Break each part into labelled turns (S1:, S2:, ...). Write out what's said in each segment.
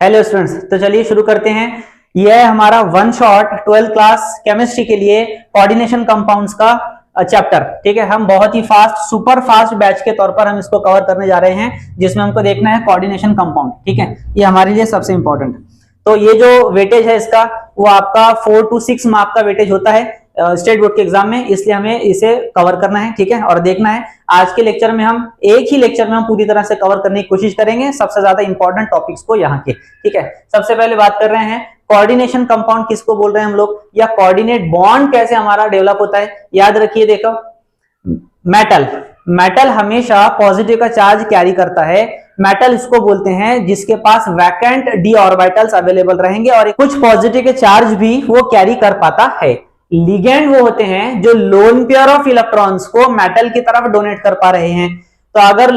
S1: Hello students, तो चलिए शुरू करते हैं। यह है हमारा one shot 12th class chemistry के लिए कोऑर्डिनेशन कंपाउंड्स का चैप्टर। ठीक है, हम बहुत ही फास्ट सुपर फास्ट बैच के तौर पर हम इसको कवर करने जा रहे हैं, जिसमें हमको देखना है कोऑर्डिनेशन कंपाउंड। ठीक है, ये हमारे लिए सबसे इंपॉर्टेंट। तो ये जो वेटेज है इसका, वो आपका 4 to 6 मार्क का वेटेज होता है स्टेट बोर्ड के एग्जाम में, इसलिए हमें इसे कवर करना है। ठीक है, और देखना है आज के लेक्चर में हम एक ही लेक्चर में हम पूरी तरह से कवर करने की कोशिश करेंगे सबसे ज्यादा इंपॉर्टेंट टॉपिक्स को यहाँ के। ठीक है, सबसे पहले बात कर रहे हैं कोऑर्डिनेशन कंपाउंड किसको बोल रहे हैं हम लोग, या कोऑर्डिनेट बॉन्ड कैसे हमारा डेवलप होता है। याद रखिए, देखो मेटल हमेशा पॉजिटिव का चार्ज कैरी करता है। मेटल इसको बोलते हैं जिसके पास वैकेंट डी ऑर्बिटल्स अवेलेबल रहेंगे और कुछ पॉजिटिव के चार्ज भी वो कैरी कर पाता है। लिगेंड वो होते हैं जो लोन पेयर ऑफ इलेक्ट्रॉन्स को मेटल की तरफ डोनेट कर पा रहे हैं। तो अगर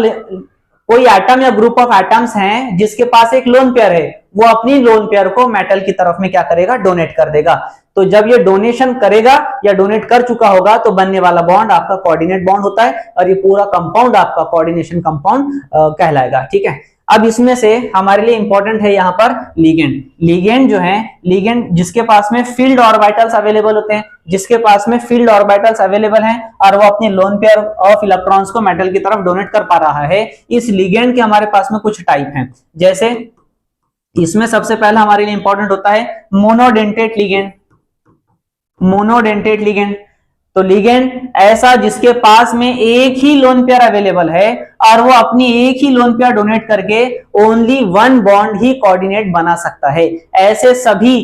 S1: कोई एटम या ग्रुप ऑफ एटम्स हैं जिसके पास एक लोन पेयर है, वो अपनी लोन पेयर को मेटल की तरफ में क्या करेगा, डोनेट कर देगा। तो जब ये डोनेशन करेगा या डोनेट कर चुका होगा तो बनने वाला बॉन्ड आपका कोऑर्डिनेट बॉन्ड होता है, और ये पूरा कंपाउंड आपका कोऑर्डिनेशन कंपाउंड कहलाएगा। ठीक है, अब इसमें से हमारे लिए इंपॉर्टेंट है यहाँ पर लिगेंड। लिगेंड जो है, लिगेंड जिसके पास में फील्ड ऑर्बिटल्स अवेलेबल होते हैं, जिसके पास में फील्ड ऑर्बिटल्स अवेलेबल हैं और वो अपनी लोन पेयर ऑफ इलेक्ट्रॉन्स को मेटल की तरफ डोनेट कर पा रहा है। इस लिगेंड के हमारे पास में कुछ टाइप हैं, जैसे इसमें सबसे पहला हमारे लिए इंपॉर्टेंट होता है मोनोडेंटेट लिगेंड। मोनोडेंटेट लिगेंड, तो लिगेंड ऐसा जिसके पास में एक ही लोन पेयर अवेलेबल है और वो अपनी एक ही लोन पेयर डोनेट करके ओनली वन बॉन्ड ही कोऑर्डिनेट बना सकता है। ऐसे सभी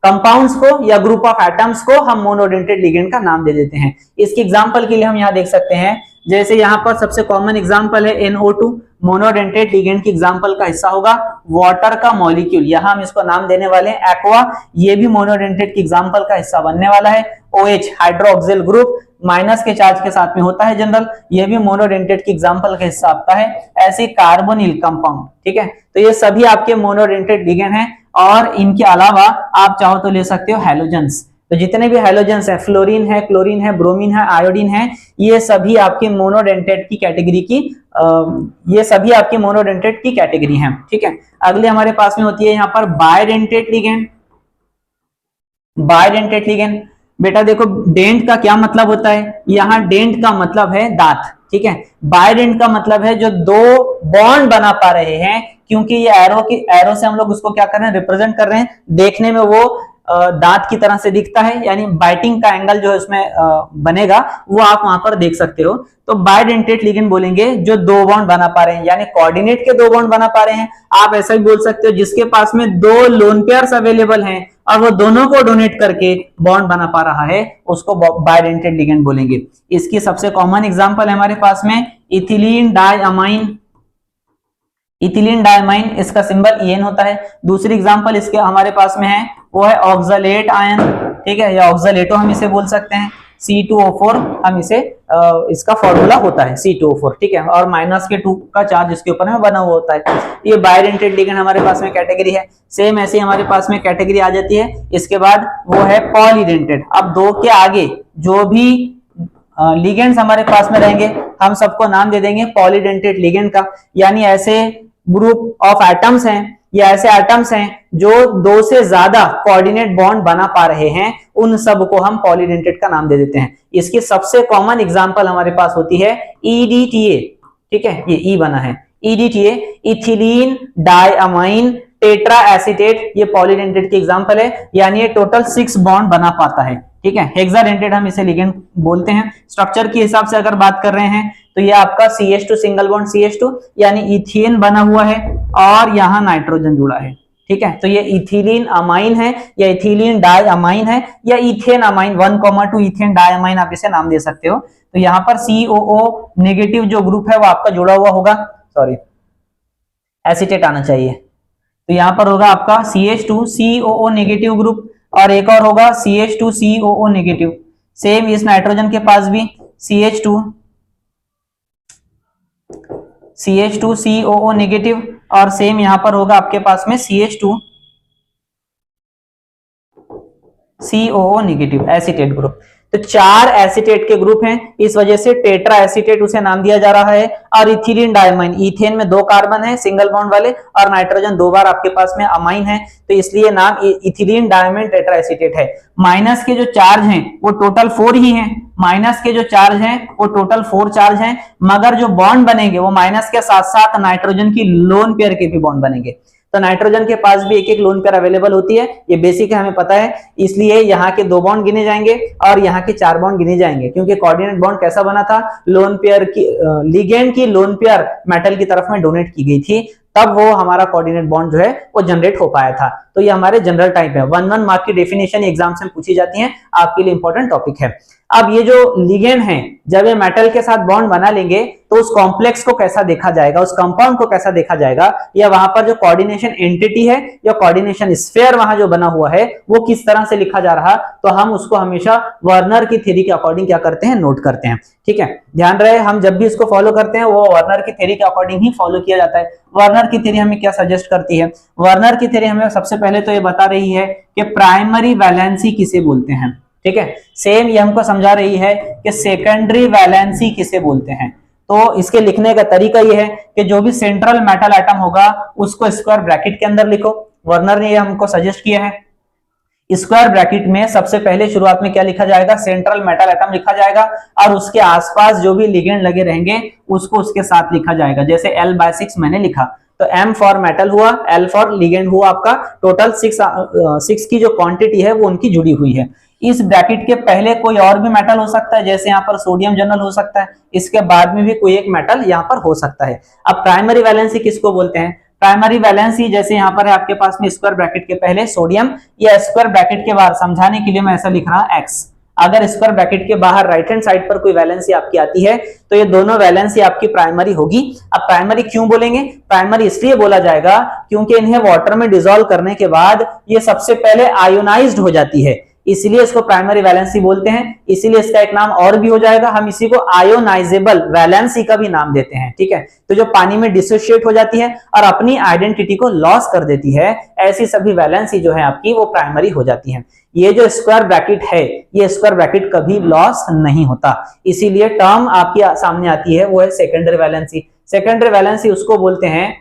S1: कंपाउंड्स को या ग्रुप ऑफ एटम्स को हम मोनोडेंटेट लिगेंड का नाम दे देते हैं। इसकी एग्जांपल के लिए हम यहां देख सकते हैं, जैसे यहां पर सबसे कॉमन एग्जांपल है NO2। मोनोडेंटेट लिगेंड की एग्जांपल का हिस्सा होगा वाटर का मॉलिक्यूल, यहां हम इसको नाम देने वाले हैं एक्वा। ये भी मोनोडेंटेट की एग्जांपल का हिस्सा बनने वाला है। OH हाइड्रोक्सिल ग्रुप माइनस के चार्ज के साथ में होता है जनरल, ये भी मोनोडेंटेट की एग्जांपल का हिस्सा आता है। ऐसे कार्बोनिल कंपाउंड, ठीक है, तो ये सभी आपके मोनोडेंटेट लिगेंड हैं। और इनके अलावा आप चाहो तो ले सकते हो हैलोजेंस। तो जितने भी हैलोजेंस है, फ्लोरीन है, क्लोरीन है, ब्रोमीन है, आयोडीन है, ये सभी आपके मोनोडेंटेट की कैटेगरी की ये सभी आपकी मोनोडेंटेट की कैटेगरी हैं। ठीक है, अगले हमारे पास में होती है यहाँ पर बायडेंटेट लिगेंड। बायडेंटेट लिगेंड, बेटा देखो डेंट का क्या मतलब होता है, यहाँ डेंट का मतलब है दांत। ठीक है, बायडेंट का मतलब है जो दो बॉन्ड बना पा रहे हैं, क्योंकि ये एरो से हम लोग उसको क्या कर रहे हैं, रिप्रेजेंट कर रहे हैं। देखने में वो दांत की तरह से दिखता है, यानी बाइटिंग का एंगल जो है उसमें बनेगा, वो आप वहां पर देख सकते हो। तो बायडेंटेट लिगेंड बोलेंगे जो दो बॉन्ड बना पा रहे हैं, यानी कोऑर्डिनेट के दो बॉन्ड बना पा रहे हैं। आप ऐसा भी बोल सकते हो जिसके पास में दो लोन पेयर्स अवेलेबल हैं और वो दोनों को डोनेट करके बॉन्ड बना पा रहा है, उसको बायडेंटेट लिगेंड बोलेंगे। इसकी सबसे कॉमन एग्जांपल है हमारे पास में इथिलीन डायअमाइन। इथिलीन डायमाइन, इसका सिंबल EN होता है। दूसरी एग्जांपल इसके हमारे पास में है, वो है ऑक्सलेट आयन। ठीक है, या ऑक्सलेटो हम इसे बोल सकते हैं। C2O4 हम इसे इसका फॉर्मूला होता है C2O4। ठीक है, और -2 का चार्ज इसके ऊपर में बना हुआ होता है। ये बायडेंटेट लिगेंड हमारे पास में कैटेगरी है। सेम ऐसे हमारे पास में कैटेगरी आ जाती है। इसके बाद वो है पॉलीडेंटेट। अब दो के आगे जो भी लिगेंड्स हमारे पास में रहेंगे, हम सबको नाम दे देंगे पॉलीडेंटेट लिगेंड का। यानी ऐसे ग्रुप ऑफ एटम्स हैं या ऐसे एटम्स हैं जो दो से ज्यादा कोऑर्डिनेट बॉन्ड बना पा रहे हैं, उन सब को हम पॉलीडेंटेट का नाम दे देते हैं। इसकी सबसे कॉमन एग्जांपल हमारे पास होती है EDTA। ठीक है, ये E बना है EDTA, ethylene diamine tetra acetate, ये पॉलीडेंटेट की एग्जांपल है, यानी ये टोटल 6 बॉन्ड बना पाता है। ठीक है, हेक्साडेंटेट हम इसे लिगेंड बोलते हैं। स्ट्रक्चर के हिसाब से अगर बात कर रहे हैं तो ये आपका CH2 सिंगल बॉन्ड CH2, यानी इथेन बना हुआ है और यहाँ नाइट्रोजन जुड़ा है। ठीक है, तो ये इथिलीन अमाइन है या इथिलीन डायअमाइन है या इथेन अमाइन 1,2 इथेन डायअमाइन, आप इसे नाम दे सकते हो। तो यहाँ पर COO नेगेटिव जो ग्रुप है वो आपका जुड़ा हुआ होगा, सॉरी एसीटेट आना चाहिए। तो यहाँ पर होगा आपका CH2 COO नेगेटिव ग्रुप और एक और होगा CH2 COO नेगेटिव। सेम इस नाइट्रोजन के पास भी CH2 COO नेगेटिव और सेम यहां पर होगा आपके पास में CH2 COO negative acetate group. तो 4 एसीटेट के ग्रुप हैं, इस वजह से टेट्रा एसीटेट उसे नाम दिया जा रहा है। और इथिलीन डायमाइन, इथेन में 2 कार्बन है सिंगल बॉन्ड वाले और नाइट्रोजन 2 बार आपके पास में अमाइन है, तो इसलिए नाम इथिलीन डायमाइन टेट्रा एसीटेट है। माइनस के जो चार्ज हैं वो टोटल 4 ही हैं, माइनस के जो चार्ज हैं वो टोटल 4 चार्ज हैं, मगर जो बॉन्ड बनेंगे वो माइनस के साथ साथ नाइट्रोजन की लोन पेयर के भी बॉन्ड बनेंगे। तो नाइट्रोजन के पास भी एक एक लोन पेयर अवेलेबल होती है, ये बेसिक है, हमें पता है, इसलिए यहाँ के 2 बॉन्ड गिने जाएंगे और यहाँ के 4 बॉन्ड गिने जाएंगे, क्योंकि कोऑर्डिनेट बॉन्ड कैसा बना था, लोन पेयर की लिगेंड की लोन पेयर मेटल की तरफ में डोनेट की गई थी, तब वो हमारा कोऑर्डिनेट बॉन्ड जो है वो जनरेट हो पाया था। तो ये हमारे जनरल टाइप है। 1 मार्क की डेफिनेशन एग्जाम से पूछी जाती है, आपके लिए इंपॉर्टेंट टॉपिक है। अब ये जो लिगेंड है, जब ये मेटल के साथ बॉन्ड बना लेंगे तो उस कॉम्प्लेक्स को कैसा देखा जाएगा, उस कंपाउंड को कैसा देखा जाएगा, या वहां पर जो कोऑर्डिनेशन एंटिटी है या कोऑर्डिनेशन स्फीयर वहां जो बना हुआ है वो किस तरह से लिखा जा रहा, तो हम उसको हमेशा वर्नर की थ्योरी के अकॉर्डिंग क्या करते हैं, नोट करते हैं। ठीक है, ध्यान रहे, हम जब भी इसको फॉलो करते हैं वो वर्नर की थ्योरी के अकॉर्डिंग ही फॉलो किया जाता है। वर्नर की थ्योरी हमें क्या सजेस्ट करती है, वर्नर की थ्योरी हमें सबसे पहले तो ये बता रही है कि प्राइमरी वैलेंसी किसे बोलते हैं। ठीक है, सेम ये हमको समझा रही है कि सेकेंडरी वैलेंसी किसे बोलते हैं। तो इसके लिखने का तरीका ये है कि जो भी सेंट्रल मेटल एटम होगा उसको स्क्वायर ब्रैकेट के अंदर लिखो। वर्नर ने ये हमको सजेस्ट किया है। स्क्वायर ब्रैकेट में सबसे पहले शुरुआत में क्या लिखा जाएगा, सेंट्रल मेटल एटम लिखा जाएगा और उसके आसपास जो भी लिगेंड लगे रहेंगे उसको उसके साथ लिखा जाएगा। जैसे L/6 मैंने लिखा, तो M फॉर मेटल हुआ, L फॉर लिगेंड हुआ, आपका टोटल 6 की जो क्वांटिटी है वो उनकी जुड़ी हुई है। इस ब्रैकेट के पहले कोई और भी मेटल हो सकता है, जैसे यहाँ पर सोडियम जनरल हो सकता है, इसके बाद में भी कोई एक मेटल यहाँ पर हो सकता है। अब प्राइमरी वैलेंसी किसको बोलते हैं, प्राइमरी वैलेंसी जैसे यहाँ पर है आपके पास में स्क्वायर ब्रैकेट के पहले सोडियम, या स्क्वायर ब्रैकेट के बाहर, समझाने के लिए मैं ऐसा लिख रहा X। अगर स्क्वायर ब्रैकेट के बाहर राइट हैंड साइड पर कोई वैलेंसी आपकी आती है तो ये दोनों वैलेंसी आपकी प्राइमरी होगी। अब प्राइमरी क्यों बोलेंगे, प्राइमरी इसलिए बोला जाएगा क्योंकि इन्हें वाटर में डिसॉल्व करने के बाद ये सबसे पहले आयोनाइज्ड हो जाती है, इसलिए इसको प्राइमरी वैलेंसी बोलते हैं। इसीलिए इसका एक नाम और भी हो जाएगा, हम इसी को आयोनाइजेबल वैलेंसी का भी नाम देते हैं। ठीक है, तो जो पानी में डिसोशिएट हो जाती है और अपनी आइडेंटिटी को लॉस कर देती है, ऐसी सभी वैलेंसी जो है आपकी वो प्राइमरी हो जाती है। ये जो स्क्वायर ब्रैकेट है, ये स्क्वायर ब्रैकेट कभी लॉस नहीं होता, इसीलिए टर्म आपकी सामने आती है वो है सेकेंडरी वैलेंसी। सेकेंडरी वैलेंसी उसको बोलते हैं,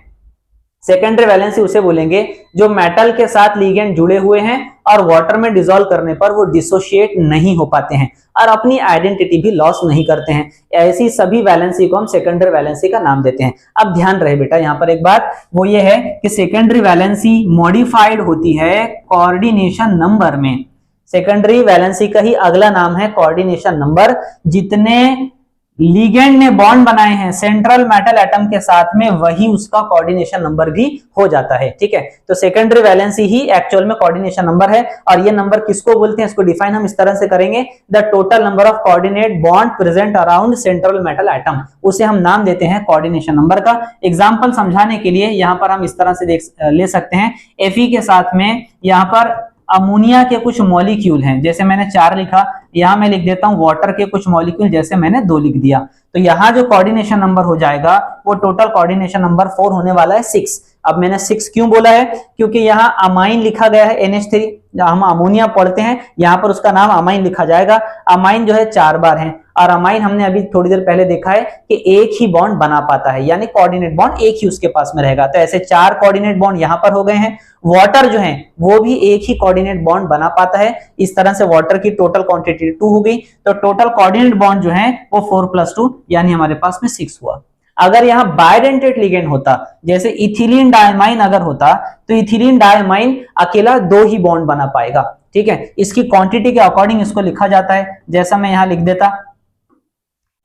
S1: सेकेंडरी वैलेंसी उसे बोलेंगे जो मेटल के साथ लिगेंड जुड़े हुए हैं और वाटर में डिसॉल्व करने पर वो डिसोशिएट नहीं हो पाते हैं और अपनी आइडेंटिटी भी लॉस नहीं करते हैं। ऐसी सभी वैलेंसी को हम सेकेंडरी वैलेंसी का नाम देते हैं। अब ध्यान रहे बेटा, यहाँ पर एक बात वो ये है कि सेकेंडरी वैलेंसी मॉडिफाइड होती है कोऑर्डिनेशन नंबर में। सेकेंडरी वैलेंसी का ही अगला नाम है कोऑर्डिनेशन नंबर। जितने लिगेंड ने बॉन्ड बनाए हैं सेंट्रल मेटल एटम के साथ में, वही उसका कोऑर्डिनेशन नंबर भी हो जाता है। ठीक है, तो सेकेंडरी वैलेंसी ही एक्चुअल में कोऑर्डिनेशन नंबर है। और ये नंबर किसको बोलते हैं, इसको डिफाइन हम इस तरह से करेंगे, the total number of coordinate bond present around central metal atom, उसे हम नाम देते हैं कोऑर्डिनेशन नंबर का। एग्जांपल समझाने के लिए यहाँ पर हम इस तरह से ले सकते हैं, Fe के साथ में यहाँ पर अमोनिया के कुछ मॉलिक्यूल हैं, जैसे मैंने 4 लिखा, यहां मैं लिख देता हूं वाटर के कुछ मॉलिक्यूल, जैसे मैंने 2 लिख दिया। तो यहाँ जो कोऑर्डिनेशन नंबर हो जाएगा वो टोटल कोऑर्डिनेशन नंबर 4 होने वाला है 6। अब मैंने 6 क्यों बोला है, क्योंकि यहाँ अमाइन लिखा गया है NH3, हम अमोनिया पढ़ते हैं, यहाँ पर उसका नाम अमाइन लिखा जाएगा। अमाइन जो है 4 बार है और अमाइन हमने अभी थोड़ी देर पहले देखा है कि एक ही बॉन्ड बना पाता है, यानी कोऑर्डिनेट बॉन्ड एक ही उसके पास में रहेगा। तो ऐसे 4 कोऑर्डिनेट बॉन्ड यहाँ पर हो गए हैं। वाटर जो है वो भी एक ही कोऑर्डिनेट बॉन्ड बना पाता है, इस तरह से वाटर की टोटल क्वांटिटी 2 हो गई। तो टोटल कोऑर्डिनेट बॉन्ड जो है वो 4+2 यानी हमारे पास में 6 हुआ। अगर यहाँ बायडेंटेट लिगेंड होता, जैसे इथिलीन डायमाइन अगर होता, तो इथिलीन डायमाइन अकेला 2 ही बॉन्ड बना पाएगा। ठीक है, इसकी क्वांटिटी के अकॉर्डिंग इसको लिखा जाता है, जैसा मैं यहाँ लिख देता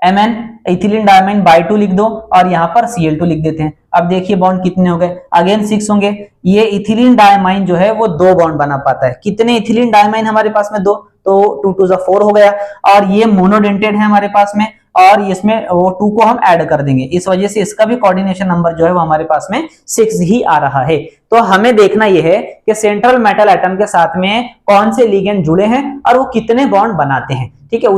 S1: Mn इथिलीन डायमाइन बाय 2 लिख दो और यहाँ पर Cl2 लिख देते हैं। अब देखिए बॉन्ड कितने हो गए, अगेन 6 होंगे। ये इथिलीन डायमाइन जो है वो 2 बॉन्ड बना पाता है। कितने इथिलीन डायमाइन हमारे पास में 2, तो 2 2 4 हो गया। और ये मोनोडेंटेड है हमारे पास में, और इसमें वो 2 को हम ऐड कर देंगे, इस वजह से इसका भी कोऑर्डिनेशन नंबर जो है वो हमारे पास में 6 ही आ रहा है। तो हमें देखना यह है कि सेंट्रल मेटल एटम के साथ में कौन से लिगेंड जुड़े हैं और वो कितने बॉन्ड बनाते हैं। ठीक है,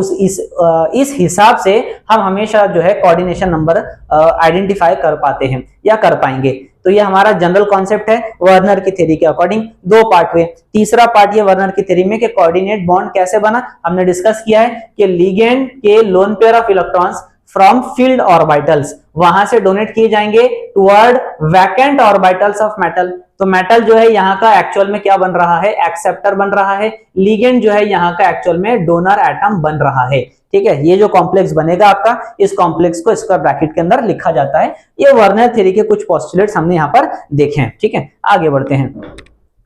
S1: इस हिसाब से हम हमेशा जो है कोऑर्डिनेशन नंबर आइडेंटिफाई कर पाते हैं या कर पाएंगे। तो ये हमारा जनरल कॉन्सेप्ट है वर्नर की थ्योरी के अकॉर्डिंग। दो पार्ट हुए, तीसरा पार्ट ये वर्नर की थ्योरी में कि कोऑर्डिनेट बॉन्ड कैसे बना, हमने डिस्कस किया है कि लिगेंड के lone pair of electrons from field orbitals वहां से डोनेट किए जाएंगे toward vacant orbitals of metal. तो मेटल जो है यहाँ का एक्चुअल में क्या बन रहा है, एक्सेप्टर बन रहा है, लिगेंड जो है यहाँ का एक्चुअल में डोनर एटम बन रहा है। ठीक है, ये जो कॉम्प्लेक्स बनेगा आपका, इस कॉम्प्लेक्स को स्क्वायर ब्रैकेट के अंदर लिखा जाता है। ये वर्नर थ्योरी के कुछ पोस्टुलेट्स हमने यहाँ पर देखे हैं। ठीक है, आगे बढ़ते हैं।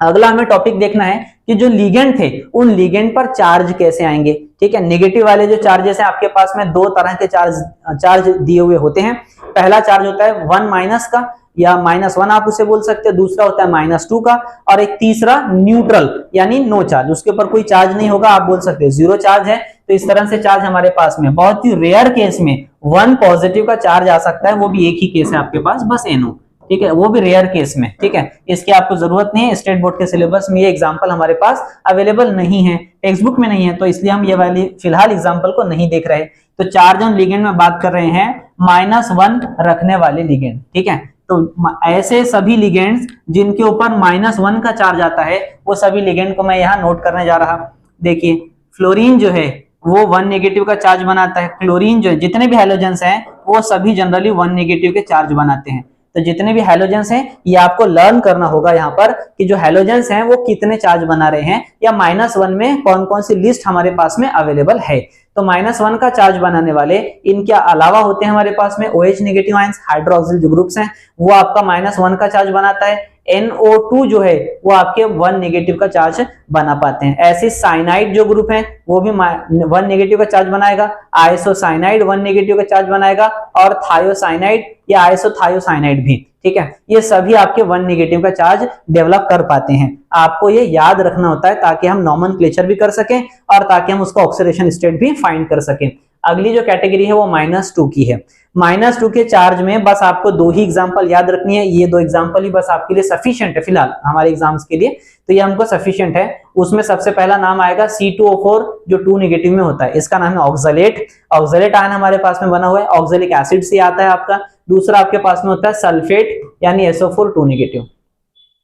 S1: अगला हमें टॉपिक देखना है कि जो लिगेंड थे उन लिगेंड पर चार्ज कैसे आएंगे। ठीक है, नेगेटिव वाले जो चार्जेस हैं आपके पास में दो तरह के चार्ज दिए हुए होते हैं। पहला चार्ज होता है 1 माइनस का या -1 आप उसे बोल सकते हैं, दूसरा होता है -2 का, और एक तीसरा न्यूट्रल यानी नो चार्ज, उसके ऊपर कोई चार्ज नहीं होगा, आप बोल सकते हैं 0 चार्ज है। तो इस तरह से चार्ज हमारे पास में बहुत ही रेयर केस में 1 पॉजिटिव का चार्ज आ सकता है, वो भी एक ही केस है आपके पास, बस NO। ठीक है, वो भी रेयर केस में। ठीक है, इसकी आपको जरूरत नहीं है, स्टेट बोर्ड के सिलेबस में ये एग्जांपल हमारे पास अवेलेबल नहीं है, टेक्स्ट बुक में नहीं है, तो इसलिए हम ये वाली फिलहाल एग्जांपल को नहीं देख रहे। तो चार्ज ऑन लिगेंड में बात कर रहे हैं -1 रखने वाले लिगेंड। ठीक है, तो ऐसे सभी लिगेंड्स जिनके ऊपर -1 का चार्ज आता है वो सभी लिगेंड को मैं यहाँ नोट करने जा रहा। देखिए, फ्लोरीन जो है वो 1 नेगेटिव का चार्ज बनाता है। क्लोरीन जो है, जितने भी हैलोजेंस हैं वो सभी जनरली 1 नेगेटिव के चार्ज बनाते हैं। तो जितने भी हैलोजेंस हैं ये आपको लर्न करना होगा यहाँ पर कि जो हैलोजेंस हैं वो कितने चार्ज बना रहे हैं, या -1 में कौन कौन सी लिस्ट हमारे पास में अवेलेबल है। तो -1 का चार्ज बनाने वाले इनके अलावा होते हैं हमारे पास में OH नेगेटिव आयंस, हाइड्रोक्सिल जो ग्रुप्स हैं वो आपका -1 का चार्ज बनाता है। NO2 जो है वो आपके 1 नेगेटिव का चार्ज बना पाते हैं। ऐसे साइनाइड जो ग्रुप है वो भी 1 नेगेटिव का चार्ज बनाएगा, आइसोसाइनाइड 1 नेगेटिव का चार्ज बनाएगा, और थायोसाइनाइड या आइसोथायोसाइनाइड भी। ठीक है, ये सभी आपके 1 नेगेटिव का चार्ज डेवलप कर पाते हैं। आपको ये याद रखना होता है ताकि हम नॉमेनक्लेचर भी कर सकें और ताकि हम उसका ऑक्सीडेशन स्टेट भी फाइंड कर सकें। अगली जो कैटेगरी है वो -2 की है। -2 के चार्ज में बस आपको 2 ही एग्जांपल याद रखनी है, ये 2 एग्जांपल ही बस आपके लिए सफिशिएंट है फिलहाल हमारे एग्जाम्स के लिए, तो ये हमको सफिशिएंट है। उसमें सबसे पहला नाम आएगा C2O4 जो 2 नेगेटिव में होता है, इसका नाम है ऑक्सलेट। ऑक्सलेट आयन हमारे पास में बना हुआ है, ऑक्सैलिक एसिड से आता है आपका। दूसरा आपके पास में होता है सल्फेट यानी SO4 2 नेगेटिव।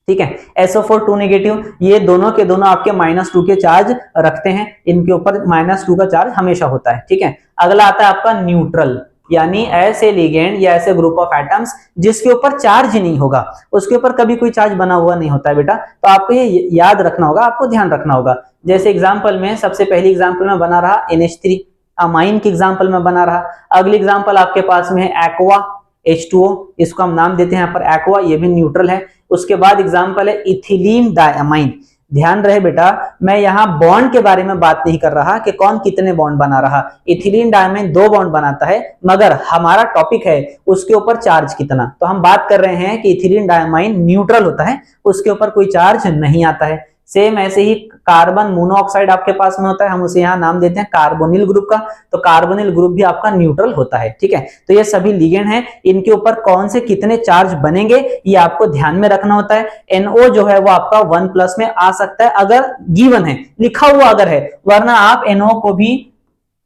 S1: ठीक है, SO4 2 नेगेटिव, ये दोनों के दोनों आपके -2 के चार्ज रखते हैं, इनके ऊपर -2 का चार्ज हमेशा होता है। ठीक है, अगला आता है आपका न्यूट्रल, यानी ऐसे लिगेंड या ऐसे ग्रुप ऑफ एटम्स जिसके ऊपर चार्ज ही नहीं होगा, उसके ऊपर कभी कोई चार्ज बना हुआ नहीं होता है बेटा। तो आपको ये याद रखना होगा, आपको ध्यान रखना होगा। जैसे एग्जांपल में सबसे पहली एग्जांपल में बना रहा NH3, अमाइन की एग्जांपल में बना रहा। अगली एग्जांपल आपके पास में है एक्वा H2O, इसको हम नाम देते हैं यहाँ पर एक्वा, ये भी न्यूट्रल है। उसके बाद एग्जांपल है इथिलीन डायमाइन। ध्यान रहे बेटा, मैं यहाँ बॉन्ड के बारे में बात नहीं कर रहा कि कौन कितने बॉन्ड बना रहा। इथिलीन डायमाइन 2 बॉन्ड बनाता है, मगर हमारा टॉपिक है उसके ऊपर चार्ज कितना। तो हम बात कर रहे हैं कि इथिलीन डायमाइन न्यूट्रल होता है, उसके ऊपर कोई चार्ज नहीं आता है। सेम ऐसे ही कार्बन मोनोऑक्साइड आपके पास में होता है, हम उसे यहाँ नाम देते हैं कार्बोनिल ग्रुप का। तो कार्बोनिल ग्रुप भी आपका न्यूट्रल होता है। ठीक है, तो ये सभी लिगेंड हैं, इनके ऊपर कौन से कितने चार्ज बनेंगे ये आपको ध्यान में रखना होता है। NO जो है वो आपका 1+ में आ सकता है अगर गिवन है, लिखा हुआ अगर है, वरना आप NO को भी,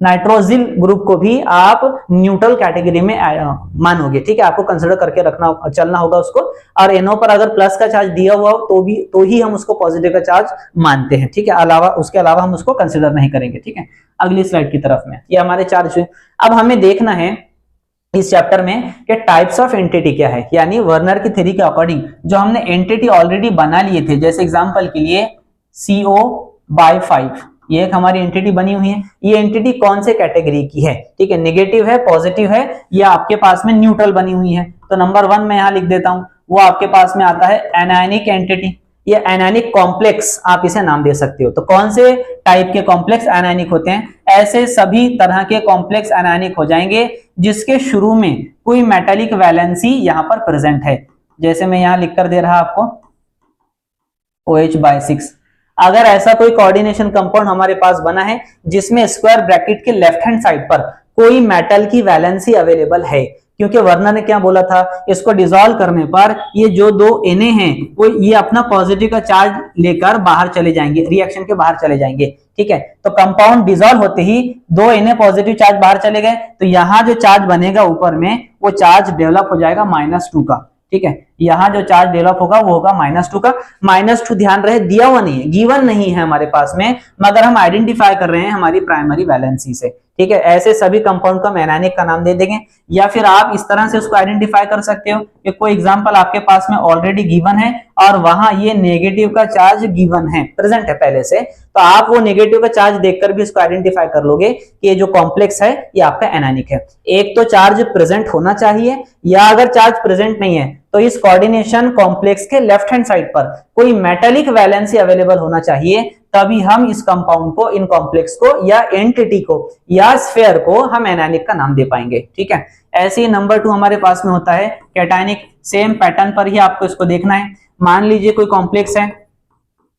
S1: नाइट्रोजिल ग्रुप को भी आप न्यूट्रल कैटेगरी में मानोगे। ठीक है, आपको कंसिडर करके रखना, चलना होगा उसको। और NO पर अगर प्लस का चार्ज दिया हुआ हो तो ही हम उसको पॉजिटिव का चार्ज मानते हैं। ठीक है, उसके अलावा हम उसको कंसिडर नहीं करेंगे। ठीक है, अगली स्लाइड की तरफ में ये हमारे चार्ज हुए। अब हमें देखना है इस चैप्टर में कि टाइप्स ऑफ एंटिटी क्या है, यानी वर्नर की थ्योरी के अकॉर्डिंग जो हमने एंटिटी ऑलरेडी बना लिए थे। जैसे एग्जांपल के लिए CO/5, ये एक हमारी एंटिटी बनी हुई है। ये एंटिटी कौन से कैटेगरी की है? ठीक है, नेगेटिव है, पॉजिटिव है, या आपके पास में न्यूट्रल बनी हुई है। तो नंबर 1 मैं यहां लिख देता हूं, वो आपके पास में आता है एनायनिक एंटिटी। ये एनायनिक कॉम्प्लेक्स आप इसे नाम दे सकते हो। तो कौन से टाइप के कॉम्प्लेक्स एनायनिक होते हैं? ऐसे सभी तरह के कॉम्प्लेक्स एनायनिक हो जाएंगे जिसके शुरू में कोई मेटालिक वैलेंसी यहां पर प्रेजेंट है। जैसे मैं यहां लिख कर दे रहा आपको OH/6। अगर ऐसा कोई कोऑर्डिनेशन कंपाउंड हमारे पास बना है जिसमें स्क्वायर ब्रैकेट के लेफ्ट हैंड साइड पर कोई मेटल की वैलेंसी अवेलेबल है, क्योंकि वर्नर ने क्या बोला था, इसको डिसॉल्व करने पर ये जो 2 Na हैं वो ये अपना पॉजिटिव का चार्ज लेकर बाहर चले जाएंगे, रिएक्शन के बाहर चले जाएंगे। ठीक है, तो कंपाउंड डिसॉल्व होते ही 2 Na पॉजिटिव चार्ज बाहर चले गए, तो यहाँ जो चार्ज बनेगा ऊपर में वो चार्ज डेवलप हो जाएगा -2 का। ठीक है, यहाँ जो चार्ज डेवलप होगा वो होगा -2 का। -2 ध्यान रहे दिया हुआ नहीं है, गिवन नहीं है हमारे पास में, मगर हम आइडेंटिफाई कर रहे हैं हमारी प्राइमरी वैलेंसी से, ठीक है। ऐसे सभी कंपाउंड को हम एनायनिक का नाम दे देंगे, या फिर आप इस तरह से उसको आइडेंटिफाई कर सकते हो कि कोई एग्जांपल आपके पास में ऑलरेडी गिवन है और वहां ये नेगेटिव का चार्ज गिवन है, प्रेजेंट है पहले से, तो आप वो नेगेटिव का चार्ज देखकर भी इसको आइडेंटिफाई कर लोगे कि ये जो कॉम्प्लेक्स है ये आपका एनायनिक है। एक तो चार्ज प्रेजेंट होना चाहिए, या अगर चार्ज प्रेजेंट नहीं है तो इस कोऑर्डिनेशन कॉम्प्लेक्स के लेफ्ट हैंड साइड पर कोई मेटेलिक वैलेंसी अवेलेबल होना चाहिए, तभी हम इस कंपाउंड को, इन कॉम्प्लेक्स को या एंटिटी को या स्फीयर को हम एनायनिक का नाम दे पाएंगे, ठीक है। ऐसे ही नंबर 2 हमारे पास में होता है कैटायनिक। सेम पैटर्न पर ही आपको इसको देखना है। मान लीजिए कोई कॉम्प्लेक्स है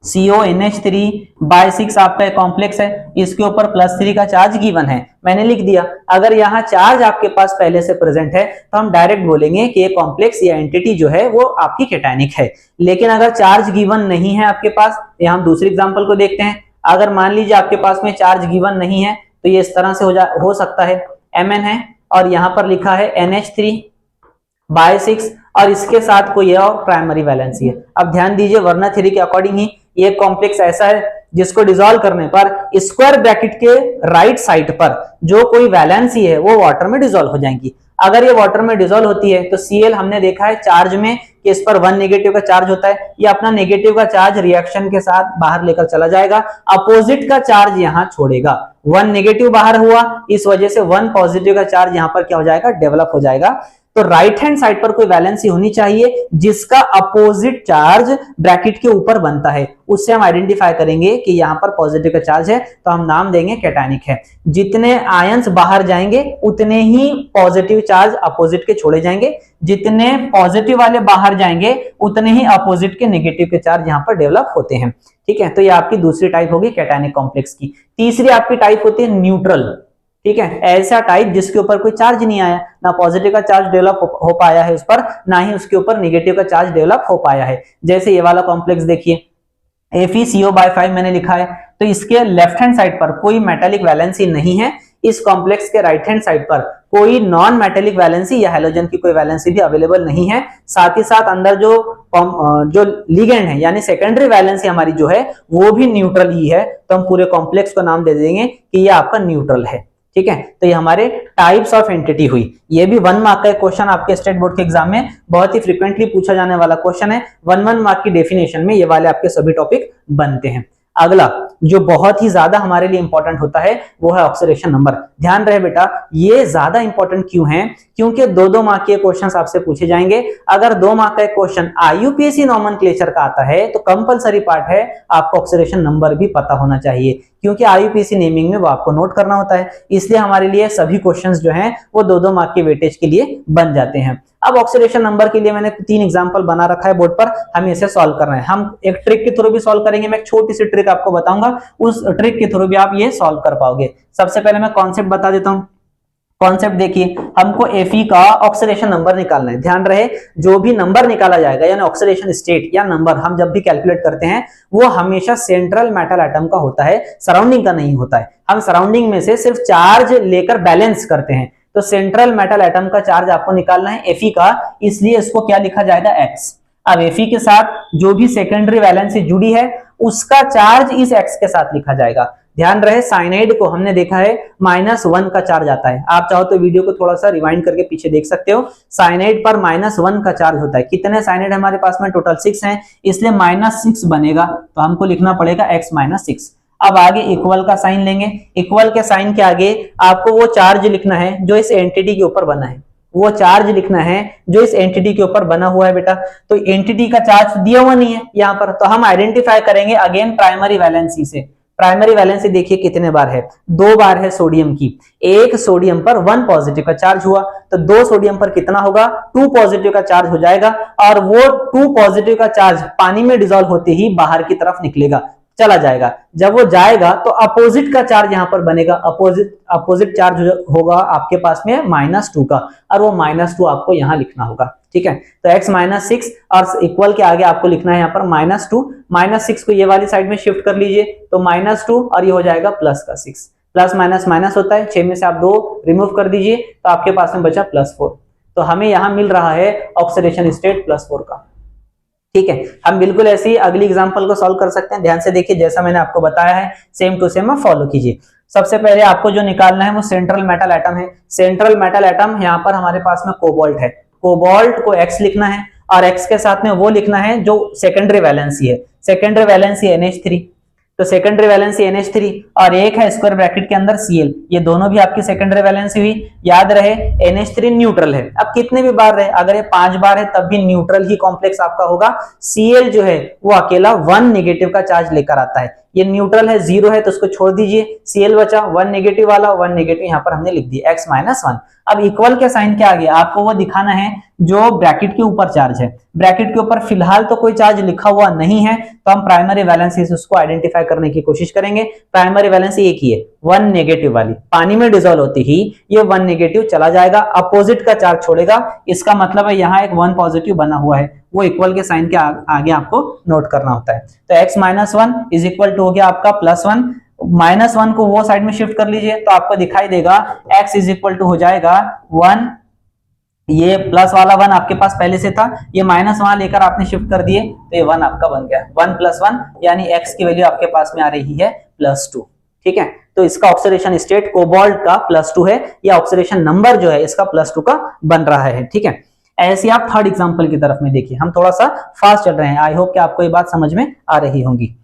S1: CONH3/6 आपका कॉम्प्लेक्स है, इसके ऊपर +3 का चार्ज गिवन है, मैंने लिख दिया। अगर यहाँ चार्ज आपके पास पहले से प्रेजेंट है तो हम डायरेक्ट बोलेंगे कि ये कॉम्प्लेक्स या एंटिटी जो है वो आपकी कैटायनिक है। लेकिन अगर चार्ज गिवन नहीं है आपके पास, यहाँ हम दूसरी एग्जांपल को देखते हैं। अगर मान लीजिए आपके पास में चार्ज गिवन नहीं है तो ये इस तरह से हो सकता है, Mn है और यहाँ पर लिखा है NH3/6 और इसके साथ कोई और प्राइमरी वैलेंसी है। अब ध्यान दीजिए, वर्नर थ्योरी के अकॉर्डिंग ही ये कॉम्प्लेक्स ऐसा है जिसको डिसॉल्व करने पर स्क्वायर ब्रैकेट के राइट साइड पर जो कोई वैलेंसी है वो वाटर में डिसॉल्व हो जाएंगी। अगर ये वाटर में डिसॉल्व होती है तो Cl हमने देखा है चार्ज में कि इस पर 1 नेगेटिव का चार्ज होता है, ये अपना नेगेटिव का चार्ज रिएक्शन के साथ बाहर लेकर चला जाएगा, अपोजिट का चार्ज यहां छोड़ेगा। 1 नेगेटिव बाहर हुआ, इस वजह से 1 पॉजिटिव का चार्ज यहां पर क्या हो जाएगा, डेवलप हो जाएगा। तो राइट हैंड साइड पर कोई वैलेंसी होनी चाहिए जिसका अपोजिट चार्ज ब्रैकेट के ऊपर बनता है, उससे हम आइडेंटिफाई करेंगे कि यहाँ पर पॉजिटिव का चार्ज है, तो हम नाम देंगे कैटायनिक है। जितने आयंस बाहर जाएंगे उतने ही पॉजिटिव चार्ज अपोजिट के छोड़े जाएंगे, जितने पॉजिटिव वाले बाहर जाएंगे उतने ही अपोजिट के नेगेटिव के चार्ज यहाँ पर डेवलप होते हैं, ठीक है। तो ये आपकी दूसरी टाइप होगी कैटायनिक कॉम्प्लेक्स की। तीसरी आपकी टाइप होती है न्यूट्रल, ठीक है। ऐसा टाइप जिसके ऊपर कोई चार्ज नहीं आया, ना पॉजिटिव का चार्ज डेवलप हो पाया है उस पर, ना ही उसके ऊपर नेगेटिव का चार्ज डेवलप हो पाया है। जैसे ये वाला कॉम्प्लेक्स देखिए, FeCO/5 मैंने लिखा है, तो इसके लेफ्ट हैंड साइड पर कोई मेटेलिक वैलेंसी नहीं है। इस कॉम्प्लेक्स के राइट हैंड साइड पर कोई नॉन मेटेलिक वैलेंसी या हैलोजन की कोई वैलेंसी भी अवेलेबल नहीं है। साथ ही साथ अंदर जो लिगेंड है यानी सेकेंडरी वैलेंसी हमारी जो है वो भी न्यूट्रल ही है, तो हम पूरे कॉम्प्लेक्स को नाम दे देंगे कि ये आपका न्यूट्रल है, ठीक है। तो ये हमारे टाइप्स ऑफ एंटिटी हुई। ये भी 1 मार्क का क्वेश्चन आपके स्टेट बोर्ड के एग्जाम में बहुत ही फ्रीक्वेंटली पूछा जाने वाला क्वेश्चन है। 1 मार्क की डेफिनेशन में ये वाले आपके सभी टॉपिक बनते हैं। अगला जो बहुत ही ज्यादा हमारे लिए इंपॉर्टेंट होता है वो है ऑक्सीडेशन नंबर। ध्यान रहे बेटा, ये ज्यादा इंपॉर्टेंट क्यों है, क्योंकि 2-2 मार्क के क्वेश्चंस आपसे पूछे जाएंगे। अगर 2 मार्क का क्वेश्चन IUPAC नॉमेनक्लेचर का आता है तो कंपलसरी पार्ट है आपको ऑक्सीडेशन नंबर भी पता होना चाहिए, क्योंकि IUPAC नेमिंग में वो आपको नोट करना होता है। इसलिए हमारे लिए सभी क्वेश्चंस जो हैं वो 2-2 मार्क के वेटेज के लिए बन जाते हैं। अब ऑक्सीडेशन नंबर के लिए मैंने 3 एग्जांपल बना रखा है बोर्ड पर, हमें इसे सॉल्व करना है। हम एक ट्रिक के थ्रू भी सॉल्व करेंगे, मैं एक छोटी सी ट्रिक आपको बताऊंगा, उस ट्रिक के थ्रू भी आप ये सॉल्व कर पाओगे। सबसे पहले मैं कॉन्सेप्ट बता देता हूं। कॉन्सेप्ट देखिए, हमको Fe का ऑक्सीडेशन नंबर निकालना है। ध्यान रहे, जो भी नंबर निकाला जाएगा यानी ऑक्सीडेशन स्टेट या नंबर हम जब भी कैलकुलेट करते हैं वो हमेशा सेंट्रल मेटल एटम का होता है, सराउंडिंग का नहीं होता है। हम सराउंडिंग में से सिर्फ चार्ज लेकर बैलेंस करते हैं, तो सेंट्रल मेटल एटम का चार्ज आपको निकालना है Fe का, इसलिए इसको क्या लिखा जाएगा, X। अब Fe के साथ जो भी सेकेंडरी वैलेंसी जुड़ी है उसका चार्ज इस X के साथ लिखा जाएगा। ध्यान रहे, साइनाइड को हमने देखा है -1 का चार्ज आता है। आप चाहो तो वीडियो को थोड़ा सा रिवाइंड करके पीछे देख सकते हो। साइनाइड पर -1 का चार्ज होता है। कितने साइनाइड हमारे पास में, टोटल 6 हैं, इसलिए -6 बनेगा, तो हमको लिखना पड़ेगा X -6। अब आगे इक्वल का साइन लेंगे। इक्वल के साइन के आगे आपको वो चार्ज लिखना है जो इस एंटिटी के ऊपर बना है, वो चार्ज लिखना है जो इस एंटिटी के ऊपर बना हुआ है बेटा। तो एंटिटी का चार्ज दिया हुआ नहीं है यहाँ पर, तो हम आइडेंटिफाई करेंगे अगेन प्राइमरी वैलेंसी से। प्राइमरी वैलेंसी देखिए कितने बार है, 2 बार है सोडियम की। 1 सोडियम पर 1 पॉजिटिव का चार्ज हुआ, तो 2 सोडियम पर कितना होगा, 2 पॉजिटिव का चार्ज हो जाएगा, और वो 2 पॉजिटिव का चार्ज पानी में डिसॉल्व होते ही बाहर की तरफ निकलेगा, चला जाएगा। जब वो जाएगा तो अपोजिट का चार्ज यहां पर बनेगा, अपोजिट चार्ज होगा आपके पास में -2 का, और वो -2 आपको यहां लिखना होगा, ठीक है। तो X -6 और इक्वल के आगे आपको लिखना है यहाँ पर -2। -6 को ये वाली साइड में शिफ्ट कर लीजिए, तो -2 और ये हो जाएगा प्लस का 6। प्लस माइनस माइनस होता है, 6 में से आप 2 रिमूव कर दीजिए तो आपके पास में बचा +4। तो हमें यहां मिल रहा है ऑक्सीडेशन स्टेट +4 का। ठीक है, हम बिल्कुल ऐसी अगली एग्जांपल को सॉल्व कर सकते हैं। ध्यान से देखिए, जैसा मैंने आपको बताया है सेम टू सेम आप फॉलो कीजिए। सबसे पहले आपको जो निकालना है वो सेंट्रल मेटल एटम है। सेंट्रल मेटल एटम यहाँ पर हमारे पास में कोबाल्ट है। कोबाल्ट को X लिखना है और X के साथ में वो लिखना है जो सेकेंडरी वैलेंसी है। सेकेंडरी वैलेंसी NH3, तो सेकेंडरी वैलेंसी NH3 और एक है स्क्वायर ब्रैकेट के अंदर Cl, ये दोनों भी आपकी सेकेंडरी वैलेंसी हुई। याद रहे NH3 न्यूट्रल है। अब कितने भी बार रहे, अगर ये 5 बार है तब भी न्यूट्रल ही कॉम्प्लेक्स आपका होगा। Cl जो है वो अकेला 1 नेगेटिव का चार्ज लेकर आता है। ये न्यूट्रल है, 0 है तो उसको छोड़ दीजिए। Cl बचा 1 नेगेटिव वाला, 1 नेगेटिव यहाँ पर हमने लिख दिया X - 1। अब इक्वल के साइन के आगे आपको वो दिखाना है जो ब्रैकेट के ऊपर चार्ज है। ब्रैकेट के ऊपर फिलहाल तो कोई चार्ज लिखा हुआ नहीं है, तो हम प्राइमरी वैलेंसी से उसको आइडेंटिफाई करने की कोशिश करेंगे। प्राइमरी वैलेंसी एक ही है, 1 नेगेटिव वाली। पानी में डिसॉल्व होती ही ये 1 नेगेटिव चला जाएगा, अपोजिट का चार्ज छोड़ेगा। इसका मतलब है यहाँ एक 1 पॉजिटिव बना हुआ है, वो इक्वल के साइन के आगे आपको नोट करना होता है। तो X - 1 इज इक्वल टू हो गया आपका +1। -1 को वो साइड में शिफ्ट कर लीजिए तो आपको दिखाई देगा X इज इक्वल टू हो जाएगा 1। ये प्लस वाला 1 आपके पास पहले से था, ये माइनस वहां लेकर आपने शिफ्ट कर दिए तो ये 1 आपका बन गया। 1 + 1 यानी X की वैल्यू आपके पास में आ रही है +2। ठीक है, तो इसका ऑक्सीडेशन स्टेट कोबाल्ट का +2 है, या ऑक्सीडेशन नंबर जो है इसका +2 का बन रहा है। ठीक है, ऐसे आप थर्ड एग्जांपल की तरफ में देखिए। हम थोड़ा सा फास्ट चल रहे हैं, आई होप कि आपको ये बात समझ में आ रही होगी।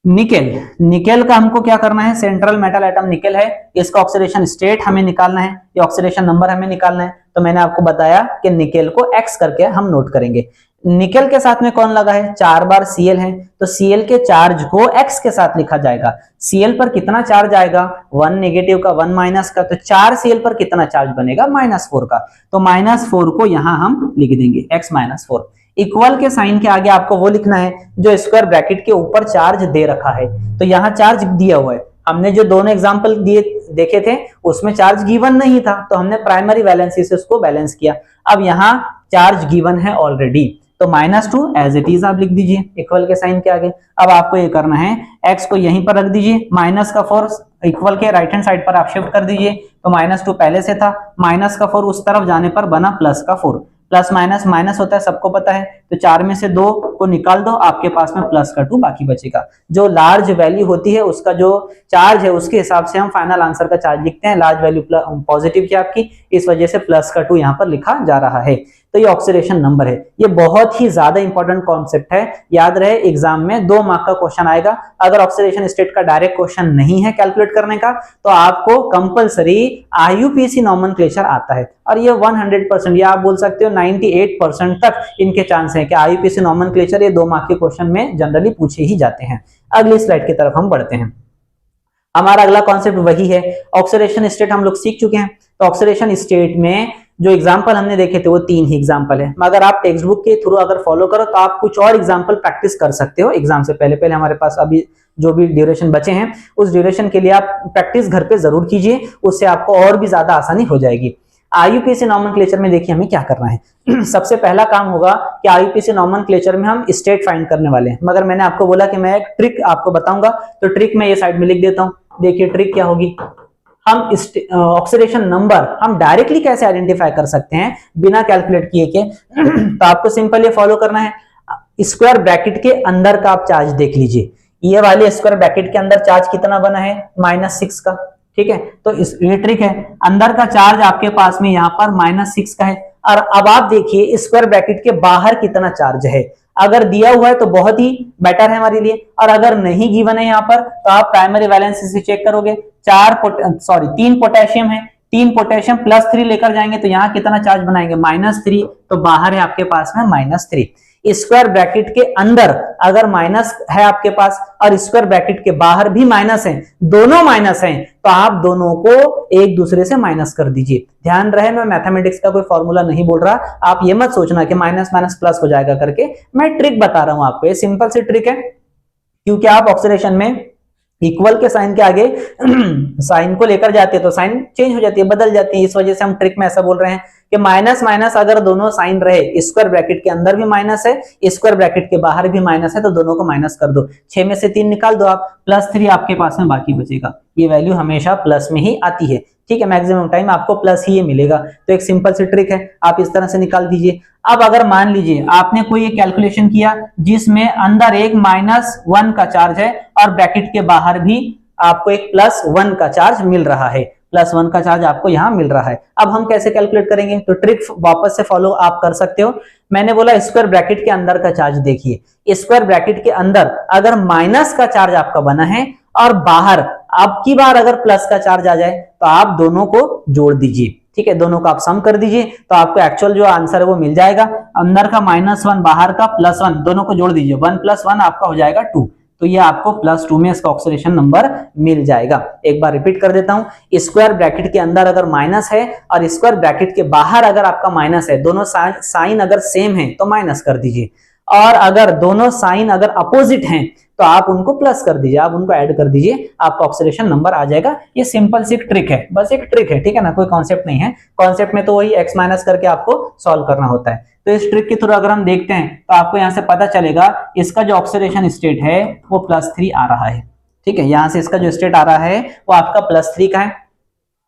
S1: निकेल, निकेल का हमको क्या करना है, सेंट्रल मेटल एटम निकेल है, इसका ऑक्सीडेशन स्टेट हमें निकालना है, ये ऑक्सीडेशन नंबर हमें निकालना है। तो मैंने आपको बताया कि निकेल को X करके हम नोट करेंगे। निकेल के साथ में कौन लगा है, 4 बार Cl है, तो Cl के चार्ज को X के साथ लिखा जाएगा। Cl पर कितना चार्ज आएगा, 1 नेगेटिव का 1 माइनस का, तो 4 Cl पर कितना चार्ज बनेगा, -4 का। तो -4 को यहां हम लिख देंगे X - 4। इक्वल के साइन के आगे आपको वो लिखना है जो स्क्वायर ब्रैकेट के ऊपर चार्ज दे रखा है। तो यहाँ चार्ज दिया हुआ है, हमने जो दोनों एग्जांपल दिए देखे थे उसमें चार्ज गिवन नहीं था, तो हमने प्राइमरी वैलेंसी से उसको बैलेंस किया। अब यहाँ चार्ज गिवन है ऑलरेडी, तो -2 एज इट इज आप लिख दीजिए इक्वल के साइन के आगे। अब आपको ये करना है, X को यहीं पर रख दीजिए, माइनस का 4 इक्वल के राइट हैंड साइड पर आप शिफ्ट कर दीजिए। तो -2 पहले से था, माइनस का 4 उस तरफ जाने पर बना प्लस का 4। प्लस माइनस माइनस होता है, सबको पता है, तो 4 में से 2 को निकाल दो, आपके पास में प्लस का 2 बाकी बचेगा। जो लार्ज वैल्यू होती है उसका जो चार्ज है उसके हिसाब से हम फाइनल आंसर का चार्ज लिखते हैं। लार्ज वैल्यू पॉजिटिव की आपकी, इस वजह से प्लस का 2 यहाँ पर लिखा जा रहा है। तो ये ऑक्सीडेशन नंबर है, ये बहुत ही ज्यादा इंपॉर्टेंट कॉन्सेप्ट है। याद रहे एग्जाम में 2 मार्क का क्वेश्चन आएगा। अगर ऑक्सीडेशन स्टेट का डायरेक्ट क्वेश्चन नहीं है कैलकुलेट करने का, तो आपको कंपलसरी IUPAC नॉमेनक्लेचर आता है, और ये 100% या आप बोल सकते हो 98% तक इनके चांस है कि IUPAC नॉमेनक्लेचर ये 2 मार्क के क्वेश्चन में जनरली पूछे ही जाते हैं। अगली स्लाइड की तरफ हम बढ़ते हैं। हमारा अगला कॉन्सेप्ट वही है, ऑक्सीडेशन स्टेट हम लोग सीख चुके हैं। तो ऑक्सीडेशन स्टेट में जो एग्जाम्पल हमने देखे थे वो 3 ही एग्जाम्पल है, मगर आप टेक्स्ट बुक के थ्रू अगर फॉलो करो तो आप कुछ और एग्जाम्पल प्रैक्टिस कर सकते हो एग्जाम से पहले। हमारे पास अभी जो भी ड्यूरेशन बचे हैं उस ड्यूरेशन के लिए आप प्रैक्टिस घर पे जरूर कीजिए, उससे आपको और भी ज्यादा आसानी हो जाएगी। IUPAC नॉमेनक्लेचर में देखिए हमें क्या करना है। सबसे पहला काम होगा कि IUPAC नॉमेनक्लेचर में हम स्टेट फाइंड करने वाले हैं, मगर मैंने आपको बोला कि मैं एक ट्रिक आपको बताऊंगा, तो ट्रिक मैं ये साइड में लिख देता हूं। देखिए ट्रिक क्या होगी, हम ऑक्सीडेशन नंबर हम डायरेक्टली कैसे आइडेंटिफाई कर सकते हैं बिना कैलकुलेट किए के। तो आपको सिंपल ये फॉलो करना है, स्क्वायर ब्रैकेट के अंदर का आप चार्ज देख लीजिए। ये वाले स्क्वायर ब्रैकेट के अंदर चार्ज कितना बना है, -6 का। ठीक है, तो ये ट्रिक है, अंदर का चार्ज आपके पास में यहाँ पर -6 का है। और अब आप देखिए स्क्वायर ब्रैकेट के बाहर कितना चार्ज है। अगर दिया हुआ है तो बहुत ही बेटर है हमारे लिए, और अगर नहीं गिवन है यहाँ पर तो आप प्राइमरी वैलेंसी से चेक करोगे। 3 पोटेशियम है, 3 पोटेशियम +3 लेकर जाएंगे तो यहाँ कितना चार्ज बनाएंगे, -3, तो बाहर है आपके पास में -3। स्क्वायर ब्रैकेट के अंदर अगर माइनस है आपके पास और स्क्वायर ब्रैकेट के बाहर भी माइनस है, दोनों माइनस हैं, तो आप दोनों को एक दूसरे से माइनस कर दीजिए। ध्यान रहे मैं मैथमेटिक्स का कोई फॉर्मूला नहीं बोल रहा, आप ये मत सोचना कि माइनस माइनस प्लस हो जाएगा करके, मैं ट्रिक बता रहा हूं आपको। ये सिंपल सी ट्रिक है, क्योंकि आप ऑक्सीडेशन में इक्वल के साइन के आगे साइन को लेकर जाते हैं तो साइन चेंज हो जाती है, बदल जाती है, इस वजह से हम ट्रिक में ऐसा बोल रहे हैं कि माइनस माइनस अगर दोनों साइन रहे, स्क्वायर ब्रैकेट के अंदर भी माइनस है, स्क्वायर ब्रैकेट के बाहर भी माइनस है, तो दोनों को माइनस कर दो, 6 में से 3 निकाल दो आप, +3 आपके पास में बाकी बचेगा। ये वैल्यू हमेशा प्लस में ही आती है, ठीक है, मैक्सिमम टाइम आपको प्लस ही ये मिलेगा। तो एक सिंपल सी ट्रिक है, आप इस तरह से निकाल दीजिए। अब अगर मान लीजिए आपने कोई एक कैलकुलेशन किया जिसमें अंदर एक -1 का चार्ज है और ब्रैकेट के बाहर भी आपको एक +1 का चार्ज मिल रहा है, +1 का चार्ज आपको यहां मिल रहा है। अब हम कैसे कैलकुलेट करेंगे, तो ट्रिक वापस से फॉलो आप कर सकते हो। मैंने बोला स्क्वायर ब्रैकेट के अंदर का चार्ज देखिए, स्क्वायर ब्रैकेट के अंदर अगर माइनस का चार्ज आपका बना है और बाहर अब की बार अगर प्लस का चार्ज आ जाए तो आप दोनों को जोड़ दीजिए, ठीक है, दोनों का आप सम कर दीजिए, तो आपको एक्चुअल जो आंसर है वो मिल जाएगा। अंदर का -1 बाहर का +1 दोनों को जोड़ दीजिए, 1 + 1 आपका हो जाएगा 2, तो ये आपको +2 में इसका ऑक्सीडेशन नंबर मिल जाएगा। एक बार रिपीट कर देता हूं, स्क्वायर ब्रैकेट के अंदर अगर माइनस है और स्क्वायर ब्रैकेट के बाहर अगर आपका माइनस है, दोनों साइन अगर सेम है तो माइनस कर दीजिए, और अगर दोनों साइन अगर अपोजिट हैं तो आप उनको प्लस कर दीजिए, आप उनको ऐड कर दीजिए, आपका ऑक्सीडेशन नंबर आ जाएगा। ये सिंपल सी ट्रिक है, बस एक ट्रिक है, ठीक है ना, कोई कॉन्सेप्ट नहीं है। कॉन्सेप्ट में तो वही x माइनस करके आपको सॉल्व करना होता है। तो इस ट्रिक के थ्रू अगर हम देखते हैं तो आपको यहां से पता चलेगा इसका जो ऑक्सीडेशन स्टेट है वो +3 आ रहा है, ठीक है, यहां से इसका जो स्टेट आ रहा है वो आपका +3 का है।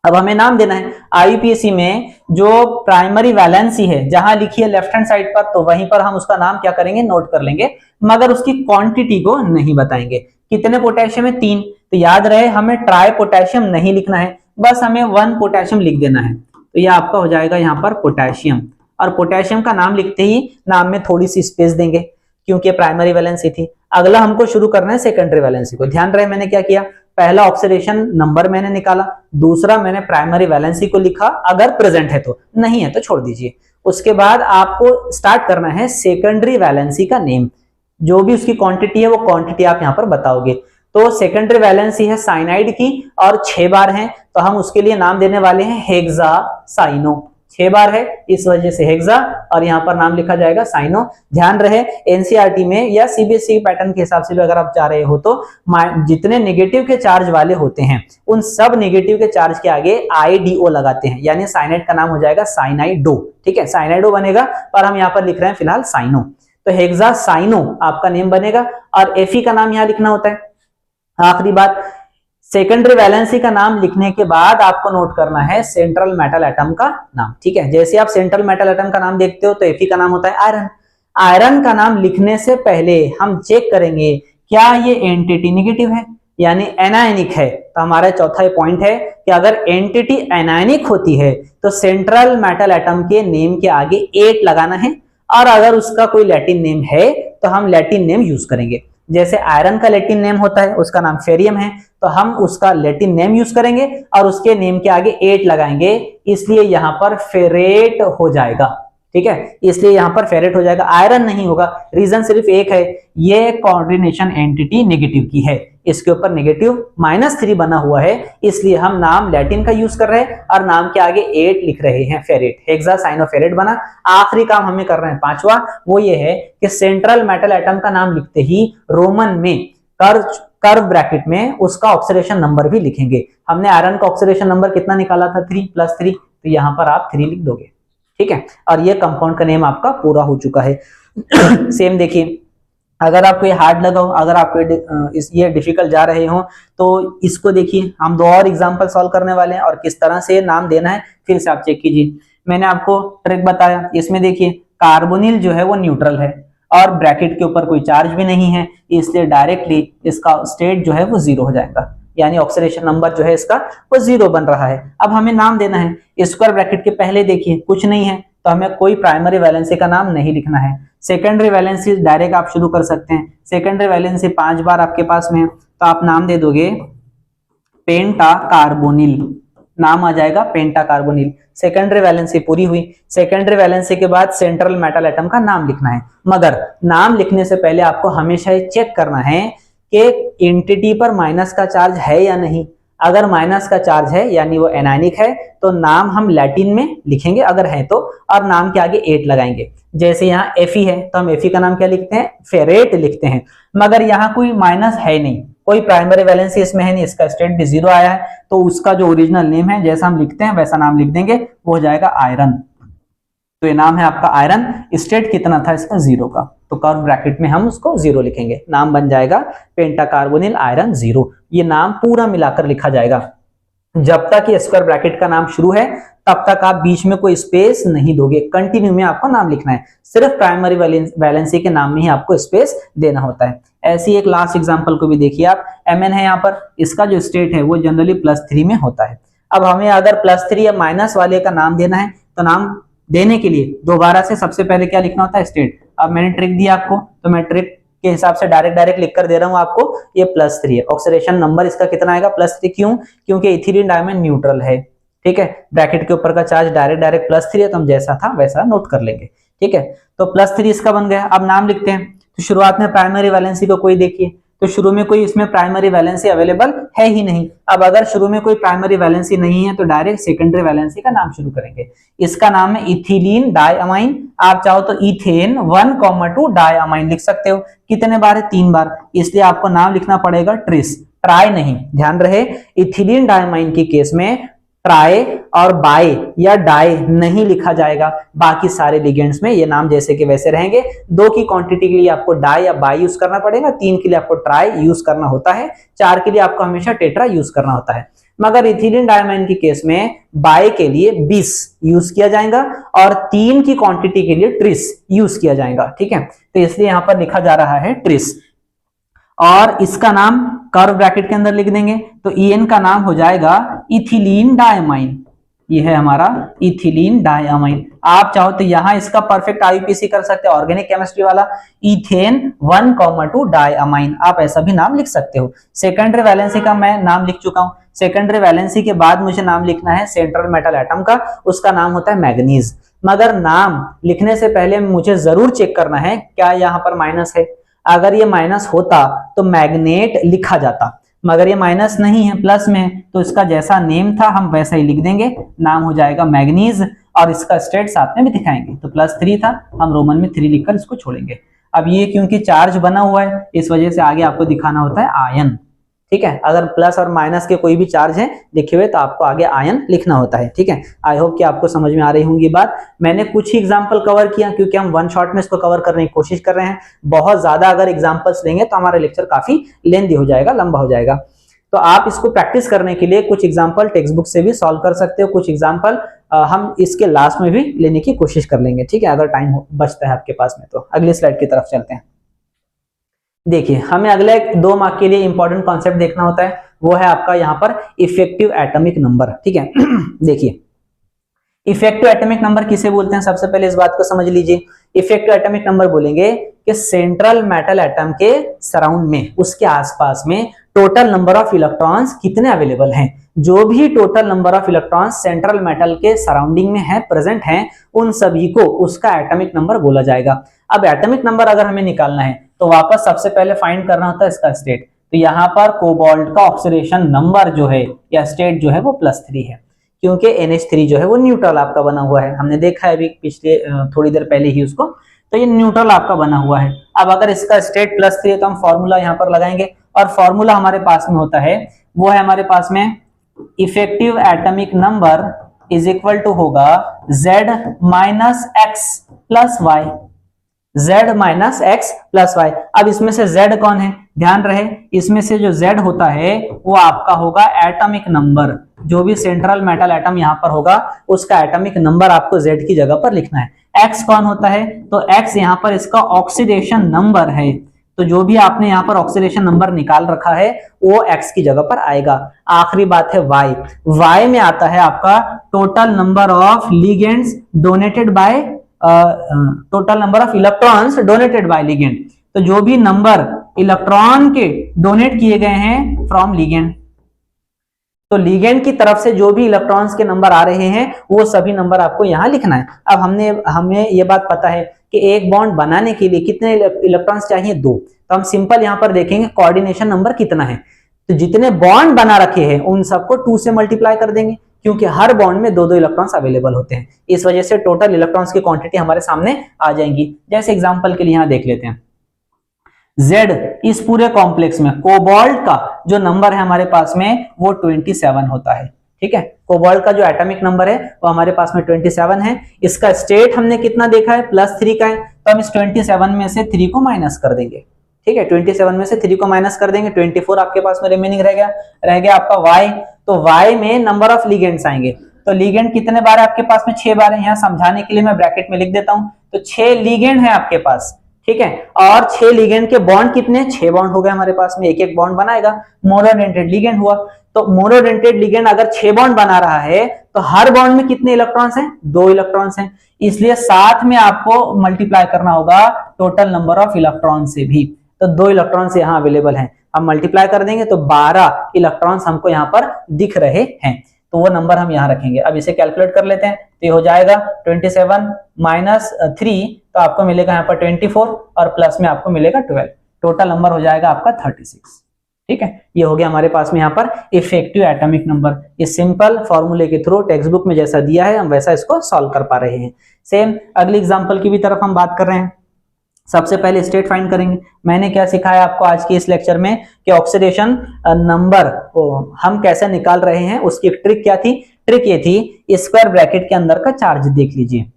S1: अब हमें नाम देना है, आईपीएससी में जो प्राइमरी वैलेंसी है जहां लिखी है लेफ्ट हैंड साइड पर, तो वहीं पर हम उसका नाम क्या करेंगे, नोट कर लेंगे, मगर उसकी क्वांटिटी को नहीं बताएंगे। कितने पोटेशियम है, 3, तो याद रहे हमें ट्राई पोटेशियम नहीं लिखना है, बस हमें 1 पोटेशियम लिख देना है। तो ये आपका हो जाएगा यहाँ पर पोटेशियम, और पोटेशियम का नाम लिखते ही नाम में थोड़ी सी स्पेस देंगे क्योंकि प्राइमरी वैलेंसी थी। अगला हमको शुरू करना है सेकेंडरी वैलेंसी को। ध्यान रहे मैंने क्या किया, पहला ऑक्सीडेशन नंबर मैंने निकाला, दूसरा मैंने प्राइमरी वैलेंसी को लिखा, अगर प्रेजेंट है तो, नहीं है तो छोड़ दीजिए। उसके बाद आपको स्टार्ट करना है सेकेंडरी वैलेंसी का नेम, जो भी उसकी क्वांटिटी है वो क्वांटिटी आप यहाँ पर बताओगे। तो सेकेंडरी वैलेंसी है साइनाइड की और 6 बार है, तो हम उसके लिए नाम देने वाले हैं हेक्सासाइनो, 6 बार है इस वजह से हेक्सा, और यहाँ पर नाम लिखा जाएगा साइनो। ध्यान रहे एनसीईआरटी में या सीबीएसई पैटर्न के हिसाब से भी अगर आप जा रहे हो तो जितने नेगेटिव के चार्ज वाले होते हैं उन सब नेगेटिव के चार्ज के आगे आईडीओ लगाते हैं, यानी साइनाइड का नाम हो जाएगा साइनाइडो, ठीक है, साइनाइडो बनेगा, पर हम यहाँ पर लिख रहे हैं फिलहाल साइनो। तो हेक्सासाइनो आपका नेम बनेगा, और एफी का नाम यहाँ लिखना होता है। आखिरी बात, सेकेंडरी वैलेंसी का नाम लिखने के बाद आपको नोट करना है सेंट्रल मेटल एटम का नाम, ठीक है। जैसे आप सेंट्रल मेटल एटम का नाम देखते हो तो Fe का नाम होता है आयरन। आयरन का नाम लिखने से पहले हम चेक करेंगे क्या ये एंटिटी नेगेटिव है यानी एनायनिक है। तो हमारा चौथा पॉइंट है कि अगर एंटिटी एनायनिक होती है तो सेंट्रल मेटल एटम के नेम के आगे 8 लगाना है, और अगर उसका कोई लैटिन नेम है तो हम लैटिन नेम यूज करेंगे। जैसे आयरन का लैटिन नेम होता है, उसका नाम फेरियम है, तो हम उसका लैटिन नेम यूज करेंगे और उसके नेम के आगे 8 लगाएंगे, इसलिए यहां पर फेरेट हो जाएगा, ठीक है, इसलिए यहां पर फेरेट हो जाएगा, आयरन नहीं होगा। रीजन सिर्फ एक है, ये कोऑर्डिनेशन एंटिटी नेगेटिव की है, इसके ऊपर नेगेटिव -3 बना हुआ है, इसलिए हम नाम लैटिन का यूज कर रहे हैं और नाम के आगे 8 लिख रहे हैं, फेरेट, हेक्सासाइनोफेरेट बना। आखिरी काम हमें कर रहे हैं 5वां, वो ये है कि सेंट्रल मेटल एटम का नाम लिखते ही रोमन में कर्व ब्रैकेट में उसका ऑक्सीडेशन नंबर भी लिखेंगे। हमने आयरन का ऑक्सीडेशन नंबर कितना निकाला था, 3 + 3, तो यहाँ पर आप 3 लिख दोगे, ठीक है, और ये कंपाउंड का नेम आपका पूरा हो चुका है। सेम देखिए, अगर आपको ये हार्ड लगा हो, अगर आपको ये डिफिकल्ट जा रहे हो तो इसको देखिए, हम 2 और एग्जांपल सॉल्व करने वाले हैं और किस तरह से नाम देना है फिर से आप चेक कीजिए। मैंने आपको ट्रिक बताया, इसमें देखिए कार्बोनिल जो है वो न्यूट्रल है और ब्रैकेट के ऊपर कोई चार्ज भी नहीं है, इसलिए डायरेक्टली इसका स्टेट जो है वो 0 हो जाएगा, यानी ऑक्सीडेशन नंबर जो है इसका वो 0 बन रहा है। अब हमें नाम देना है, स्क्वायर ब्रैकेट के पहले देखिए कुछ नहीं है तो हमें कोई प्राइमरी वैलेंसी का नाम नहीं लिखना है। सेकेंडरी वैलेंसी डायरेक्ट आप शुरू कर सकते हैं, सेकेंडरी वैलेंसी 5 बार आपके पास में, तो आप नाम दे दोगे पेंटा कार्बोनिल, नाम आ जाएगा पेंटा कार्बोनिल। सेकेंडरी वैलेंसी पूरी हुई। सेकेंडरी वैलेंसी के बाद सेंट्रल मेटल एटम का नाम लिखना है, मगर नाम लिखने से पहले आपको हमेशा ये चेक करना है कि एंटिटी पर माइनस का चार्ज है या नहीं। अगर माइनस का चार्ज है यानी वो एनायनिक है तो नाम हम लैटिन में लिखेंगे अगर है तो, और नाम के आगे 8 लगाएंगे। जैसे यहाँ Fe है तो हम Fe का नाम क्या लिखते हैं, फेरेट लिखते हैं, मगर यहाँ कोई माइनस है नहीं, कोई प्राइमरी वैलेंसी इसमें है नहीं, इसका स्टेट भी 0 आया है, तो उसका जो ओरिजिनल नेम है जैसा हम लिखते हैं वैसा नाम लिख देंगे, वो हो जाएगा आयरन। तो ये नाम है आपका आयरन। स्टेट कितना था इसका 0 का, तो कर्व ब्रैकेट में हम उसको 0 लिखेंगे, नाम बन जाएगा पेंटाकार्बोनिल आयरन 0। ये नाम पूरा मिलाकर लिखा जाएगा। जब तक ये स्क्वायर ब्रैकेट का नाम शुरू है तब तक आप बीच में कोई स्पेस नहीं दोगे, कंटिन्यू में आपको नाम लिखना है, सिर्फ प्राइमरी वैलेंसी के नाम में ही आपको स्पेस देना होता है। ऐसी एक लास्ट एग्जांपल को भी देखिए आप, Mn है यहाँ पर, इसका जो स्टेट है वो जनरली +3 में होता है। अब हमें अगर +3 या माइनस वाले का नाम देना है तो नाम देने के लिए दोबारा से सबसे पहले क्या लिखना होता है, स्टेट। अब मैंने ट्रिक दिया आपको, तो मैं ट्रिक के हिसाब से डायरेक्ट लिख कर दे रहा हूं आपको, ये +3 है। ऑक्सीडेशन नंबर इसका कितना आएगा, +3। क्यों? क्योंकि इथिलीन डायमंड न्यूट्रल है, ठीक है। ब्रैकेट के ऊपर का चार्ज डायरेक्ट +3 है, तो हम जैसा था वैसा नोट कर लेंगे, ठीक है। तो +3 इसका बन गया। अब नाम लिखते हैं, तो शुरुआत में प्राइमरी वैलेंसी को कोई देखिए, तो शुरू में कोई इसमें प्राइमरी वैलेंसी अवेलेबल है ही नहीं। अब अगर शुरू में कोई प्राइमरी वैलेंसी नहीं है तो डायरेक्ट सेकेंडरी वैलेंसी का नाम शुरू करेंगे। इसका नाम है इथिलीन डायअमाइन। आप चाहो तो इथेन 1,2 डायअमाइन लिख सकते हो। कितने बार है, 3 बार, इसलिए आपको नाम लिखना पड़ेगा ट्रिस, ट्राई नहीं। ध्यान रहे, इथिलीन डायअमाइन के केस में ट्राई और बाय या डाई नहीं लिखा जाएगा। बाकी सारे लिगेंड्स में ये नाम जैसे के वैसे रहेंगे। 2 की क्वांटिटी के लिए आपको डाई या बाय यूज करना पड़ेगा, 3 के लिए आपको ट्राई यूज करना होता है, 4 के लिए आपको हमेशा टेट्रा यूज करना होता है। मगर इथिलीन डायमाइन के केस में बाय के लिए 20 यूज किया जाएगा और 3 की क्वांटिटी के लिए ट्रिस यूज किया जाएगा, ठीक है। तो इसलिए यहां पर लिखा जा रहा है ट्रिस, और इसका नाम कर्व ब्रैकेट के अंदर लिख देंगे, तो EN का नाम हो जाएगा इथिलीन डायमाइन। ये है हमारा इथिलीन डायमाइन। आप चाहो तो यहां इसका परफेक्ट IUPAC कर सकते हैं, ऑर्गेनिक केमिस्ट्री वाला, इथेन 1,2 डायमाइन, आप ऐसा भी नाम लिख सकते हो। सेकेंडरी वैलेंसी का मैं नाम लिख चुका हूं। सेकेंडरी वैलेंसी के बाद मुझे नाम लिखना है सेंट्रल मेटल एटम का, उसका नाम होता है मैग्नीज। मगर नाम लिखने से पहले मुझे जरूर चेक करना है क्या यहाँ पर माइनस है। अगर ये माइनस होता तो मैग्नेट लिखा जाता, मगर ये माइनस नहीं है, प्लस में है, तो इसका जैसा नेम था हम वैसा ही लिख देंगे, नाम हो जाएगा मैग्नीज, और इसका स्टेट साथ में भी दिखाएंगे। तो +3 था, हम रोमन में 3 लिखकर इसको छोड़ेंगे। अब ये क्योंकि चार्ज बना हुआ है इस वजह से आगे आपको दिखाना होता है आयन, ठीक है। अगर प्लस और माइनस के कोई भी चार्ज है लिखे हुए तो आपको आगे आयन लिखना होता है, ठीक है। आई होप कि आपको समझ में आ रही होंगी बात। मैंने कुछ ही एग्जांपल कवर किया क्योंकि हम 1 शॉट में इसको कवर करने की कोशिश कर रहे हैं। बहुत ज्यादा अगर एग्जांपल्स लेंगे तो हमारा लेक्चर काफी लेंथी हो जाएगा, लंबा हो जाएगा। तो आप इसको प्रैक्टिस करने के लिए कुछ एग्जाम्पल टेक्स्ट बुक से भी सॉल्व कर सकते हो, कुछ एग्जाम्पल हम इसके लास्ट में भी लेने की कोशिश कर लेंगे, ठीक है, अगर टाइम बचता है आपके पास में। तो अगली स्लाइड की तरफ चलते हैं। देखिए, हमें अगले 2 मार्क के लिए इंपॉर्टेंट कॉन्सेप्ट देखना होता है, वो है आपका यहाँ पर इफेक्टिव एटॉमिक नंबर, ठीक है। देखिए, इफेक्टिव एटॉमिक नंबर किसे बोलते हैं, सबसे पहले इस बात को समझ लीजिए। इफेक्टिव एटॉमिक नंबर बोलेंगे कि सेंट्रल मेटल एटम के सराउंड में, उसके आसपास में टोटल नंबर ऑफ इलेक्ट्रॉन्स कितने अवेलेबल हैं। जो भी total number of electrons central metal के सराउंडिंग में है, प्रेजेंट हैं, उन सभी को उसका एटॉमिक नंबर बोला जाएगा। अब एटॉमिक नंबर अगर हमें निकालना है तो वापस सबसे पहले फाइंड करना होता है इसका स्टेट। तो यहाँ पर कोबाल्ट का ऑक्सीडेशन नंबर जो है या स्टेट जो है वो +3 है, क्योंकि NH3 जो है वो न्यूट्रल आपका बना हुआ है। हमने देखा है अभी पिछले थोड़ी देर पहले ही उसको, तो ये न्यूट्रल आपका बना हुआ है। अब अगर इसका स्टेट +3 है तो हम फॉर्मूला यहाँ पर लगाएंगे, और फॉर्मूला हमारे पास में होता है, वो है हमारे पास में effective atomic number is equal to होगा Z minus X plus Y, Z minus X plus Y. अब इसमें से Z कौन है, ध्यान रहे, इसमें से जो Z होता है वो आपका होगा एटॉमिक नंबर। जो भी सेंट्रल मेटल एटम यहाँ पर होगा उसका एटॉमिक नंबर आपको Z की जगह पर लिखना है। X कौन होता है, तो X यहाँ पर इसका ऑक्सीडेशन नंबर है। तो जो भी आपने यहाँ पर ऑक्सीडेशन नंबर निकाल रखा है वो X की जगह पर आएगा। आखिरी बात है Y। Y में आता है आपका total number of ligands donated by total number of electrons donated bye ligand. तो जो भी नंबर इलेक्ट्रॉन के डोनेट किए गए हैं फ्रॉम लिगेंड, तो लिगेंड की तरफ से जो भी इलेक्ट्रॉन्स के नंबर आ रहे हैं वो सभी नंबर आपको यहां लिखना है। अब हमें ये बात पता है कि एक बॉन्ड बनाने के लिए कितने इलेक्ट्रॉन्स चाहिए, 2। तो हम सिंपल यहां पर देखेंगे कोऑर्डिनेशन नंबर कितना है, तो जितने बॉन्ड बना रखे हैं उन सबको 2 से मल्टीप्लाई कर देंगे, क्योंकि हर बॉन्ड में 2-2 इलेक्ट्रॉन्स अवेलेबल होते हैं। इस वजह से टोटल इलेक्ट्रॉन्स की क्वांटिटी हमारे सामने आ जाएंगी। जैसे एग्जांपल के लिए यहां देख लेते हैं, Z इस पूरे कॉम्प्लेक्स में कोबाल्ट का जो नंबर है हमारे पास में वो 27 होता है, ठीक है। कोबाल्ट का जो एटॉमिक नंबर है वो हमारे पास में 27 है। इसका स्टेट हमने कितना देखा है, +3 का है, तो हम इस 27 में से 3 को माइनस कर देंगे, ठीक है। 27 में से 3 को माइनस कर देंगे, 24 आपके पास में रिमेनिंग रह गया आपका Y। तो Y में नंबर ऑफ लिगेंड्स आएंगे, तो लिगेंड कितने बार है आपके पास में, 6 बार है। यहाँ समझाने के लिए मैं ब्रैकेट में लिख देता हूं, तो 6 लिगेंड है आपके पास, ठीक है। और 6 लिगेंड के बॉन्ड कितने, 6 बॉन्ड हो गए हमारे पास में, एक एक बॉन्ड बनाएगा, मोनोडेंटेड लिगेंड हुआ। तो मोनोडेंटेड लिगेंड अगर 6 बॉन्ड बना रहा है तो हर बॉन्ड में कितने इलेक्ट्रॉन्स हैं, 2 इलेक्ट्रॉन्स हैं, इसलिए साथ में आपको मल्टीप्लाई करना होगा टोटल नंबर ऑफ इलेक्ट्रॉन से भी। तो 2 इलेक्ट्रॉन्स यहाँ अवेलेबल हैं, हम मल्टीप्लाई कर देंगे तो 12 इलेक्ट्रॉन्स हमको यहाँ पर दिख रहे हैं, तो वो नंबर हम यहाँ रखेंगे। अब इसे कैलकुलेट कर लेते हैं, तो ये हो जाएगा 27 माइनस 3, तो आपको मिलेगा यहाँ पर 24 और प्लस में आपको मिलेगा 12, टोटल नंबर हो जाएगा आपका 36, ठीक है। ये हो गया हमारे पास में यहाँ पर इफेक्टिव एटॉमिक नंबर। इस सिंपल फॉर्मूले के थ्रू टेक्स्ट बुक में जैसा दिया है हम वैसा इसको सॉल्व कर पा रहे हैं। सेम अगली एग्जांपल की भी तरफ हम बात कर रहे हैं। सबसे पहले स्टेट फाइंड करेंगे। मैंने क्या सिखाया आपको आज के इस लेक्चर में कि ऑक्सीडेशन नंबर को हम कैसे निकाल रहे हैं, उसकी एक ट्रिक क्या थी, ट्रिक ये थी, स्क्वायर ब्रैकेट के अंदर का चार्ज देख लीजिए।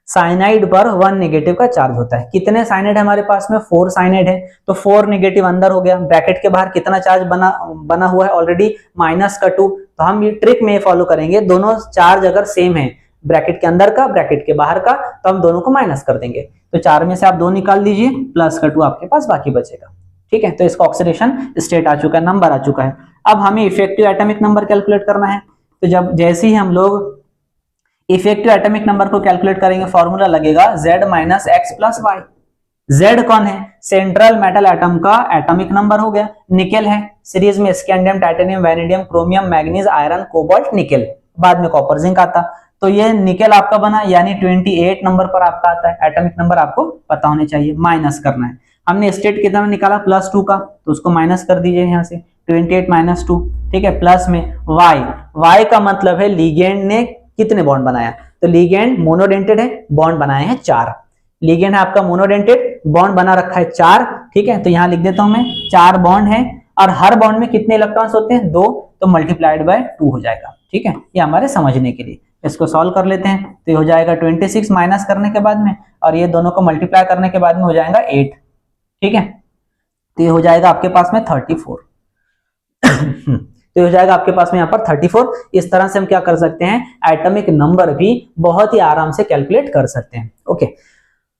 S1: साइनाइड पर 1 नेगेटिव का चार्ज होता है, कितने साइनाइड है हमारे पास में, 4 साइनाइड है, तो 4 नेगेटिव अंदर हो गया। ब्रैकेट के बाहर कितना चार्ज बना हुआ है ऑलरेडी, -2। तो हम ये ट्रिक में फॉलो करेंगे, दोनों चार्ज अगर सेम है, ब्रैकेट के अंदर का ब्रैकेट के बाहर का, तो हम दोनों को माइनस कर देंगे। तो 4 में से आप 2 निकाल दीजिए, +2 आपके पास बाकी बचेगा, ठीक है। तो इसका ऑक्सीडेशन स्टेट आ चुका है, नंबर आ चुका है। अब हमें इफेक्टिव एटॉमिक नंबर कैलकुलेट करना है। तो जब जैसे ही हम लोग इफेक्टिव एटॉमिक नंबर को कैलकुलेट करेंगे, फॉर्मूला लगेगा Z - X + Y। Z कौन है, सेंट्रल मेटल एटम का एटॉमिक नंबर हो गया। निकेल है, सीरीज में scandium, titanium, vanadium, chromium, manganese, iron, cobalt, nickel, बाद में कॉपर, जिंक आता। तो ये निकेल आपका बना, यानी 28 नंबर पर आपका आता है। एटॉमिक नंबर आपको पता होने चाहिए, माइनस करना है। हमने स्टेट कितना निकाला, +2 का, तो उसको माइनस कर दीजिए यहाँ से, 28 - 2, ठीक है। प्लस में Y का मतलब है लिगेंड ने कितने बॉन्ड बनाया, तो लिगेंड मोनोडेंटेड है, बॉन्ड बनाए हैं 4। लिगेंड है आपका मोनोडेंटेड, बॉन्ड बना रखा है 4, ठीक है। तो यहाँ लिख देता हूं मैं, 4 बॉन्ड है और हर बॉन्ड में कितने इलेक्ट्रॉन्स होते हैं, 2, तो मल्टीप्लाइड बाय 2 हो जाएगा, ठीक है। ये हमारे समझने के लिए, इसको सॉल्व कर लेते हैं। तो ये हो जाएगा 26 माइनस करने के बाद में, और ये दोनों को मल्टीप्लाई करने के बाद में हो जाएगा 8, ठीक है। तो ये हो जाएगा आपके पास में 34 तो हो जाएगा आपके पास में यहाँ पर 34। इस तरह से हम क्या कर सकते हैं, एटॉमिक नंबर भी बहुत ही आराम से कैलकुलेट कर सकते हैं। ओके,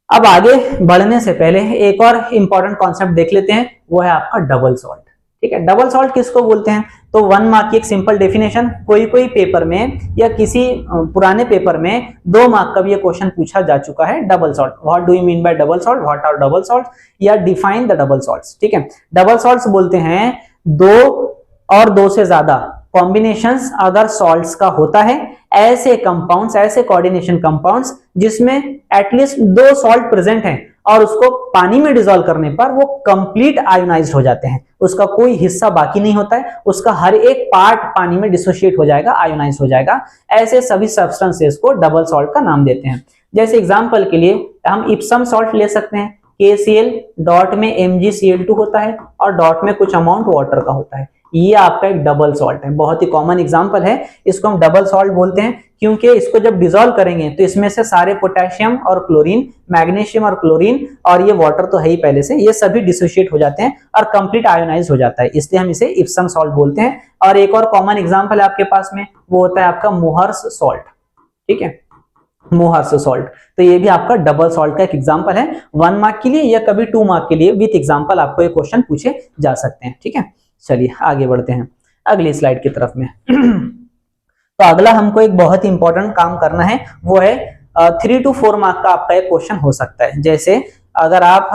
S1: अब आगे बढ़ने से पहले एक और इंपॉर्टेंट कॉन्सेप्ट देख लेते हैं, वो है आपका डबल सॉल्ट। ठीक है, डबल सॉल्ट किसको बोलते हैं, तो 1 मार्क की एक सिंपल डेफिनेशन, कोई पेपर में या किसी पुराने पेपर में 2 मार्क का भी ये क्वेश्चन पूछा जा चुका है, double salt. What do you mean by double salt, what are double salt, या डिफाइन द डबल सॉल्ट्स। ठीक है, डबल सॉल्ट्स बोलते हैं 2 और 2 से ज्यादा कॉम्बिनेशंस अगर सॉल्ट्स का होता है, ऐसे कंपाउंड्स, ऐसे कोऑर्डिनेशन कंपाउंड्स जिसमें एटलीस्ट 2 सॉल्ट प्रेजेंट हैं और उसको पानी में डिसॉल्व करने पर वो कंप्लीट आयोनाइज्ड हो जाते हैं, उसका कोई हिस्सा बाकी नहीं होता है, उसका हर एक पार्ट पानी में डिसोशिएट हो जाएगा, आयोनाइज हो जाएगा। ऐसे सभी सब्सटेंसेस को डबल सॉल्ट का नाम देते हैं। जैसे एग्जांपल के लिए हम इप्सम सॉल्ट ले सकते हैं, KCl डॉट में MgCl2 होता है और डॉट में कुछ अमाउंट वाटर का होता है, ये आपका एक डबल सॉल्ट है, बहुत ही कॉमन एग्जांपल है। इसको हम डबल सॉल्ट बोलते हैं क्योंकि इसको जब डिसॉल्व करेंगे तो इसमें से सारे पोटेशियम और क्लोरीन, मैग्नीशियम और क्लोरीन, और ये वाटर तो है ही पहले से, ये सभी डिसोशिएट हो जाते हैं और कंप्लीट आयोनाइज हो जाता है, इसलिए हम इसे इप्सम सॉल्ट बोलते हैं। और एक और कॉमन एग्जांपल है आपके पास में, वो होता है आपका मोहर्स सॉल्ट। ठीक है, मोहर्स सॉल्ट, तो ये भी आपका डबल सॉल्ट का एक एग्जांपल है। 1 मार्क के लिए या कभी 2 मार्क के लिए विथ एग्जांपल आपको ये क्वेश्चन पूछे जा सकते हैं। ठीक है, चलिए आगे बढ़ते हैं अगली स्लाइड की तरफ में। तो अगला हमको एक बहुत ही इंपॉर्टेंट काम करना है, वो है 3 to 4 मार्क का आपका एक क्वेश्चन हो सकता है। जैसे अगर आप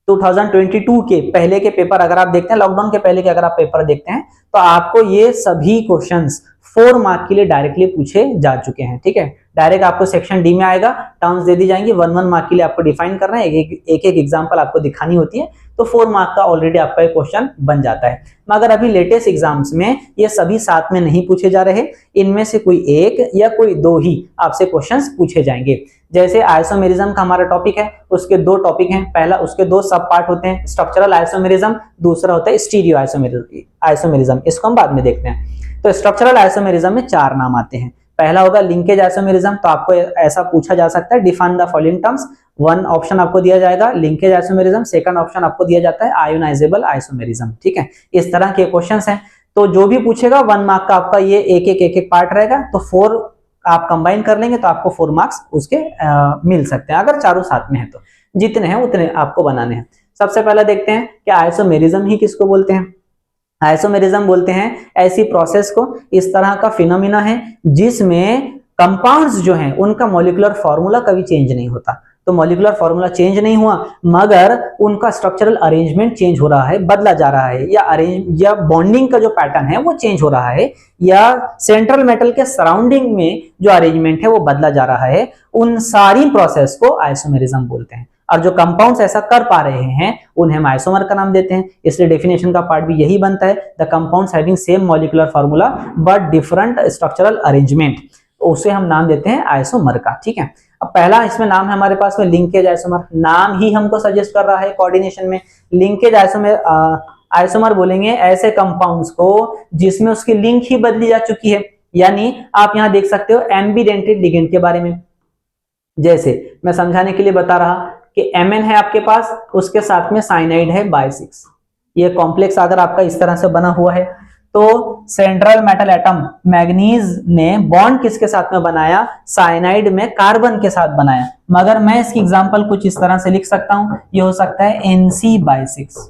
S1: 2022 के पहले के पेपर अगर आप देखते हैं, लॉकडाउन के पहले के अगर आप पेपर देखते हैं, तो आपको ये सभी क्वेश्चंस 4 मार्क के लिए डायरेक्टली पूछे जा चुके हैं। ठीक है, डायरेक्ट आपको सेक्शन डी में आएगा, टर्म्स दे दी जाएंगी, 1 मार्क के लिए आपको डिफाइन करना है, एक एग्जांपल आपको दिखानी होती है, तो 4 मार्क का ऑलरेडी आपका एक क्वेश्चन बन जाता है। मगर अभी लेटेस्ट एग्जाम्स में ये सभी साथ में नहीं पूछे जा रहे, इनमें से कोई एक या कोई दो ही आपसे क्वेश्चंस पूछे जाएंगे। जैसे आइसोमेरिज्म का हमारा टॉपिक है, उसके 2 टॉपिक हैं, पहला उसके 2 सब पार्ट होते हैं, स्ट्रक्चरल आइसोमेरिज्म, दूसरा होता है स्टीरियो आइसोमेरिज्म, इसको हम बाद में देखते हैं। तो स्ट्रक्चरल आइसोमेरिज्म में 4 नाम आते हैं। पहला होगा लिंकेज आइसोमेरिज्म, तो आपको ऐसा पूछा जा सकता है define the following terms, 1 option आपको दिया जाएगा लिंकेज आइसोमेरिज्म, सेकंड ऑप्शन आपको दिया जाता है आयोनाइजेबल आइसोमेरिज्म, ठीक है। इस तरह के क्वेश्चंस हैं, तो जो भी पूछेगा 1 मार्क का आपका ये एक पार्ट रहेगा, तो 4 आप कंबाइन कर लेंगे तो आपको 4 मार्क्स उसके मिल सकते हैं, अगर चारों साथ में है तो। जितने हैं उतने आपको बनाने हैं। सबसे पहले देखते हैं कि आइसोमेरिज्म ही किसको बोलते हैं। आइसोमेरिज्म बोलते हैं ऐसी प्रोसेस को, इस तरह का फिनोमिना है जिसमें कंपाउंड्स जो हैं उनका मॉलिक्यूलर फॉर्मूला कभी चेंज नहीं होता। तो मॉलिक्यूलर फॉर्मूला चेंज नहीं हुआ मगर उनका स्ट्रक्चरल अरेंजमेंट चेंज हो रहा है, बदला जा रहा है, या बॉन्डिंग का जो पैटर्न है वो चेंज हो रहा है, या सेंट्रल मेटल के सराउंडिंग में जो अरेंजमेंट है वो बदला जा रहा है, उन सारी प्रोसेस को आइसोमेरिज्म बोलते हैं। और जो कंपाउंड्स ऐसा कर पा रहे हैं उन्हें हम आइसोमर का नाम देते हैं। इसलिए डेफिनेशन का पार्ट भी यही बनता है, the compounds having same molecular formula but different structural arrangement, उसे हम नाम देते हैं आइसोमर का, ठीक है। अब पहला इसमें नाम है हमारे पास में लिंकेज आइसोमर, नाम ही हमको सजेस्ट कर रहा है कोऑर्डिनेशन में। लिंकेज आइसोमर बोलेंगे ऐसे कंपाउंड्स को जिसमें उसकी लिंक ही बदली जा चुकी है, यानी आप यहां देख सकते हो एम्बिडेंटेड लिगेंड के बारे में। जैसे मैं समझाने के लिए बता रहा कि Mn है आपके पास, उसके साथ में साइनाइड है बाय6, ये कॉम्प्लेक्स अगर आपका इस तरह से बना हुआ है तो सेंट्रल मेटल एटम मैग्नीज ने बॉन्ड किसके साथ में बनाया, साइनाइड में कार्बन के साथ बनाया। मगर मैं इसकी एग्जांपल कुछ इस तरह से लिख सकता हूं, ये हो सकता है Nc/6।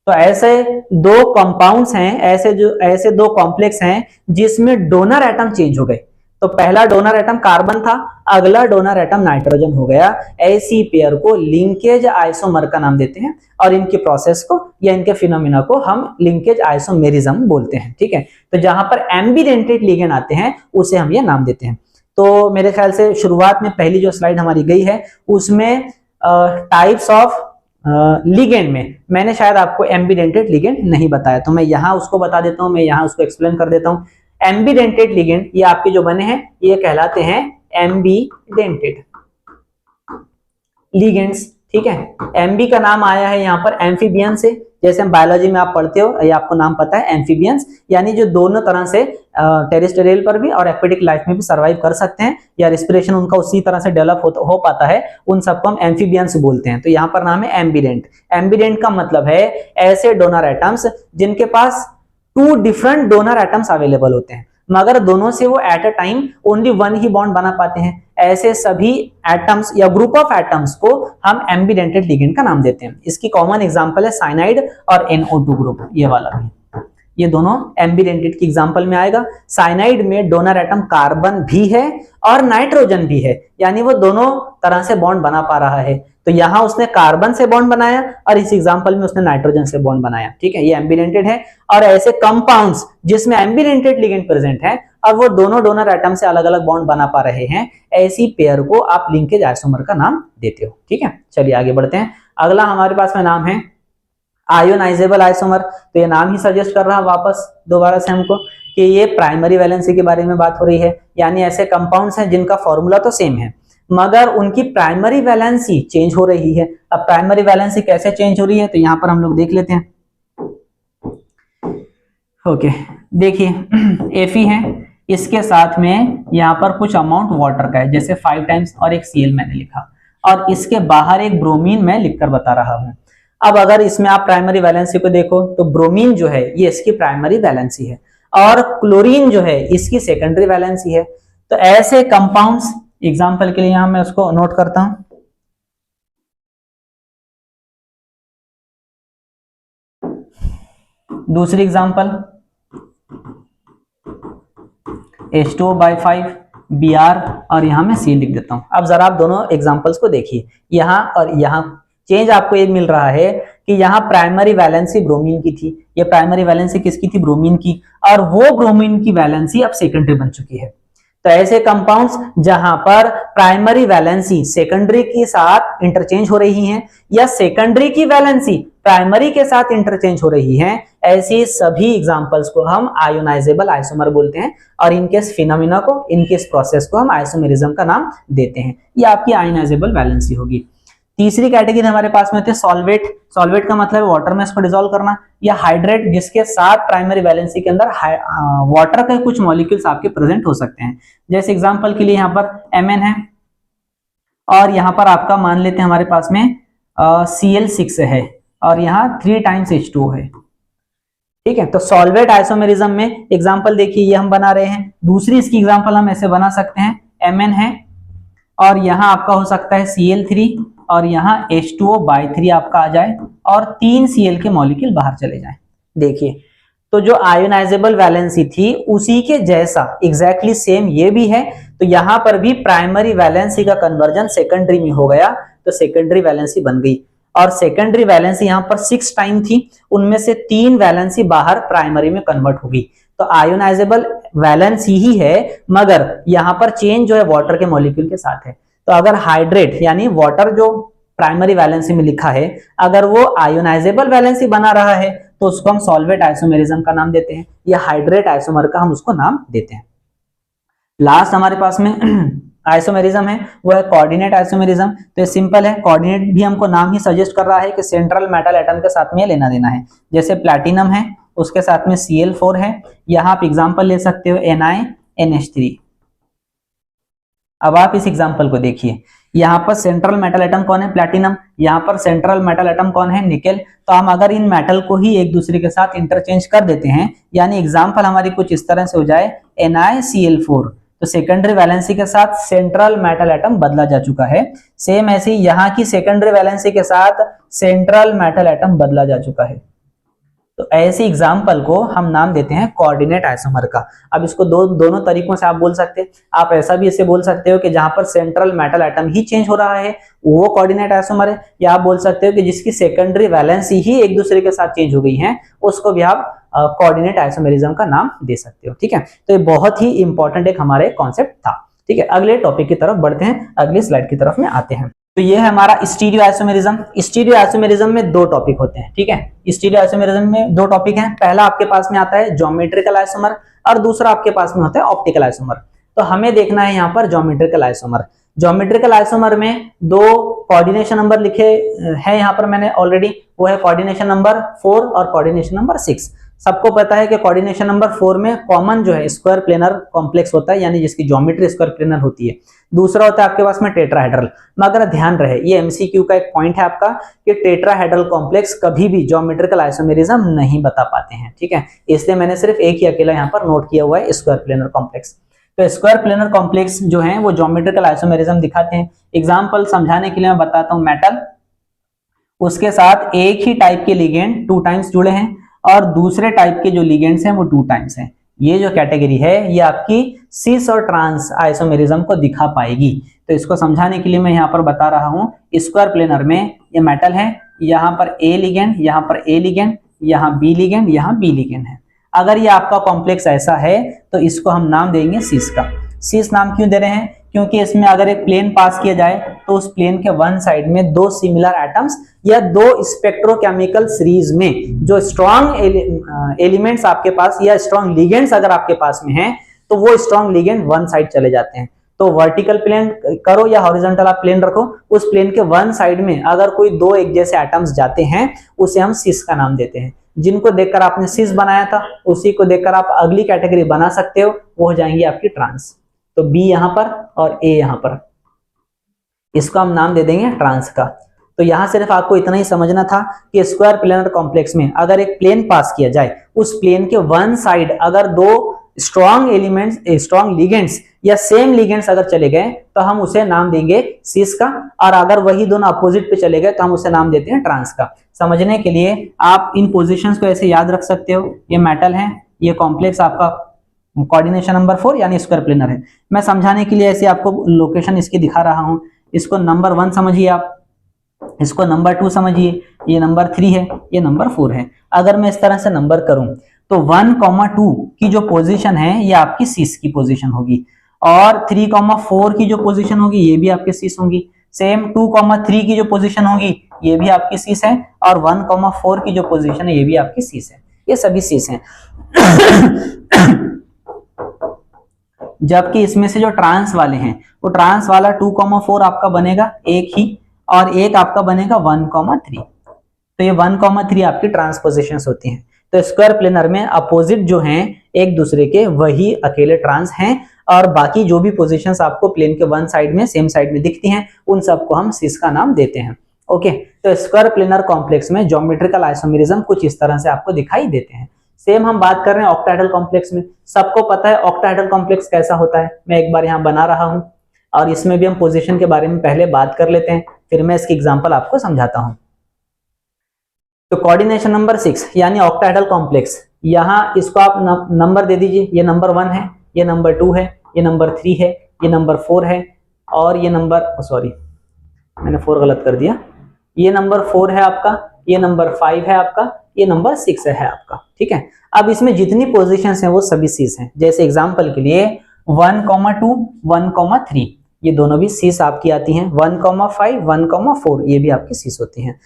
S1: तो ऐसे 2 कंपाउंड्स हैं, ऐसे 2 कॉम्प्लेक्स हैं जिसमें डोनर एटम चेंज हो गए। तो पहला डोनर एटम कार्बन था, अगला डोनर एटम नाइट्रोजन हो गया। ऐसी पेयर को लिंकेज आइसोमर का नाम देते हैं और इनकी प्रोसेस को या इनके फिनोमिना को हम लिंकेज आइसोमेरिज्म बोलते हैं, ठीक है। तो जहां पर एम्बिडेंटेड लिगेंड आते हैं उसे हम ये नाम देते हैं। तो मेरे ख्याल से शुरुआत में पहली जो स्लाइड हमारी गई है उसमें टाइप्स ऑफ लिगेंड में मैंने शायद आपको एम्बिडेंटेड लिगेंड नहीं बताया, तो मैं यहाँ उसको बता देता हूँ, मैं यहाँ उसको एक्सप्लेन कर देता हूँ। एम्बिडेंटेड लिगेंड ये आपके जो बने हैं ये कहलाते हैं एम्बिडेंटेड लिगेंड्स, ठीक है। एम्बी का नाम आया है यहाँ पर एम्फीबियन से, जैसे हम बायोलॉजी में आप पढ़ते हो, ये आपको नाम पता है एम्फीबियंस, यानी जो दोनों तरह से टेरेस्ट्रियल पर भी और एक्वेटिक लाइफ में भी सर्वाइव कर सकते हैं, या रेस्पिरेशन उनका उसी तरह से डेवलप हो पाता है, उन सबको हम एम्फीबियंस बोलते हैं। तो यहाँ पर नाम है एम्बिडेंट। एम्बिडेंट का मतलब है ऐसे डोनर एटम्स जिनके पास 2 डिफरेंट डोनर एटम्स अवेलेबल होते हैं मगर दोनों से वो at a time only 1 he bond बना पाते हैं। ऐसे सभी एटम्स या ग्रुप ऑफ एटम्स को हम एम्बिडेंटेड लिगेंड का नाम देते हैं। इसकी कॉमन एग्जांपल है साइनाइड और NO2 ग्रुप, ये वाला भी, ये दोनों एम्बिडेंटेड की एग्जांपल में आएगा। साइनाइड में डोनर एटम कार्बन भी है और नाइट्रोजन भी है, यानी वो दोनों तरह से बॉन्ड बना पा रहा है। तो यहां उसने कार्बन से बॉन्ड बनाया और इस एग्जांपल में उसने नाइट्रोजन से बॉन्ड बनाया, ठीक है, ये एम्बिडेंटेड है। और ऐसे कंपाउंड्स जिसमें एम्बिडेंटेड लिगेंड प्रेजेंट है और वो दोनों डोनर एटम से अलग अलग बॉन्ड बना पा रहे हैं, ऐसी पेयर को आप लिंकेज आइसोमर का नाम देते हो, ठीक है। चलिए आगे बढ़ते हैं। अगला हमारे पास में नाम है आयोनाइजेबल आइसोमर। तो ये नाम ही सजेस्ट कर रहा वापस दोबारा से हमको कि ये प्राइमरी वैलेंसी के बारे में बात हो रही है, यानी ऐसे कंपाउंड्स हैं जिनका फॉर्मूला तो सेम है मगर उनकी प्राइमरी वैलेंसी चेंज हो रही है। अब प्राइमरी वैलेंसी कैसे चेंज हो रही है तो यहाँ पर हम लोग देख लेते हैं। ओके, देखिए Fe है, इसके साथ में यहाँ पर कुछ अमाउंट वाटर का है, जैसे 5 टाइम्स और एक Cl मैंने लिखा, और इसके बाहर एक ब्रोमीन मैं लिखकर बता रहा हूं। अब अगर इसमें आप प्राइमरी वैलेंसी को देखो तो ब्रोमीन जो है ये इसकी प्राइमरी वैलेंसी है और क्लोरीन जो है इसकी सेकेंडरी वैलेंसी है। तो ऐसे कंपाउंड्स, एग्जाम्पल के लिए यहां मैं उसको नोट करता हूं, दूसरी एग्जाम्पल H2O/5 Br और यहां मैं C लिख देता हूं। अब जरा आप दोनों एग्जाम्पल्स को देखिए, यहां और यहां चेंज आपको ये मिल रहा है कि यहाँ प्राइमरी वैलेंसी ब्रोमीन की थी, ये प्राइमरी वैलेंसी किसकी थी, ब्रोमीन की, और वो ब्रोमीन की वैलेंसी अब सेकेंडरी बन चुकी है। तो ऐसे कंपाउंड्स जहां पर प्राइमरी वैलेंसी सेकेंडरी के साथ इंटरचेंज हो रही है या सेकेंडरी की वैलेंसी प्राइमरी के साथ इंटरचेंज हो रही है, ऐसी सभी एग्जांपल्स को हम आयोनाइजेबल आइसोमर बोलते हैं और इनके फिनोमेना को, इनके इस प्रोसेस को हम आइसोमेरिज्म का नाम देते हैं। ये आपकी आयोनाइजेबल वैलेंसी होगी। तीसरी कैटेगरी हमारे पास में होती है सॉल्वेट। सॉल्वेट का मतलब है वाटर में इसको डिसॉल्व करना, या हाइड्रेट जिसके साथ प्राइमरी वैलेंसी के अंदर वाटर के कुछ मॉलिक्यूल्स आपके प्रेजेंट हो सकते हैं। जैसे एग्जांपल के लिए यहाँ पर Mn है और यहाँ पर आपका मान लेते हैं हमारे पास में Cl6 है और यहाँ 3 टाइम्स H2O है। ठीक है, तो सॉल्वेट आइसोमेरिज्म में एग्जांपल देखिए ये हम बना रहे हैं। दूसरी इसकी एग्जांपल हम ऐसे बना सकते हैं, Mn है और यहाँ आपका हो सकता है Cl3 और यहाँ H2O/3 आपका आ जाए और 3 Cl के मॉलिक्यूल बाहर चले जाएं। देखिए, तो जो आयोनाइजेबल वैलेंसी थी उसी के जैसा एग्जैक्टली सेम ये भी है। तो यहाँ पर भी प्राइमरी वैलेंसी का कन्वर्जन सेकेंडरी में हो गया, तो सेकेंडरी वैलेंसी बन गई और सेकेंडरी वैलेंसी यहाँ पर 6 टाइम थी, उनमें से 3 वैलेंसी बाहर प्राइमरी में कन्वर्ट होगी। तो आयोनाइजेबल वैलेंसी ही है मगर यहाँ पर चेंज जो है वाटर के मॉलिक्यूल के साथ है। तो अगर हाइड्रेट यानी वाटर जो प्राइमरी वैलेंसी में लिखा है अगर वो आयोनाइजेबल वैलेंसी बना रहा है तो उसको हम सॉल्वेट आइसोमेरिज्म का नाम देते हैं, या हाइड्रेट आइसोमर का हम उसको नाम देते हैं। लास्ट हमारे पास में आइसोमेरिज्म है वो है कोऑर्डिनेट आइसोमेरिज्म। तो ये सिंपल है, कोऑर्डिनेट भी हमको नाम ही सजेस्ट कर रहा है कि सेंट्रल मेटल एटम के साथ में लेना देना है। जैसे प्लैटिनम है उसके साथ में Cl4 है, यहाँ आप एग्जांपल ले सकते हो NiNH3। अब आप इस एग्जांपल को देखिए, यहाँ पर सेंट्रल मेटल एटम कौन है, प्लैटिनम, यहाँ पर सेंट्रल मेटल एटम कौन है, निकेल। तो हम अगर इन मेटल को ही एक दूसरे के साथ इंटरचेंज कर देते हैं, यानी एग्जांपल हमारी कुछ इस तरह से हो जाए NiCl4, तो सेकेंडरी वैलेंसी के साथ सेंट्रल मेटल एटम बदला जा चुका है। सेम ऐसे ही यहाँ की सेकेंडरी वैलेंसी के साथ सेंट्रल मेटल एटम बदला जा चुका है। तो ऐसी एग्जाम्पल को हम नाम देते हैं कोऑर्डिनेट आइसोमर का। अब इसको दोनों तरीकों से आप बोल सकते हैं। आप ऐसा भी इसे बोल सकते हो कि जहां पर सेंट्रल मेटल एटम ही चेंज हो रहा है वो कोऑर्डिनेट आइसोमर है, या आप बोल सकते हो कि जिसकी सेकेंडरी वैलेंसी ही एक दूसरे के साथ चेंज हो गई है उसको भी आप कोऑर्डिनेट आइसोमेरिज्म का नाम दे सकते हो। ठीक है, तो ये बहुत ही इंपॉर्टेंट एक हमारे कॉन्सेप्ट था। ठीक है, अगले टॉपिक की तरफ बढ़ते हैं, अगली स्लाइड की तरफ में आते हैं। तो ये है हमारा स्टीरियो आइसोमेरिज्म। स्टीरियो आइसोमेरिज्म में 2 टॉपिक होते हैं। ठीक है, स्टीरियो आइसोमेरिज्म में 2 टॉपिक हैं। पहला आपके पास में आता है ज्योमेट्रिकल आइसोमर और दूसरा आपके पास में होता है ऑप्टिकल आइसोमर। तो हमें देखना है यहाँ पर ज्योमेट्रिकल आइसोमर। ज्योमेट्रिकल आइसोमर में 2 कोऑर्डिनेशन नंबर लिखे हैं यहाँ पर मैंने ऑलरेडी, वो है कोऑर्डिनेशन नंबर 4 और कोऑर्डिनेशन नंबर 6। सबको पता है कि कोऑर्डिनेशन नंबर 4 में कॉमन जो है स्क्वायर प्लेनर कॉम्प्लेक्स होता है, यानी जिसकी ज्योमेट्री स्क्वायर प्लेनर होती है। दूसरा होता है आपके पास में टेट्राहेड्रल। मगर ध्यान रहे ये एमसीक्यू का एक पॉइंट है आपका कि टेट्राहेड्रल कॉम्प्लेक्स कभी भी ज्योमेट्रिकल आइसोमेरिज्म नहीं बता पाते हैं। ठीक है, इसलिए मैंने सिर्फ एक ही अकेला यहाँ पर नोट किया हुआ है, स्क्वायर प्लेनर कॉम्प्लेक्स। तो स्क्वायर प्लेनर कॉम्प्लेक्स जो है वो ज्योमेट्रिकल आइसोमेरिज्म दिखाते हैं। एग्जाम्पल समझाने के लिए मैं बताता हूँ, मेटल उसके साथ एक ही टाइप के लिगेंड 2 टाइम्स जुड़े हैं और दूसरे टाइप के जो लिगेंड्स हैं वो 2 टाइम्स हैं। ये जो कैटेगरी है ये आपकी सिस और ट्रांस आइसोमेरिज्म को दिखा पाएगी। तो इसको समझाने के लिए मैं यहाँ पर बता रहा हूँ, स्क्वायर प्लेनर में ये मेटल है, यहाँ पर ए लिगेंड, यहाँ पर ए लिगेंड, यहाँ बी लिगेंड, यहाँ बी लिगेंड है। अगर ये आपका कॉम्प्लेक्स ऐसा है तो इसको हम नाम देंगे सिस का। सिस नाम क्यों दे रहे हैं, क्योंकि इसमें अगर एक प्लेन पास किया जाए तो उस प्लेन के वन साइड में 2 सिमिलर एटम्स या 2 स्पेक्ट्रोकेमिकल सीरीज में जो स्ट्रॉन्ग एलिमेंट्स आपके पास या स्ट्रॉन्ग लिगेंड्स अगर आपके पास में हैं तो वो स्ट्रॉन्ग लिगेंड वन साइड चले जाते हैं। तो वर्टिकल प्लेन करो या हॉरिजॉन्टल आप प्लेन रखो, उस प्लेन के वन साइड में अगर कोई 2 एक जैसे एटम्स जाते हैं उसे हम सिस का नाम देते हैं। जिनको देखकर आपने सिस बनाया था उसी को देखकर आप अगली कैटेगरी बना सकते हो, वो हो जाएंगी आपकी ट्रांस। तो बी यहां पर और ए यहां पर, इसको हम नाम दे देंगे ट्रांस का। तो यहां सिर्फ आपको इतना ही समझना था कि स्क्वायर प्लेनर कॉम्प्लेक्स में अगर एक प्लेन पास किया जाए, उस प्लेन के वन साइड अगर 2 स्ट्रॉन्ग एलिमेंट्स स्ट्रॉन्ग लिगेंड्स या सेम लिगेंड्स अगर चले गए तो हम उसे नाम देंगे सिस का, और अगर वही दोनों अपोजिट पे चले गए तो हम उसे नाम देते हैं ट्रांस का। समझने के लिए आप इन पोजीशंस को ऐसे याद रख सकते हो। ये मेटल है, ये कॉम्प्लेक्स आपका कोऑर्डिनेशन नंबर 4 यानी स्क्वायर प्लेनर है। मैं समझाने के लिए ऐसे आपको लोकेशन इसकी दिखा रहा हूं। इसको नंबर 1 समझिए आप, इसको नंबर 2 समझिए, ये नंबर 3 है, ये नंबर 4 है। अगर मैं इस तरह से नंबर करूं तो 1, 2 की जो पोजीशन है ये आपकी सिस की पोजीशन होगी। और 3,4 की जो पोजीशन होगी ये भी आपके सीस होंगी। सेम 2,3 की जो पोजीशन होगी ये भी आपकी सीस है, और 1,4 की जो पोजीशन है ये भी आपकी सीस है। ये सभी सीस हैं। जबकि इसमें से जो ट्रांस वाले हैं वो ट्रांस वाला 2,4 आपका बनेगा एक ही, और एक आपका बनेगा 1,3। तो ये 1,3 आपकी ट्रांसपोजिशंस होती हैं। तो स्क्वायर प्लेनर में अपोजिट जो हैं एक दूसरे के वही अकेले ट्रांस हैं, और बाकी जो भी पोजीशंस आपको प्लेन के वन साइड में सेम साइड में दिखती हैं उन सबको हम सीस का नाम देते हैं। ओके, तो स्क्वायर प्लेनर कॉम्प्लेक्स में ज्योमेट्रिकल आइसोमेरिज्म कुछ इस तरह से आपको दिखाई देते हैं। सेम हम बात कर रहे हैं ऑक्टाहेड्रल कॉम्प्लेक्स में। सबको पता है ऑक्टाहेड्रल कॉम्प्लेक्स कैसा होता है, मैं एक बार यहाँ बना रहा हूँ और इसमें भी हम पोजीशन के बारे में पहले बात कर लेते हैं, फिर मैं इसकी एग्जांपल आपको समझाता हूँ। तो कोऑर्डिनेशन नंबर 6 यानी ऑक्टाहेड्रल कॉम्प्लेक्स, यहाँ इसको आप नंबर दे दीजिए। ये नंबर 1 है, ये नंबर 2 है, ये नंबर 3 है, ये नंबर 4 है, और ये नंबर सॉरी मैंने 4 गलत कर दिया। ये नंबर 4 है आपका, ये नंबर 5 है आपका, ये नंबर 6 है आपका। ठीक है, अब इसमें जितनी पोजीशंस हैं वो सभी सीस हैं। जैसे एग्जांपल के लिए 1,2, 1,3 ये दोनों भी सीस आपकी आती हैं। 1,5, 1,4 ये भी आपकी सीस होती हैं।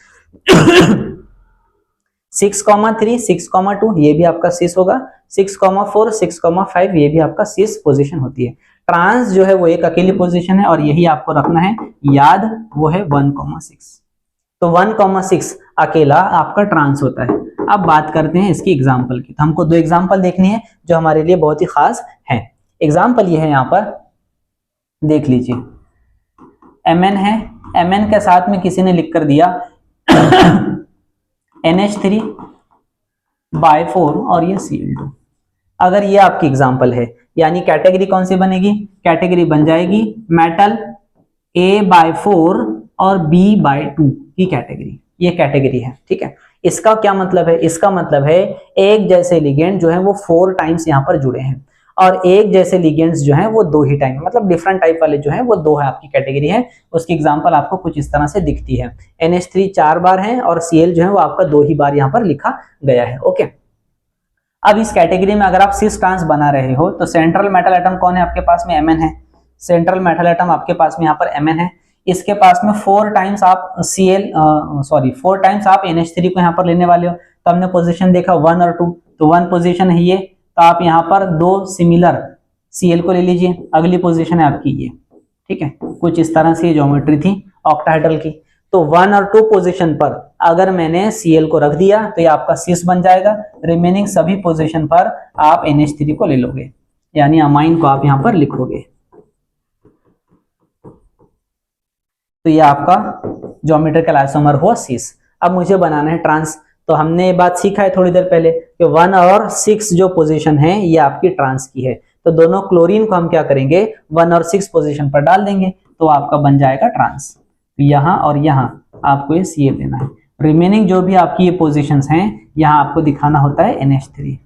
S1: 6,3, 6,2 ये भी आपका सीस होगा। 6,4, 6,5 ये भी आपका सीस पोजीशन होती है। ट्रांस जो है वो एक अकेली पोजीशन है और यही आपको रखना है याद, वो है 1,6। तो 1,6 अकेला आपका ट्रांस होता है। अब बात करते हैं इसकी एग्जांपल की। तो हमको दो एग्जांपल देखनी है जो हमारे लिए बहुत ही खास है। एग्जांपल ये है, यहाँ पर देख लीजिए, Mn है, Mn के साथ में किसी ने लिख कर दिया NH3/4 और ये Cl2। अगर ये आपकी एग्जांपल है, यानी कैटेगरी कौन सी बनेगी? कैटेगरी बन जाएगी मेटल A/4 और B/2 की कैटेगरी। ये कैटेगरी है। ठीक है, इसका क्या मतलब है? इसका मतलब है एक जैसे लिगेंड जो है वो 4 टाइम्स यहाँ पर जुड़े हैं, और एक जैसे लिगेंड्स जो हैं वो 2 ही टाइम, मतलब डिफरेंट टाइप वाले जो हैं वो 2 है आपकी कैटेगरी है। उसकी एग्जांपल आपको कुछ इस तरह से दिखती है। NH3 4 बार है और Cl जो है वो आपका 2 ही बार यहाँ पर लिखा गया है। ओके, अब इस कैटेगरी में अगर आप सिस ट्रांस बना रहे हो तो सेंट्रल मेटल एटम कौन है आपके पास में? Mn है। सेंट्रल मेटल एटम आपके पास में यहाँ पर Mn है। इसके पास में 4 टाइम्स आप 4 टाइम्स आप NH3 को यहाँ पर लेने वाले हो। तो हमने पोजीशन देखा 1 और 2, तो 1 पोजीशन है ये, तो आप यहाँ पर 2 सिमिलर Cl को ले लीजिए। अगली पोजीशन है आपकी ये। ठीक है, कुछ इस तरह से ज्योमेट्री थी ऑक्टाहेड्रल की। तो 1 और 2 पोजीशन पर अगर मैंने Cl को रख दिया तो ये आपका सिस बन जाएगा। रिमेनिंग सभी पोजीशन पर आप NH3 को ले लोगे, यानी अमाइन को आप यहाँ पर लिखोगे। तो ये आपका ज्योमेट्रिकल आइसोमर हुआ सिस। अब मुझे बनाना है ट्रांस। तो हमने ये बात सीखा है थोड़ी देर पहले कि 1 और 6 जो पोजीशन है ये आपकी ट्रांस की है। तो दोनों क्लोरीन को हम क्या करेंगे? 1 और 6 पोजीशन पर डाल देंगे, तो आपका बन जाएगा ट्रांस। तो यहाँ और यहाँ आपको ये Cl लेना है। रिमेनिंग जो भी आपकी ये पोजीशंस हैं यहाँ आपको दिखाना होता है NH3।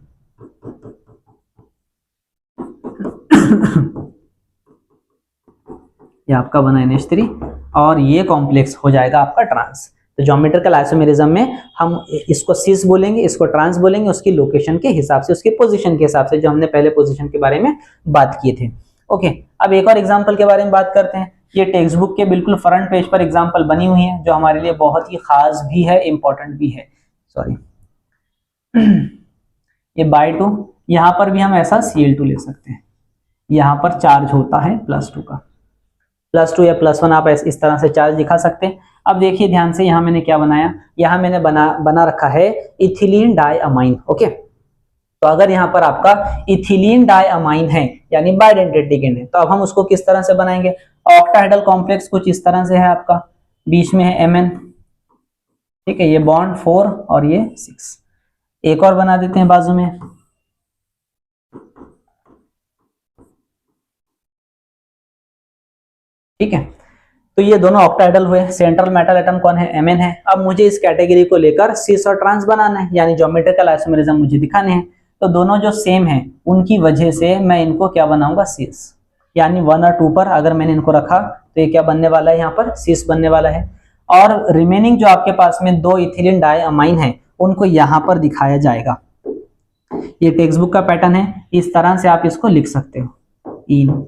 S1: ये आपका बना NH3 और ये कॉम्प्लेक्स हो जाएगा आपका ट्रांस। तो ज्योमेट्रिकल आइसोमेरिज्म में हम इसको सिस बोलेंगे, इसको ट्रांस बोलेंगे, उसकी लोकेशन के हिसाब से, उसकी पोजीशन के हिसाब से, जो हमने पहले पोजीशन के बारे में बात किए थे। ओके, अब एक और एग्जांपल के बारे में बात करते हैं। ये टेक्स्ट बुक के बिल्कुल फ्रंट पेज पर एग्जांपल बनी हुई है जो हमारे लिए बहुत ही खास भी है, इंपॉर्टेंट भी है। सॉरी, ये बाय2, यहाँ पर भी हम ऐसा Cl2 ले सकते हैं। यहाँ पर चार्ज होता है +2 का, +2 या +1 आप इस तरह से चार्ज दिखा सकते हैं। अब देखिए ध्यान से, यहाँ मैंने क्या बनाया? यहाँ मैंने बना रखा है इथिलीन डाइअमाइन। ओके, तो अगर यहाँ पर आपका इथिलीन डाइअमाइन है यानी बाइडेंटेड लिगेंड है, तो अब हम उसको किस तरह से बनाएंगे? ऑक्टाहेड्रल कॉम्प्लेक्स कुछ इस तरह से है आपका, बीच में है Mn। ठीक है, ये बॉन्ड 4 और ये 6। एक और बना देते हैं बाजू में। ठीक है, तो ये दोनों ऑक्टाहेड्रल हुए। सेंट्रल मेटल एटम कौन है? Mn है। अब मुझे इस कैटेगरी को लेकर सिस और ट्रांस बनाना है, यानी ज्योमेट्रिकल आइसोमेरिज्म मुझे दिखाने हैं। तो दोनों जो सेम हैं उनकी वजह से मैं इनको क्या बनाऊंगा? सिस। यानी 1 और 2 पर अगर मैंने इनको रखा तो ये क्या बनने वाला है? यहाँ पर सिस बनने वाला है। और रिमेनिंग जो आपके पास में 2 इथिलीन डाइअमाइन है उनको यहाँ पर दिखाया जाएगा। ये टेक्स्ट बुक का पैटर्न है, इस तरह से आप इसको लिख सकते हो। इन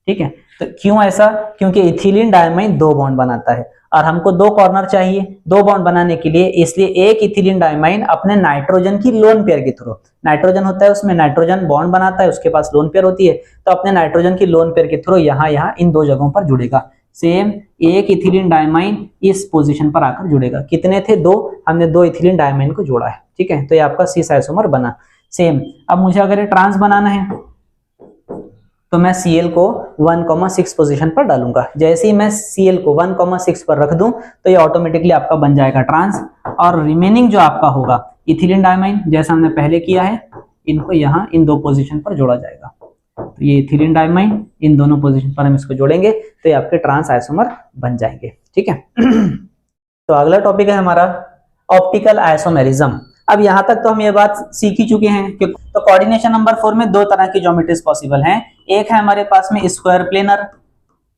S1: ठीक है। तो क्यों ऐसा? क्योंकि इथिलीन डायमाइन 2 बॉन्ड बनाता है और हमको 2 कॉर्नर चाहिए 2 बॉन्ड बनाने के लिए, इसलिए एक इथिलीन डायमाइन अपने नाइट्रोजन की लोन पेयर के थ्रू, नाइट्रोजन होता है उसमें नाइट्रोजन बॉन्ड बनाता है, उसके पास लोन पेयर होती है, तो अपने नाइट्रोजन की लोन पेयर के थ्रू यहाँ इन 2 जगहों पर जुड़ेगा। सेम एक इथिलीन डायमाइन इस पोजीशन पर आकर जुड़ेगा। कितने थे? 2, हमने 2 इथिलीन डायमाइन को जोड़ा है, ठीक है। तो ये आपका सिस आइसोमर बना। सेम अब मुझे अगर ये ट्रांस बनाना है तो मैं Cl को 1,6 पोजीशन पर डालूंगा। जैसे ही मैं Cl को 1,6 पर रख दूं तो ये ऑटोमेटिकली आपका बन जाएगा ट्रांस, और रिमेनिंग जो आपका होगा इथिलीन डायमाइन, जैसा हमने पहले किया है, इनको यहाँ इन 2 पोजीशन पर जोड़ा जाएगा। तो ये इथिलीन डायमाइन इन दोनों पोजीशन पर हम इसको जोड़ेंगे तो ये आपके ट्रांस आइसोमर बन जाएंगे, ठीक है। तो अगला टॉपिक है हमारा ऑप्टिकल आइसोमेरिज्म। अब यहाँ तक तो हम ये बात सीख ही चुके हैं कि तो कोऑर्डिनेशन नंबर 4 में 2 तरह की ज्योमेट्रीज पॉसिबल हैं। एक है हमारे पास में स्क्वायर प्लेनर,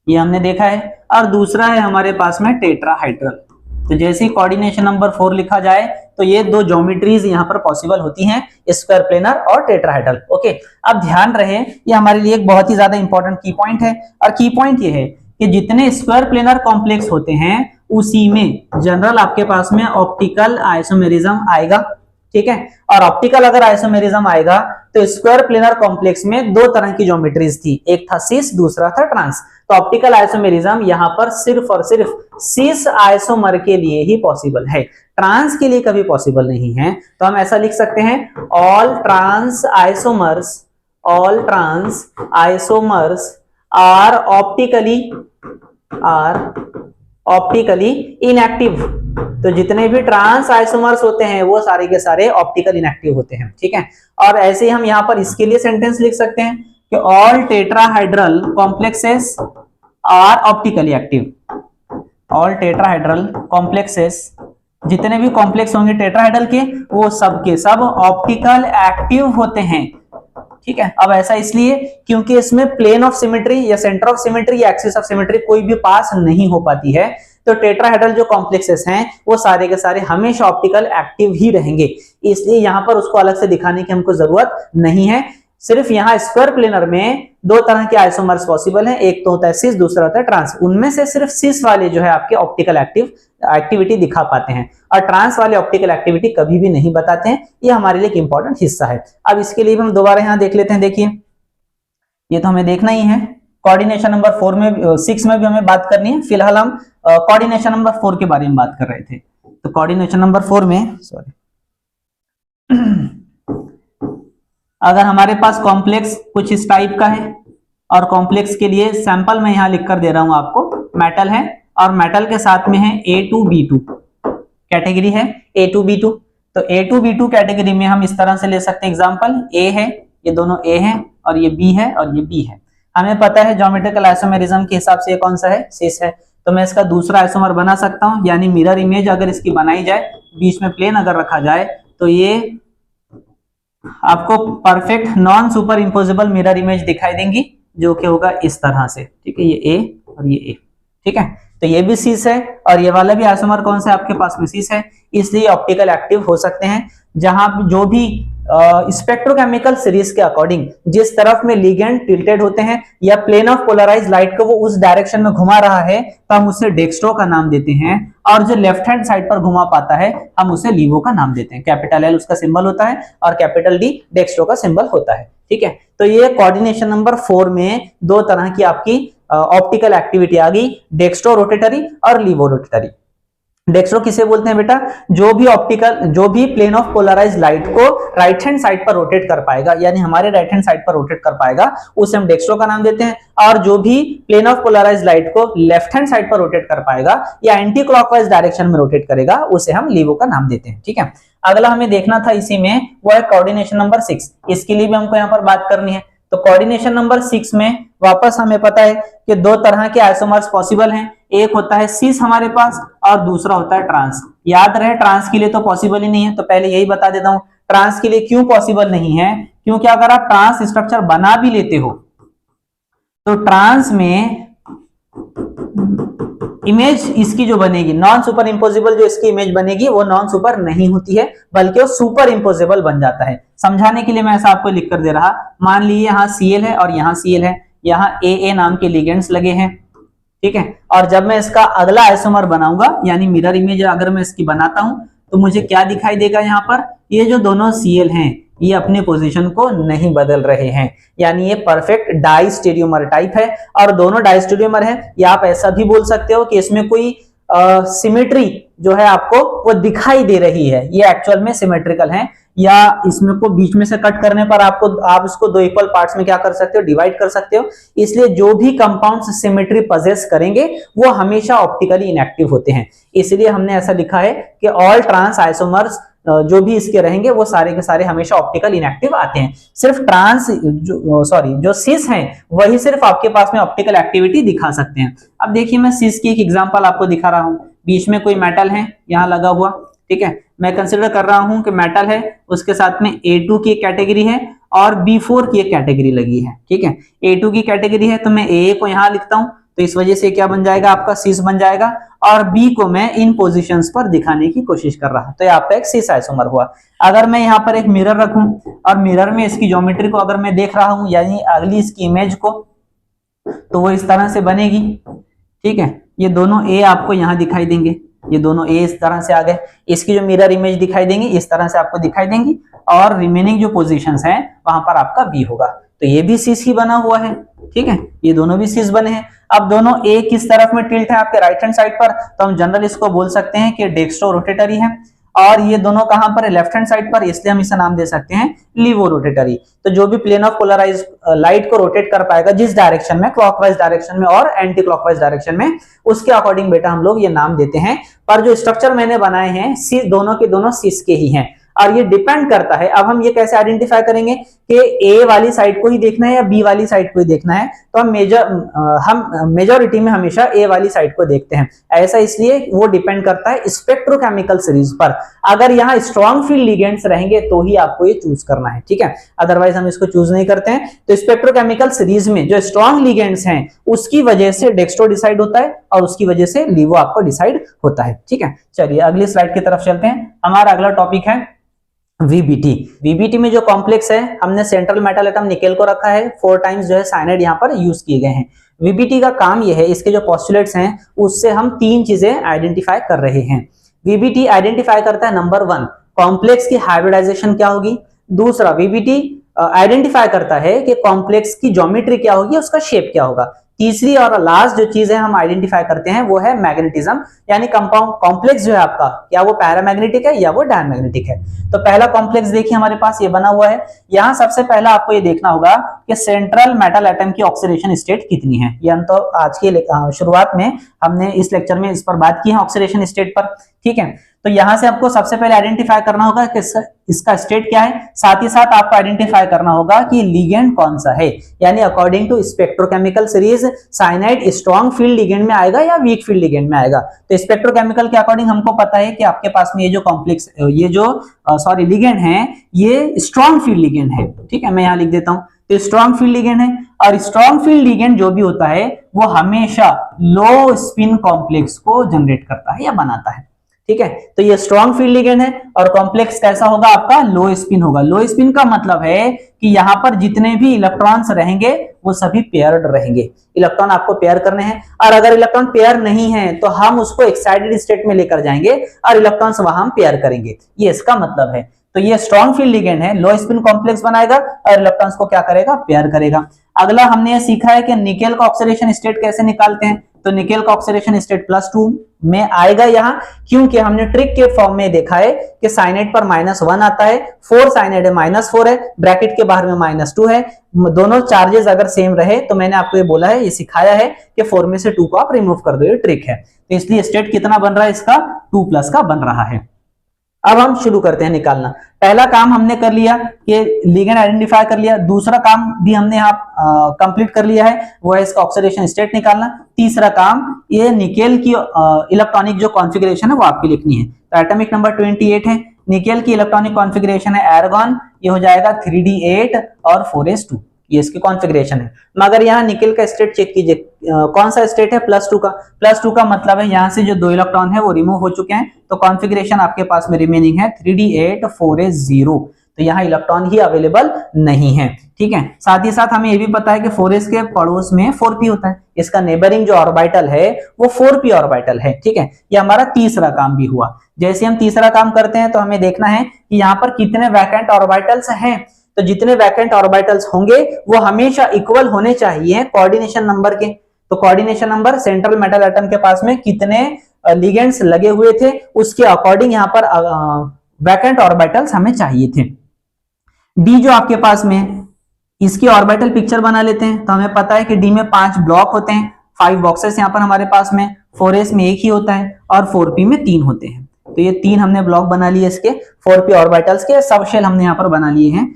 S1: ये हमने देखा है, और दूसरा है हमारे पास में टेट्राहाइड्रल। तो जैसे ही कोऑर्डिनेशन नंबर 4 लिखा जाए तो ये 2 ज्योमेट्रीज यहाँ पर पॉसिबल होती हैं, स्क्वायर प्लेनर और टेट्राहाइड्रल। ओके, अब ध्यान रहे ये हमारे लिए एक बहुत ही ज्यादा इंपॉर्टेंट की पॉइंट है, और की पॉइंट ये है कि जितने स्क्वायर प्लेनर कॉम्प्लेक्स होते हैं उसी में जनरल आपके पास में ऑप्टिकल आइसोमेरिज्म आएगा, ठीक है। और ऑप्टिकल अगर आइसोमेरिज्म आएगा तो स्क्वायर प्लेनर कॉम्प्लेक्स में 2 तरह की ज्योमेट्रीज थी, एक था सिस, दूसरा था ट्रांस। तो ऑप्टिकल आइसोमेरिज्म यहाँ पर सिर्फ और सिर्फ सिस आइसोमर के लिए ही पॉसिबल है, ट्रांस के लिए कभी पॉसिबल नहीं है। तो हम ऐसा लिख सकते हैं all trans isomers are optically inactive. तो जितने भी ट्रांस आइसोमर्स होते हैं वो सारे के सारे ऑप्टिकल इनएक्टिव होते हैं, ठीक है। और ऐसे ही हम यहाँ पर इसके लिए सेंटेंस लिख सकते हैं कि all tetrahedral complexes are optically active. All tetrahedral complexes, जितने भी कॉम्प्लेक्स होंगे टेट्राहाइड्रल के वो सब के सब ऑप्टिकल एक्टिव होते हैं, ठीक है। अब ऐसा इसलिए क्योंकि इसमें प्लेन ऑफ सिमेट्री या सेंटर ऑफ सिमेट्री या एक्सिस ऑफ सिमेट्री कोई भी पास नहीं हो पाती है। तो टेट्राहाइड्रल जो कॉम्प्लेक्सेस हैं वो सारे के सारे हमेशा ऑप्टिकल एक्टिव ही रहेंगे, इसलिए यहां पर उसको अलग से दिखाने की हमको जरूरत नहीं है। सिर्फ यहाँ स्क्वायर प्लेनर में 2 तरह के आइसोमर्स पॉसिबल हैं, एक तो होता है सिस, दूसरा होता है ट्रांस। उनमें से सिर्फ सिस वाले जो है आपके ऑप्टिकल एक्टिविटी दिखा पाते हैं, और ट्रांस वाले ऑप्टिकल एक्टिविटी कभी भी नहीं बताते हैं। ये हमारे लिए एक इंपॉर्टेंट हिस्सा है। अब इसके लिए हम दोबारा यहाँ देख लेते हैं। देखिए ये तो हमें देखना ही है, कोऑर्डिनेशन नंबर 4 में 6 में भी हमें बात करनी है। फिलहाल हम कोऑर्डिनेशन नंबर 4 के बारे में बात कर रहे थे। तो कोऑर्डिनेशन नंबर 4 में अगर हमारे पास कॉम्प्लेक्स कुछ इस टाइप का है, और कॉम्प्लेक्स के लिए सैंपल मैं यहां लिख कर दे रहा हूं आपको, मेटल है और मेटल के साथ में है A2B2 कैटेगरी है, A2B2। तो A2B2 कैटेगरी में हम इस तरह से ले सकते हैं, एग्जांपल A है, ये दोनों A है, और ये B है, और ये B है। हमें पता है ज्योमेट्रिकल आइसोमेरिज्म के हिसाब से ये कौन सा है? सिस है। तो मैं इसका दूसरा आइसोमर बना सकता हूं, यानी मिरर इमेज अगर इसकी बनाई जाए, बीच में प्लेन अगर रखा जाए, तो ये आपको perfect non super imposable mirror image दिखाई देंगी, जो कि होगा इस तरह से, ठीक है। ये A और ये A, ठीक है। तो ये भी सिस है, और ये वाला भी आइसोमर कौन सा है आपके पास में? सिस है, इसलिए ऑप्टिकल एक्टिव हो सकते हैं। जहां जो भी स्पेक्ट्रोकेमिकल सीरीज के अकॉर्डिंग जिस तरफ में लिगेंड टिल्टेड होते हैं या प्लेन ऑफ पोलराइज्ड लाइट को वो उस डायरेक्शन में घुमा रहा है, तो हम उसे डेक्स्ट्रो का नाम देते हैं, और जो लेफ्ट हैंड साइड पर घुमा पाता है हम उसे लीवो का नाम देते हैं। कैपिटल L उसका सिंबल होता है और कैपिटल D डेक्स्ट्रो का सिंबल होता है, ठीक है। तो ये कोऑर्डिनेशन नंबर 4 में 2 तरह की आपकी ऑप्टिकल एक्टिविटी आ गई, डेक्स्ट्रो रोटेटरी और लीवो रोटेटरी। डेक्स्ट्रो किसे बोलते हैं बेटा? जो भी प्लेन ऑफ पोलराइज्ड लाइट को राइट हैंड साइड पर रोटेट कर पाएगा, यानी हमारे राइट हैंड साइड पर रोटेट कर पाएगा, उसे हम डेक्स्ट्रो का नाम देते हैं। और जो भी प्लेन ऑफ पोलराइज्ड लाइट को लेफ्ट हैंड साइड पर रोटेट कर पाएगा या एंटी क्लॉकवाइज डायरेक्शन में रोटेट करेगा, उसे हम लीवो का नाम देते हैं, ठीक है। अगला हमें देखना था इसी में, वो है कोऑर्डिनेशन नंबर 6। इसके लिए भी हमको यहाँ पर बात करनी है। तो कोऑर्डिनेशन नंबर 6 में वापस हमें पता है कि 2 तरह के आइसोमर्स पॉसिबल हैं, एक होता है सिस हमारे पास और दूसरा होता है ट्रांस। याद रहे ट्रांस के लिए तो पॉसिबल ही नहीं है, तो पहले यही बता देता हूं ट्रांस के लिए क्यों पॉसिबल नहीं है। क्योंकि अगर आप ट्रांस स्ट्रक्चर बना भी लेते हो तो ट्रांस में इमेज इसकी जो बनेगी नॉन सुपर इम्पोजिबल, जो इसकी इमेज बनेगी वो नॉन सुपर नहीं होती है, बल्कि वो सुपर इम्पोजिबल बन जाता है। समझाने के लिए मैं ऐसा आपको लिख कर दे रहा, मान लीजिए यहाँ Cl है और यहाँ Cl है, यहाँ AA नाम के लिगेंड्स लगे हैं, ठीक है। और जब मैं इसका अगला आइसोमर बनाऊंगा, यानी मिरर इमेज अगर मैं इसकी बनाता हूं, तो मुझे क्या दिखाई देगा, यहाँ पर ये जो दोनों Cl हैं ये अपने पोजीशन को नहीं बदल रहे हैं, यानी ये परफेक्ट डाइस्टेरियोमर टाइप है। और दोनों डाइस्टेरियोमर है, या आप ऐसा भी बोल सकते हो कि इसमें कोई सिमेट्री जो है आपको वो दिखाई दे रही है, ये एक्चुअल में सिमेट्रिकल है, या इसमें को बीच में से कट करने पर आप इसको दो इक्वल पार्ट्स में क्या कर सकते हो, डिवाइड कर सकते हो। इसलिए जो भी कंपाउंड्स सिमेट्री पजेस करेंगे वो हमेशा ऑप्टिकली इनएक्टिव होते हैं। इसलिए हमने ऐसा लिखा है कि ऑल ट्रांस आइसोमर्स जो भी इसके रहेंगे वो सारे के सारे हमेशा ऑप्टिकल इनएक्टिव आते हैं। सिर्फ जो सिस हैं वही सिर्फ आपके पास में ऑप्टिकल एक्टिविटी दिखा सकते हैं। अब देखिए मैं सिस की एक एग्जांपल आपको दिखा रहा हूं। बीच में कोई मेटल है यहाँ लगा हुआ, ठीक है। मैं कंसिडर कर रहा हूं कि मेटल है, उसके साथ में A2 की एक कैटेगरी है और B4 की एक कैटेगरी लगी है, ठीक है। A2 की कैटेगरी है तो मैं AA को यहाँ लिखता हूं, तो इस वजह से क्या बन जाएगा, आपका सिस बन जाएगा। और B को मैं इन पोजीशंस पर दिखाने की कोशिश कर रहा हूं, तो ये आपका एक सिस आइसोमर हुआ। अगर मैं यहाँ पर एक मिरर रखूं और मिरर में इसकी ज्योमेट्री को अगर मैं देख रहा हूं, यानी अगली इसकी इमेज को, तो वो इस तरह से बनेगी, ठीक है। ये दोनों A आपको यहाँ दिखाई देंगे, ये दोनों A इस तरह से आ गए। इसकी जो मिरर इमेज दिखाई देंगी इस तरह से आपको दिखाई देंगी, और रिमेनिंग जो पोजीशंस हैं वहां पर आपका B होगा। तो ये भी सिस ही बना हुआ है, ठीक है, ये दोनों भी सिस बने हैं। अब दोनों A किस तरफ में टिल्ट है, आपके राइट हैंड साइड पर, तो हम जनरल इसको बोल सकते हैं कि डेक्स्ट्रो रोटेटरी है। और ये दोनों कहां पर है, लेफ्ट हैंड साइड पर, इसलिए हम इसे नाम दे सकते हैं लीवो रोटेटरी। तो जो भी प्लेन ऑफ पोलराइज लाइट को रोटेट कर पाएगा जिस डायरेक्शन में, क्लॉकवाइज डायरेक्शन में और एंटी क्लॉकवाइज डायरेक्शन में, उसके अकॉर्डिंग बेटा हम लोग ये नाम देते हैं। पर जो स्ट्रक्चर मैंने बनाए हैं सिस, दोनों के दोनों सिस के ही हैं। और ये डिपेंड करता है, अब हम ये कैसे आइडेंटिफाई करेंगे कि A वाली साइड को ही देखना है या B वाली साइड को ही देखना है, तो हम मेजॉरिटी में हमेशा A वाली साइड को देखते हैं। ऐसा इसलिए वो डिपेंड करता है स्पेक्ट्रोकेमिकल सीरीज पर। अगर यहाँ स्ट्रॉन्ग फील्ड लिगेंड्स रहेंगे तो ही आपको ये चूज करना है, ठीक है, अदरवाइज हम इसको चूज नहीं करते हैं। तो स्पेक्ट्रोकेमिकल सीरीज में जो स्ट्रॉन्ग लिगेंड्स हैं उसकी वजह से डेक्स्ट्रो डिसाइड होता है और उसकी वजह से लीवो आपको डिसाइड होता है, ठीक है। चलिए अगली स्लाइड की तरफ चलते हैं। हमारा अगला टॉपिक है VBT में जो कॉम्प्लेक्स है, हमने सेंट्रल मेटल एटम निकेल को रखा है, 4 टाइम्स जो है साइनाइड यहाँ पर यूज किए गए हैं। VBT का काम ये है, इसके जो पोस्टुलेट्स हैं उससे हम 3 चीजें आइडेंटिफाई कर रहे हैं। VBT आइडेंटिफाई करता है नंबर 1 कॉम्प्लेक्स की हाइब्रिडाइजेशन क्या होगी, दूसरा VBT आइडेंटिफाई करता है कि कॉम्प्लेक्स की ज्योमेट्री क्या होगी, उसका शेप क्या होगा, तीसरी और लास्ट जो चीज है हम आइडेंटिफाई करते हैं वो है मैग्नेटिज्म, यानी कंपाउंड कॉम्प्लेक्स जो है आपका क्या वो पैरामैग्नेटिक है या वो डायमैग्नेटिक है। तो पहला कॉम्प्लेक्स देखिए हमारे पास ये बना हुआ है। यहाँ सबसे पहला आपको ये देखना होगा कि सेंट्रल मेटल एटम की ऑक्सीडेशन स्टेट कितनी है। ये हम तो आज की शुरुआत में हमने इस लेक्चर में इस पर बात की है ऑक्सीडेशन स्टेट पर, ठीक है। तो यहां से आपको सबसे पहले आइडेंटिफाई करना होगा कि इसका स्टेट क्या है, साथ ही साथ आपको आइडेंटिफाई करना होगा कि लिगेंड कौन सा है, यानी according to spectrochemical series cyanide strong field ligand में आएगा या वीक फील्ड लिगेंड में आएगा। तो स्पेक्ट्रोकेमिकल के अकॉर्डिंग हमको पता है कि आपके पास में ये जो कॉम्प्लेक्स लिगेंड है ये स्ट्रॉन्ग फील्ड लिगेंड है, ठीक है। मैं यहाँ लिख देता हूं, तो स्ट्रॉन्ग फील्ड लिगेंड है, और स्ट्रॉन्ग फील्ड लिगेंड जो भी होता है वो हमेशा लो स्पिन कॉम्प्लेक्स को जनरेट करता है या बनाता है, ठीक है। तो ये स्ट्रॉन्ग फील्ड लिगेंड है और कॉम्प्लेक्स कैसा होगा आपका, लो स्पिन होगा। लो स्पिन का मतलब है कि यहाँ पर जितने भी इलेक्ट्रॉन्स रहेंगे वो सभी पेयर्ड रहेंगे, इलेक्ट्रॉन आपको पेयर करने हैं। और अगर इलेक्ट्रॉन पेयर नहीं है तो हम उसको एक्साइटेड स्टेट में लेकर जाएंगे और इलेक्ट्रॉन्स वहां हम पेयर करेंगे, ये इसका मतलब है। तो ये स्ट्रॉन्ग फील्ड लिगेंड है, लो स्पिन कॉम्प्लेक्स बनाएगा और इलेक्ट्रॉन्स को क्या करेगा, पेयर करेगा। अगला हमने ये सीखा है कि निकेल का ऑक्सीडेशन स्टेट कैसे निकालते हैं। तो निकेल का ऑक्सीडेशन स्टेट +2 में आएगा यहाँ, क्योंकि हमने ट्रिक के फॉर्म में देखा है कि साइनाइड पर -1 आता है, 4 साइनाइड है -4 है, ब्रैकेट के बाहर में -2 है। दोनों चार्जेस अगर सेम रहे तो मैंने आपको ये बोला है, ये सिखाया है कि 4 में से 2 को आप रिमूव कर दो, ये ट्रिक है। तो इसलिए स्टेट कितना बन रहा है इसका, 2+ का बन रहा है। अब हम शुरू करते हैं निकालना। पहला काम हमने कर लिया कि लिगेंड आइडेंटिफाई कर लिया, दूसरा काम भी हमने यहाँ कंप्लीट कर लिया है, वो है इसका ऑक्सीडेशन स्टेट निकालना। तीसरा काम ये निकेल की इलेक्ट्रॉनिक जो कॉन्फ़िगरेशन है वो आपकी लिखनी है। तो एटॉमिक नंबर 28 है, निकेल की इलेक्ट्रॉनिक कॉन्फ़िगरेशन है एर्गॉन, ये हो जाएगा 3d8 और 4s2, ये इसकी कॉन्फ़िगरेशन है। मगर यहाँ निकेल का स्टेट चेक कीजिए, कौन सा स्टेट है, +2 का। +2 का मतलब है यहाँ से जो 2 इलेक्ट्रॉन है वो रिमूव हो चुके हैं, तो कॉन्फ़िगरेशन आपके पास में रिमेनिंग है 3d8 4s0। तो यहाँ इलेक्ट्रॉन ही अवेलेबल नहीं है, ठीक है। साथ ही साथ हमें ये भी पता है कि 4s के पड़ोस में 4p होता है, इसका नेबरिंग जो ऑर्बिटल है वो 4p ऑर्बिटल है, ठीक है। ये हमारा तीसरा काम भी हुआ। जैसे हम तीसरा काम करते हैं तो हमें देखना है कि यहाँ पर कितने वैकेंट ऑर्बिटल्स हैं। तो जितने वैकेंट ऑर्बिटल्स होंगे वो हमेशा इक्वल होने चाहिए कोऑर्डिनेशन नंबर के। तो coordination number central metal atom के पास में कितने लिगेंड्स लगे हुए थे उसके अकॉर्डिंग यहाँ पर वैकेंट ऑर्बिटल्स हमें चाहिए थे। डी जो आपके पास में, इसकी ऑर्बिटल पिक्चर बना लेते हैं। तो हमें पता है कि डी में 5 ब्लॉक होते हैं, 5 बॉक्सेस यहाँ पर हमारे पास में। 4s में 1 ही होता है और 4p में 3 होते हैं। तो ये 3 हमने ब्लॉक बना लिए इसके 4p ऑर्बिटल्स के, सब शेल हमने यहाँ पर बना लिए हैं।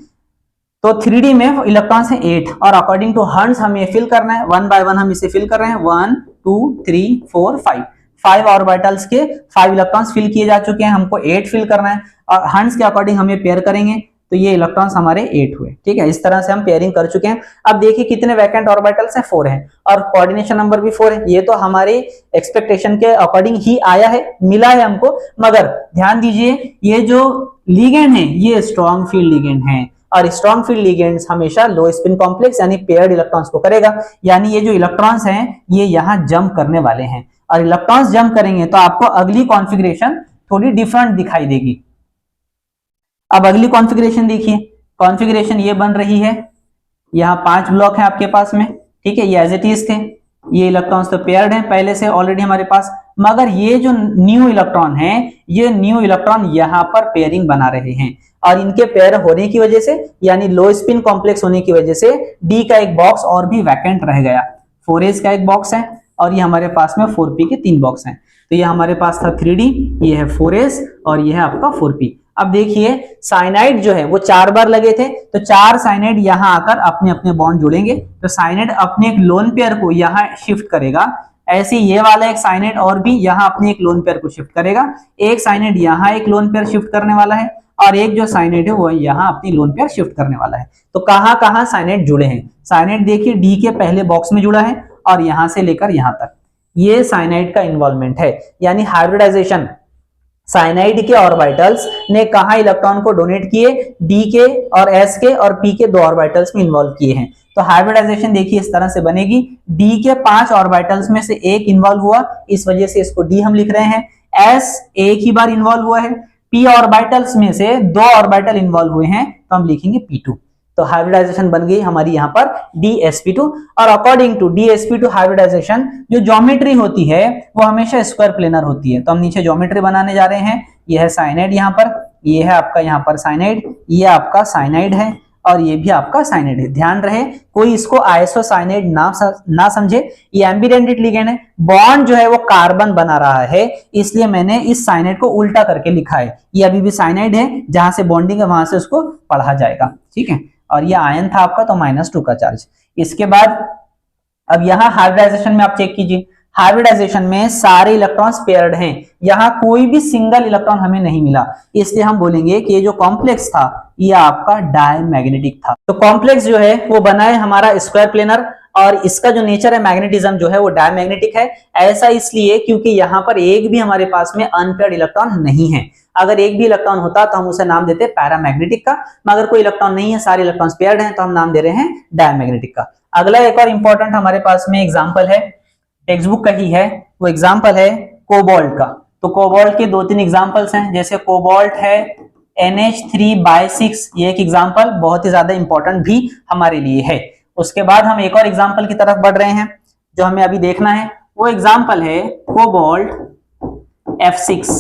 S1: तो 3D में इलेक्ट्रॉन्स हैं 8 और अकॉर्डिंग टू हर्ट्ज हमें फिल करना है, 1 बाय 1 हम इसे फिल कर रहे हैं। 1 2 3 4 5 ऑर्बिटल्स के 5 इलेक्ट्रॉन्स फिल किए जा चुके हैं, हमको 8 फिल करना है और हर्ट्ज के अकॉर्डिंग हमें पेयर करेंगे तो ये इलेक्ट्रॉन्स हमारे 8 हुए, ठीक है। इस तरह से हम पेयरिंग कर चुके हैं। अब देखिए कितने वैकेंट ऑर्बिटल्स हैं, 4 हैं और कोऑर्डिनेशन नंबर भी 4 है। ये तो हमारे एक्सपेक्टेशन के अकॉर्डिंग ही आया है, मिला है हमको। मगर ध्यान दीजिए ये जो लिगेंड है ये स्ट्रॉन्ग फील्ड लिगेंड है और स्ट्रॉन्ग फील्ड लिगेंड्स हमेशा लो स्पिन कॉम्प्लेक्स यानी पेयर्ड इलेक्ट्रॉन्स को करेगा। यानी ये जो इलेक्ट्रॉन्स हैं ये यहाँ जंप करने वाले हैं और इलेक्ट्रॉन्स जंप करेंगे तो आपको अगली कॉन्फ़िगरेशन थोड़ी डिफरेंट दिखाई देगी। अब अगली कॉन्फ़िगरेशन देखिए, कॉन्फ़िगरेशन ये बन रही है। यहाँ 5 ब्लॉक है आपके पास में, ठीक है। ये एज इट इज थे, ये इलेक्ट्रॉन्स तो पेयर्ड हैं पहले से ऑलरेडी हमारे पास। मगर ये जो न्यू इलेक्ट्रॉन है ये न्यू इलेक्ट्रॉन यहाँ पर पेयरिंग बना रहे हैं और इनके पेयर होने की वजह से यानी लो स्पिन कॉम्प्लेक्स होने की वजह से डी का एक बॉक्स और भी वैकेंट रह गया। 4s का एक बॉक्स है और ये हमारे पास में 4p के 3 बॉक्स हैं। तो ये हमारे पास था 3D, ये है 4s और ये है आपका 4p। अब देखिए साइनाइड जो है वो 4 बार लगे थे तो 4 साइनाइड यहाँ आकर अपने अपने बॉन्ड जुड़ेंगे। तो साइनाइड अपने एक लोन पेयर को यहाँ शिफ्ट करेगा, ऐसे ये वाला एक साइनाइड और भी यहाँ अपने एक लोन पेयर को शिफ्ट करेगा। एक साइनाइड यहाँ एक लोन पेयर शिफ्ट करने वाला है और एक जो साइनाइड है वो यहाँ अपनी लोन पेयर शिफ्ट करने वाला है। तो कहाँ कहाँ साइनाइड जुड़े हैं, साइनाइड देखिए डी के पहले बॉक्स में जुड़ा है और यहाँ से लेकर यहाँ तक ये साइनाइड का इन्वॉल्वमेंट है। यानी हाइब्रिडाइजेशन साइनाइड के ऑर्बिटल्स ने कहाँ इलेक्ट्रॉन को डोनेट किए, डी के और एस के और पी के 2 ऑर्बिटल्स में इन्वॉल्व किए हैं। तो हाइब्रिडाइजेशन देखिए इस तरह से बनेगी, डी के 5 ऑर्बिटल्स में से एक इन्वॉल्व हुआ, इस वजह से इसको डी हम लिख रहे हैं। एस एक ही बार इन्वॉल्व हुआ है, पी ऑर्बिटल्स में से 2 ऑर्बिटल इन्वॉल्व हुए हैं तो हम लिखेंगे p2। तो हाइब्रिडाइजेशन बन गई हमारी यहाँ पर dsp2 और अकॉर्डिंग टू dsp2 हाइब्रिडाइजेशन जो ज्योमेट्री होती है वो हमेशा स्क्वायर प्लेनर होती है। तो हम नीचे ज्योमेट्री बनाने जा रहे हैं। यह है साइनाइड, यहाँ पर ये है आपका यहाँ पर साइनाइड, ये आपका साइनाइड है और ये भी आपका साइनाइड है। ध्यान रहे कोई इसको आइसोसाइनाइड ना समझे, ये एम्बिडेंटेड लिगेंड है। बॉन्ड जो है वो कार्बन बना रहा है इसलिए मैंने इस साइनाइड को उल्टा करके लिखा है। ये अभी भी साइनाइड है, जहां से बॉन्डिंग है वहां से उसको पढ़ा जाएगा, ठीक है। और ये आयन था आपका तो -2 का चार्ज। इसके बाद अब यहाँ हाइब्रिडाइजेशन में आप चेक कीजिए, हाइब्रिडाइजेशन में सारे इलेक्ट्रॉन्स पेयर्ड हैं, यहाँ कोई भी सिंगल इलेक्ट्रॉन हमें नहीं मिला, इसलिए हम बोलेंगे कि ये जो कॉम्प्लेक्स था ये आपका डायमैग्नेटिक था। तो कॉम्प्लेक्स जो है वो बना है हमारा स्क्वायर प्लेनर और इसका जो नेचर है मैग्नेटिज्म जो है वो डायमैग्नेटिक है। ऐसा इसलिए क्योंकि यहाँ पर एक भी हमारे पास में अनपेयर्ड इलेक्ट्रॉन नहीं है। अगर एक भी इलेक्ट्रॉन होता तो हम उसे नाम देते पैरामैग्नेटिक का, मगर कोई इलेक्ट्रॉन नहीं है, सारे इलेक्ट्रॉन्स पेयर्ड हैं तो हम नाम दे रहे हैं डायमैग्नेटिक का। अगला एक और इंपॉर्टेंट हमारे पास में एग्जांपल है, टेक्स्ट बुक का ही है, वो एग्जांपल है कोबाल्ट का। तो कोबाल्ट के 2-3 एग्जांपल्स हैं, जैसे कोबाल्ट है NH3/6, ये एक एग्जांपल बहुत ही ज्यादा इंपॉर्टेंट भी हमारे लिए है। उसके बाद हम एक और एग्जांपल की तरफ बढ़ रहे हैं जो हमें अभी देखना है, वो एग्जांपल है कोबाल्ट F6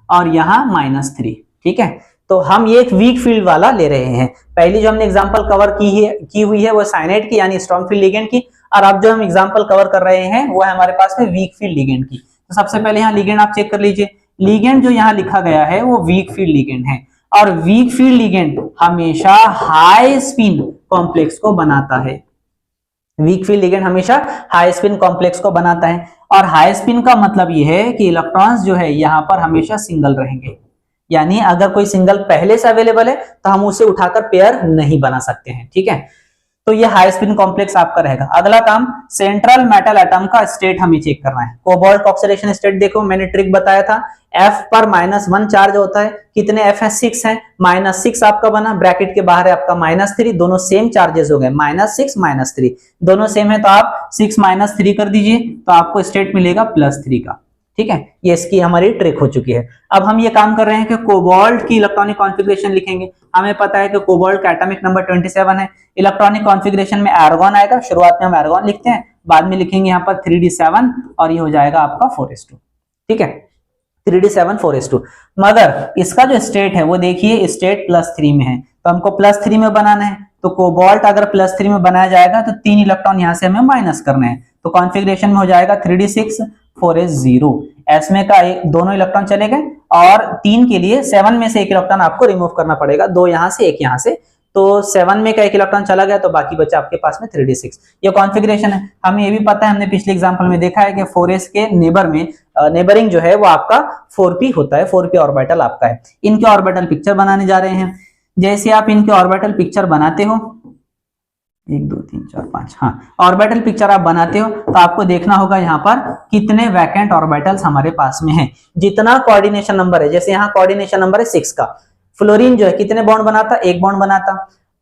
S1: और यहाँ -3, ठीक है। तो हम ये एक वीक फील्ड वाला ले रहे हैं। पहली जो हमने एग्जांपल कवर की हुई है वो साइनाइड की यानी स्ट्रॉन्ग फील्ड लिगेंड की, और अब जो हम एग्जांपल कवर कर रहे हैं वो है हमारे पास में वीक फील्ड लिगेंड की। तो सबसे पहले यहाँ लिगेंड आप चेक कर लीजिए, लिगेंड जो यहाँ लिखा गया है वो वीक फील्ड लिगेंड है और वीक फील्ड लिगेंड हमेशा हाई स्पिन कॉम्प्लेक्स को बनाता है। वीक फील्ड लिगेंड हमेशा हाई स्पिन कॉम्प्लेक्स को बनाता है और हाई स्पिन का मतलब यह है कि इलेक्ट्रॉन्स जो है यहाँ पर हमेशा सिंगल रहेंगे, यानी अगर कोई सिंगल पहले से अवेलेबल है तो हम उसे उठाकर पेयर नहीं बना सकते हैं, ठीक है। तो ये हाई स्पिन कॉम्प्लेक्स आपका रहेगा। अगला काम सेंट्रल मेटल एटम का स्टेट हमें चेक करना है। कोबाल्ट ऑक्सीडेशन स्टेट देखो, मैंने ट्रिक बताया था, F पर -1 चार्ज होता है, कितने F है 6 है, -6 आपका बना, ब्रैकेट के बाहर है आपका -3, दोनों सेम चार्जेस हो गए, -6 -3 दोनों सेम है, तो आप 6 -3 कर दीजिए तो आपको स्टेट मिलेगा +3 का। ठीक है, ये इसकी हमारी ट्रिक हो चुकी है। अब हम ये काम कर रहे हैं कि कोबाल्ट की इलेक्ट्रॉनिक कॉन्फ़िगरेशन लिखेंगे। हमें पता है कि कोबाल्ट का एटॉमिक नंबर 27 है, इलेक्ट्रॉनिक कॉन्फ़िगरेशन में आर्गन आएगा, शुरुआत में हम आर्गन लिखते हैं, बाद में लिखेंगे यहाँ पर 3d7 और ये हो जाएगा आपका 4s2। ठीक है, 3d7 4s2। मगर इसका जो स्टेट है वो देखिए स्टेट +3 में है, तो हमको +3 में बनाना है, तो कोबाल्ट अगर +3 में बनाया जाएगा तो 3 इलेक्ट्रॉन यहाँ से हमें माइनस करने हैं, तो कॉन्फ़िगरेशन में हो जाएगा 3d6 4s0। s में का दोनों इलेक्ट्रॉन चले गए और 3 के लिए 7 में से एक इलेक्ट्रॉन आपको रिमूव करना पड़ेगा, 2 यहाँ से 1 यहाँ से, तो 7 में का एक इलेक्ट्रॉन चला गया तो बाकी बचा आपके पास में 3d6। ये कॉन्फ़िगरेशन है। हमें ये भी पता है, हमने पिछले एग्जांपल में देखा है कि 4s के नेबर में नेबरिंग जो है वो आपका 4p होता है, 4p ऑर्बिटल आपका है। इनके ऑर्बिटल पिक्चर बनाने जा रहे हैं। जैसे आप इनके ऑर्बिटल पिक्चर बनाते हो, 1 2 3 4 5, हाँ, ऑर्बिटल पिक्चर आप बनाते हो तो आपको देखना होगा यहाँ पर कितने वैकेंट ऑर्बिटल्स हमारे पास में हैं। जितना कोऑर्डिनेशन नंबर है, जैसे यहाँ कोऑर्डिनेशन नंबर है 6 का, फ्लोरीन जो है कितने बॉन्ड बनाता, 1 बॉन्ड बनाता,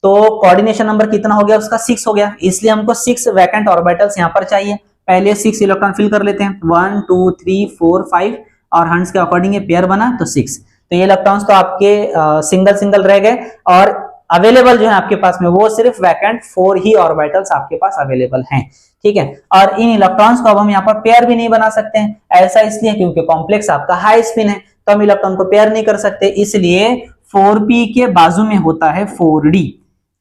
S1: तो कोऑर्डिनेशन नंबर कितना हो गया उसका 6 हो गया, इसलिए हमको 6 वैकेंट ऑर्बिटल्स यहाँ पर चाहिए। पहले 6 इलेक्ट्रॉन फिल कर लेते हैं, 1 2 3 4 5 और हंस के अकॉर्डिंग ये पेयर बना तो 6, तो ये इलेक्ट्रॉन्स तो आपके सिंगल सिंगल रह गए और अवेलेबल जो है आपके पास में वो सिर्फ वैकेंट 4 ही ऑर्बिटल्स आपके पास अवेलेबल हैं। ठीक है, और इन इलेक्ट्रॉन्स को अब हम यहाँ पर पेयर भी नहीं बना सकते हैं, ऐसा इसलिए क्योंकि कॉम्प्लेक्स आपका हाई स्पिन है, तो हम इलेक्ट्रॉन को पेयर नहीं कर सकते, इसलिए 4p के बाजू में होता है 4d।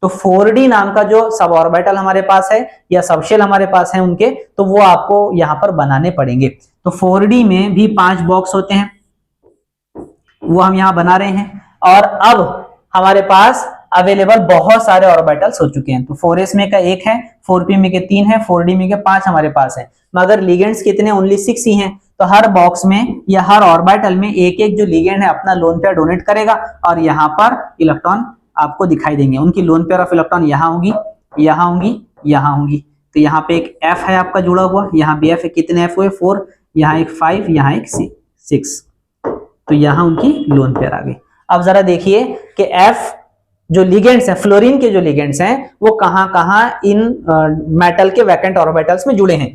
S1: तो 4d नाम का जो सब ऑर्बिटल हमारे पास है या सबशेल हमारे पास है उनके, तो वो आपको यहाँ पर बनाने पड़ेंगे। तो 4d में भी 5 बॉक्स होते हैं, वो हम यहाँ बना रहे हैं, और अब हमारे पास अवेलेबल बहुत सारे ऑर्बिटल्स हो चुके हैं। तो 4s में का 1 है, 4p में के 3 है, 4d में के 5 हमारे पास है, मगर लिगेंड्स कितने, ओनली 6 ही हैं। तो हर बॉक्स में या हर ऑर्बिटल में एक एक जो लिगेंड है अपना लोन पेयर डोनेट करेगा और यहाँ पर इलेक्ट्रॉन आपको दिखाई देंगे। उनकी लोन पेयर ऑफ इलेक्ट्रॉन यहाँ होंगी, यहाँ होंगी, यहाँ होंगी। तो यहाँ पे एक F है आपका जुड़ा हुआ, यहाँ भी F है, कितने F हुए 4, यहाँ एक 5, यहाँ एक 6, तो यहाँ उनकी लोन पेयर आ गई। अब जरा देखिए कि F जो लिगेंड्स हैं, फ्लोरीन के जो लिगेंड्स हैं वो कहां कहां इन मेटल के वैकेंट ऑर्बिटल्स में जुड़े हैं,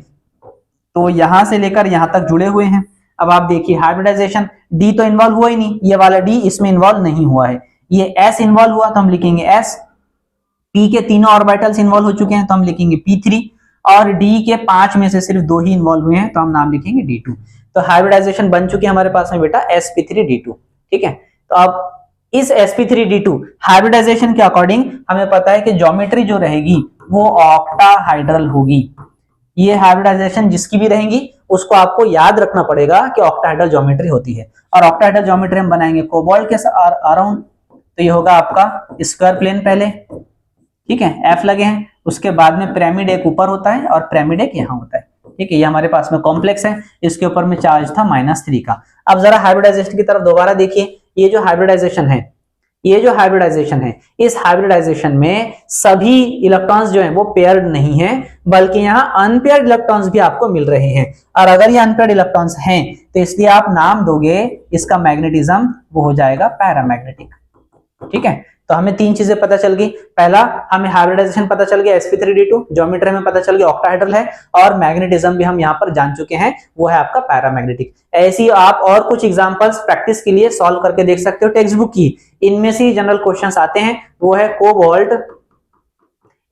S1: तो यहां से लेकर यहां तक जुड़े हुए हैं। अब आप देखिए हाइब्रिडाइजेशन, D तो इन्वॉल्व हुआ ही नहीं, ये वाला D इसमें इन्वॉल्व नहीं हुआ है, ये S इन्वॉल्व हुआ तो हम लिखेंगे S, P के तीनों ऑर्बिटल्स इन्वॉल्व हो चुके हैं तो हम लिखेंगे P3, और D के 5 में से सिर्फ 2 ही इन्वॉल्व हुए हैं तो हम नाम लिखेंगे D2। तो हाइब्रिडाइजेशन बन चुकी है हमारे पास में बेटा sp3d2। ठीक है, तो अब इस sp3d2 हाइब्रिडाइजेशन के अकॉर्डिंग हमें पता है कि ज्योमेट्री जो रहेगी वो ऑक्टाहाइड्रल होगी। ये हाइब्रिडाइजेशन जिसकी भी रहेंगी उसको आपको याद रखना पड़ेगा कि ऑक्टाहाइड्रल ज्योमेट्री होती है, और ऑक्टाहाइड्रल ज्योमेट्री हम बनाएंगे कोबाल्ट के अराउंड, तो ये होगा आपका स्क्वायर प्लेन पहले, ठीक है, F लगे हैं, उसके बाद में पिरामिड एक ऊपर होता है और पिरामिड एक यहाँ होता है। ठीक है, ये हमारे पास में कॉम्प्लेक्स है, इसके ऊपर में चार्ज था -3 का। अब जरा हाइब्रिडाइजेशन की तरफ दोबारा देखिए, ये जो हाइब्रिडाइजेशन है, ये जो हाइब्रिडाइजेशन है, इस हाइब्रिडाइजेशन में सभी इलेक्ट्रॉन्स जो हैं वो पेयर्ड नहीं है, बल्कि यहाँ अनपेयर्ड इलेक्ट्रॉन्स भी आपको मिल रहे हैं, और अगर ये अनपेयर्ड इलेक्ट्रॉन्स हैं तो इसलिए आप नाम दोगे इसका मैग्नेटिज्म वो हो जाएगा पैरामैग्नेटिक। ठीक है, तो हमें 3 चीजें पता चल गई। पहला, हमें हाइब्रिडाइजेशन पता चल गया sp3d2, ज्योमेट्री में पता चल गया ऑक्टाहाइड्रल है, और मैग्नेटिज्म भी हम यहाँ पर जान चुके हैं वो है आपका पैरामैग्नेटिक। ऐसी आप और कुछ एग्जांपल्स प्रैक्टिस के लिए सॉल्व करके देख सकते हो टेक्स्ट बुक की, इनमें से जनरल क्वेश्चंस आते हैं, वो है कोबाल्ट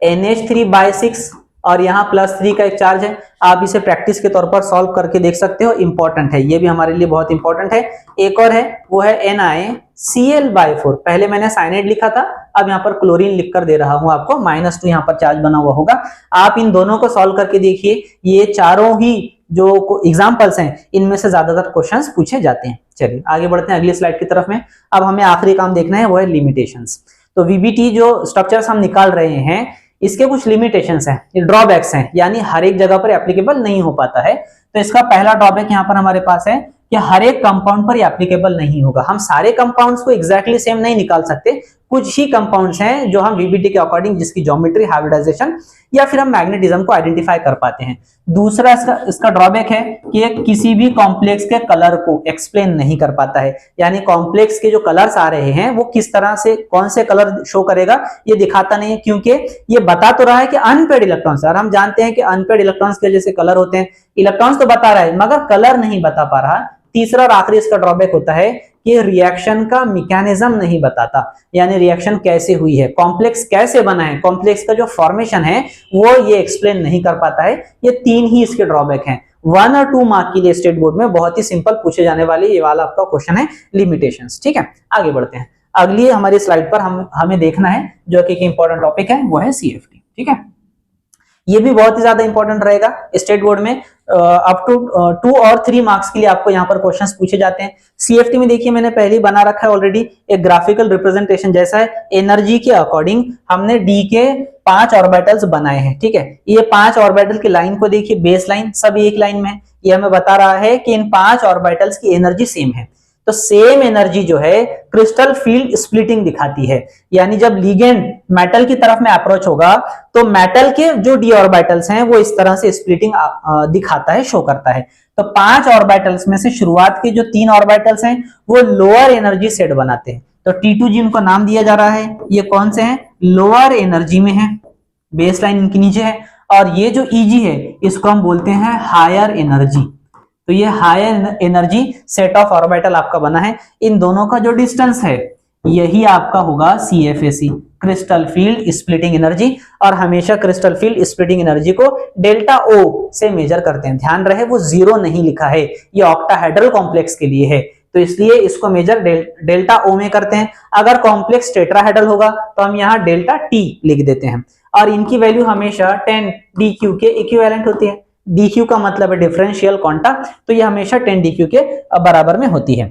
S1: NH3/6 और यहाँ +3 का एक चार्ज है, आप इसे प्रैक्टिस के तौर पर सॉल्व करके देख सकते हो, इंपॉर्टेंट है, ये भी हमारे लिए बहुत इंपॉर्टेंट है। एक और है, वो है NiCl/4, पहले मैंने साइनाइड लिखा था, अब यहाँ पर क्लोरीन लिखकर दे रहा हूं आपको, -2 यहाँ पर चार्ज बना हुआ होगा। आप इन दोनों को सॉल्व करके देखिए, ये चारों ही जो एग्जाम्पल्स हैं इनमें से ज्यादातर क्वेश्चंस पूछे जाते हैं। चलिए आगे बढ़ते हैं अगली स्लाइड की तरफ में। अब हमें आखिरी काम देखना है, वो है लिमिटेशंस। तो VBT जो स्ट्रक्चर्स हम निकाल रहे हैं इसके कुछ लिमिटेशंस हैं, ये ड्रॉबैक्स हैं, यानी हर एक जगह पर एप्लीकेबल नहीं हो पाता है। तो इसका पहला ड्रॉबैक यहाँ पर हमारे पास है कि हर एक कंपाउंड पर एप्लीकेबल नहीं होगा। हम सारे कंपाउंड्स को एग्जैक्टली सेम नहीं निकाल सकते, कुछ ही कंपाउंड्स हैं जो हम वीबीटी के अकॉर्डिंग जिसकी ज्योमेट्री, हाइब्रिडाइजेशन या फिर हम मैग्नेटिज्म को आइडेंटिफाई कर पाते हैं। दूसरा इसका ड्रॉबैक है कि ये किसी भी कॉम्प्लेक्स के कलर को एक्सप्लेन नहीं कर पाता है, यानी कॉम्प्लेक्स के जो कलर्स आ रहे हैं वो किस तरह से, कौन से कलर शो करेगा ये दिखाता नहीं है, क्योंकि ये बता तो रहा है कि अनपेड इलेक्ट्रॉन्स, और हम जानते हैं कि अनपेड इलेक्ट्रॉन्स के जैसे कलर होते हैं, इलेक्ट्रॉन्स तो बता रहा है मगर कलर नहीं बता पा रहा। तीसरा और आखिरी इसका ड्रॉबैक होता है कि रिएक्शन का मैकेनिज्म नहीं बताता, यानी रिएक्शन कैसे हुई है, कॉम्प्लेक्स कैसे बना है, कॉम्प्लेक्स का जो फॉर्मेशन है वो ये एक्सप्लेन नहीं कर पाता है। ये तीन ही इसके ड्रॉबैक हैं। 1 और 2 मार्क के लिए स्टेट बोर्ड में बहुत ही सिंपल पूछे जाने वाले ये वाला आपका क्वेश्चन है, लिमिटेशंस। ठीक है, आगे बढ़ते हैं। अगली हमारी स्लाइड पर हमें देखना है जो कि एक इंपॉर्टेंट टॉपिक है, वो है सीएफटी। ठीक है, ये भी बहुत ही ज्यादा इंपॉर्टेंट रहेगा स्टेट बोर्ड में। अप टू 2 और 3 मार्क्स के लिए आपको यहाँ पर क्वेश्चंस पूछे जाते हैं। सीएफटी में देखिए मैंने पहले ही बना रखा है ऑलरेडी, एक ग्राफिकल रिप्रेजेंटेशन जैसा है। एनर्जी के अकॉर्डिंग हमने डी के 5 ऑर्बिटल्स बनाए हैं। ठीक है, ये 5 ऑर्बिटल की लाइन को देखिए, बेस लाइन सभी एक लाइन में है। ये हमें बता रहा है कि इन 5 ऑर्बिटल्स की एनर्जी सेम है। तो सेम एनर्जी जो है क्रिस्टल फील्ड स्प्लिटिंग दिखाती है, यानी जब लिगेंड मेटल की तरफ में अप्रोच होगा तो मेटल के जो डी ऑर्बिटल्स हैं वो इस तरह से स्प्लिटिंग दिखाता है, शो करता है। तो 5 ऑर्बिटल्स में से शुरुआत के जो 3 ऑर्बिटल्स हैं वो लोअर एनर्जी सेट बनाते हैं। तो T2 जी उनको नाम दिया जा रहा है। ये कौन से हैं? लोअर एनर्जी में है, बेस लाइन इनके नीचे है। और ये जो EG है इसको हम बोलते हैं हायर एनर्जी। तो ये higher energy set of orbital आपका बना है। इन दोनों का जो डिस्टेंस है यही आपका होगा CFAC, crystal field splitting energy. और हमेशा क्रिस्टल फील्ड स्प्लिटिंग एनर्जी को डेल्टा O से मेजर करते हैं। ध्यान रहे वो 0 नहीं लिखा है, ये ऑक्टाहेड्रल कॉम्प्लेक्स के लिए है, तो इसलिए इसको मेजर डेल्टा O में करते हैं। अगर कॉम्प्लेक्स टेट्राहेड्रल होगा तो हम यहाँ डेल्टा T लिख देते हैं। और इनकी वैल्यू हमेशा 10 DQ के इक्विवेलेंट होती है। DQ का मतलब है डिफरेंशियल क्वांटा, तो ये हमेशा 10 DQ के बराबर में होती है।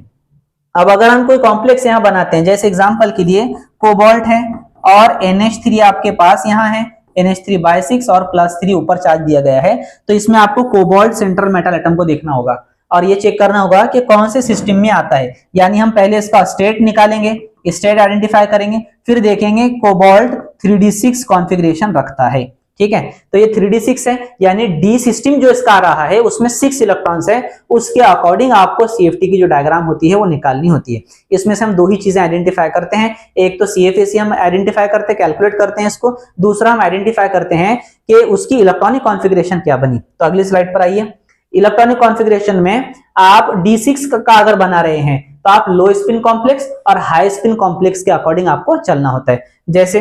S1: अब अगर हम कोई कॉम्प्लेक्स यहाँ बनाते हैं, जैसे एग्जांपल के लिए कोबाल्ट है और NH3 आपके पास यहाँ है, NH3/6 और +3 ऊपर चार्ज दिया गया है, तो इसमें आपको कोबाल्ट सेंट्रल मेटल एटम को देखना होगा और ये चेक करना होगा कि कौन से सिस्टम में आता है। यानी हम पहले इसका स्टेट निकालेंगे, स्टेट आइडेंटिफाई करेंगे, फिर देखेंगे कोबाल्ट 3d6 कॉन्फ़िगरेशन रखता है। ठीक है, तो ये 3d6 है, यानी डी सिस्टम जो इसका आ रहा है उसमें 6 इलेक्ट्रॉन्स है, उसके अकॉर्डिंग आपको CFT की जो डायग्राम होती है वो निकालनी होती है। इसमें से हम 2 ही चीजें आइडेंटिफाई करते हैं, एक तो CFAC हम आइडेंटिफाई करते हैं, कैलकुलेट करते हैं इसको, दूसरा हम आइडेंटिफाई करते हैं कि उसकी इलेक्ट्रॉनिक कॉन्फ़िगरेशन क्या बनी। तो अगली स्लाइड पर आइए। इलेक्ट्रॉनिक कॉन्फ़िगरेशन में आप D6 का अगर बना रहे हैं तो आप लो स्पिन कॉम्प्लेक्स और हाई स्पिन कॉम्प्लेक्स के अकॉर्डिंग आपको चलना होता है। जैसे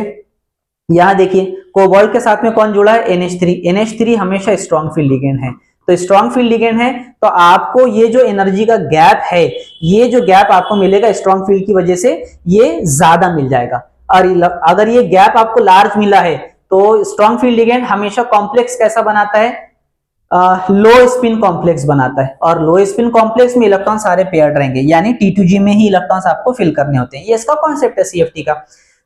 S1: यहां देखिए कोबाल्ट के साथ में कौन जुड़ा है? NH3। NH3 हमेशा स्ट्रॉन्ग फील्ड लिगेंड है, तो स्ट्रॉन्ग फील्ड लिगेंड है तो आपको ये जो एनर्जी का गैप है, ये जो गैप आपको मिलेगा स्ट्रॉन्ग फील्ड की वजह से ये ज्यादा मिल जाएगा। और अगर ये गैप आपको लार्ज मिला है तो स्ट्रॉन्ग फील्ड लिगेंड हमेशा कॉम्प्लेक्स कैसा बनाता है? लो स्पिन कॉम्प्लेक्स बनाता है, और लो स्पिन कॉम्प्लेक्स में इलेक्ट्रॉन सारे पेयर्ड रहेंगे, यानी T2G में ही इलेक्ट्रॉन्स आपको फिल करने होते हैं। ये इसका कॉन्सेप्ट है CFT का।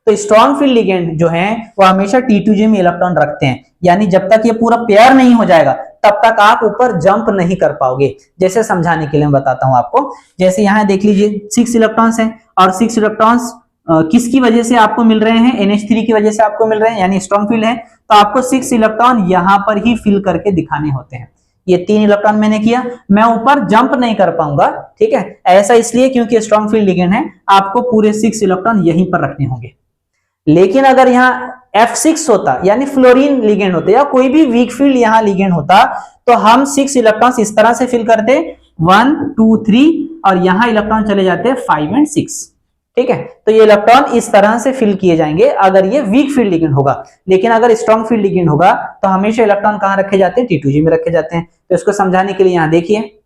S1: तो स्ट्रॉन्ग फील्ड लिगेंड जो है वो हमेशा T2G में इलेक्ट्रॉन रखते हैं, यानी जब तक ये पूरा पेयर नहीं हो जाएगा तब तक आप ऊपर जंप नहीं कर पाओगे। जैसे समझाने के लिए मैं बताता हूं आपको, जैसे यहाँ देख लीजिए 6 इलेक्ट्रॉन्स हैं और 6 इलेक्ट्रॉन्स किसकी वजह से आपको मिल रहे हैं? NH3 की वजह से आपको मिल रहे हैं, यानी स्ट्रॉन्ग फील्ड है, तो आपको 6 इलेक्ट्रॉन यहां पर ही फिल करके दिखाने होते हैं। ये 3 इलेक्ट्रॉन मैंने किया, मैं ऊपर जंप नहीं कर पाऊंगा। ठीक है, ऐसा इसलिए क्योंकि स्ट्रॉन्ग फील्ड लिगेंड है, आपको पूरे 6 इलेक्ट्रॉन यहीं पर रखने होंगे। लेकिन अगर यहाँ F6 होता, यानी फ्लोरीन लिगेंड होता या कोई भी वीक फील्ड यहाँ लिगेंड होता, तो हम 6 इलेक्ट्रॉन्स इस तरह से फिल करते 1 2 3 और यहाँ इलेक्ट्रॉन चले जाते 5 और 6। ठीक है, तो ये इलेक्ट्रॉन इस तरह से फिल किए जाएंगे अगर ये वीक फील्ड लिगेंड होगा। लेकिन अगर स्ट्रॉन्ग फील्ड लिगेंड होगा तो हमेशा इलेक्ट्रॉन कहां रखे जाते हैं? T2G में रखे जाते हैं। तो इसको समझाने के लिए यहाँ देखिए,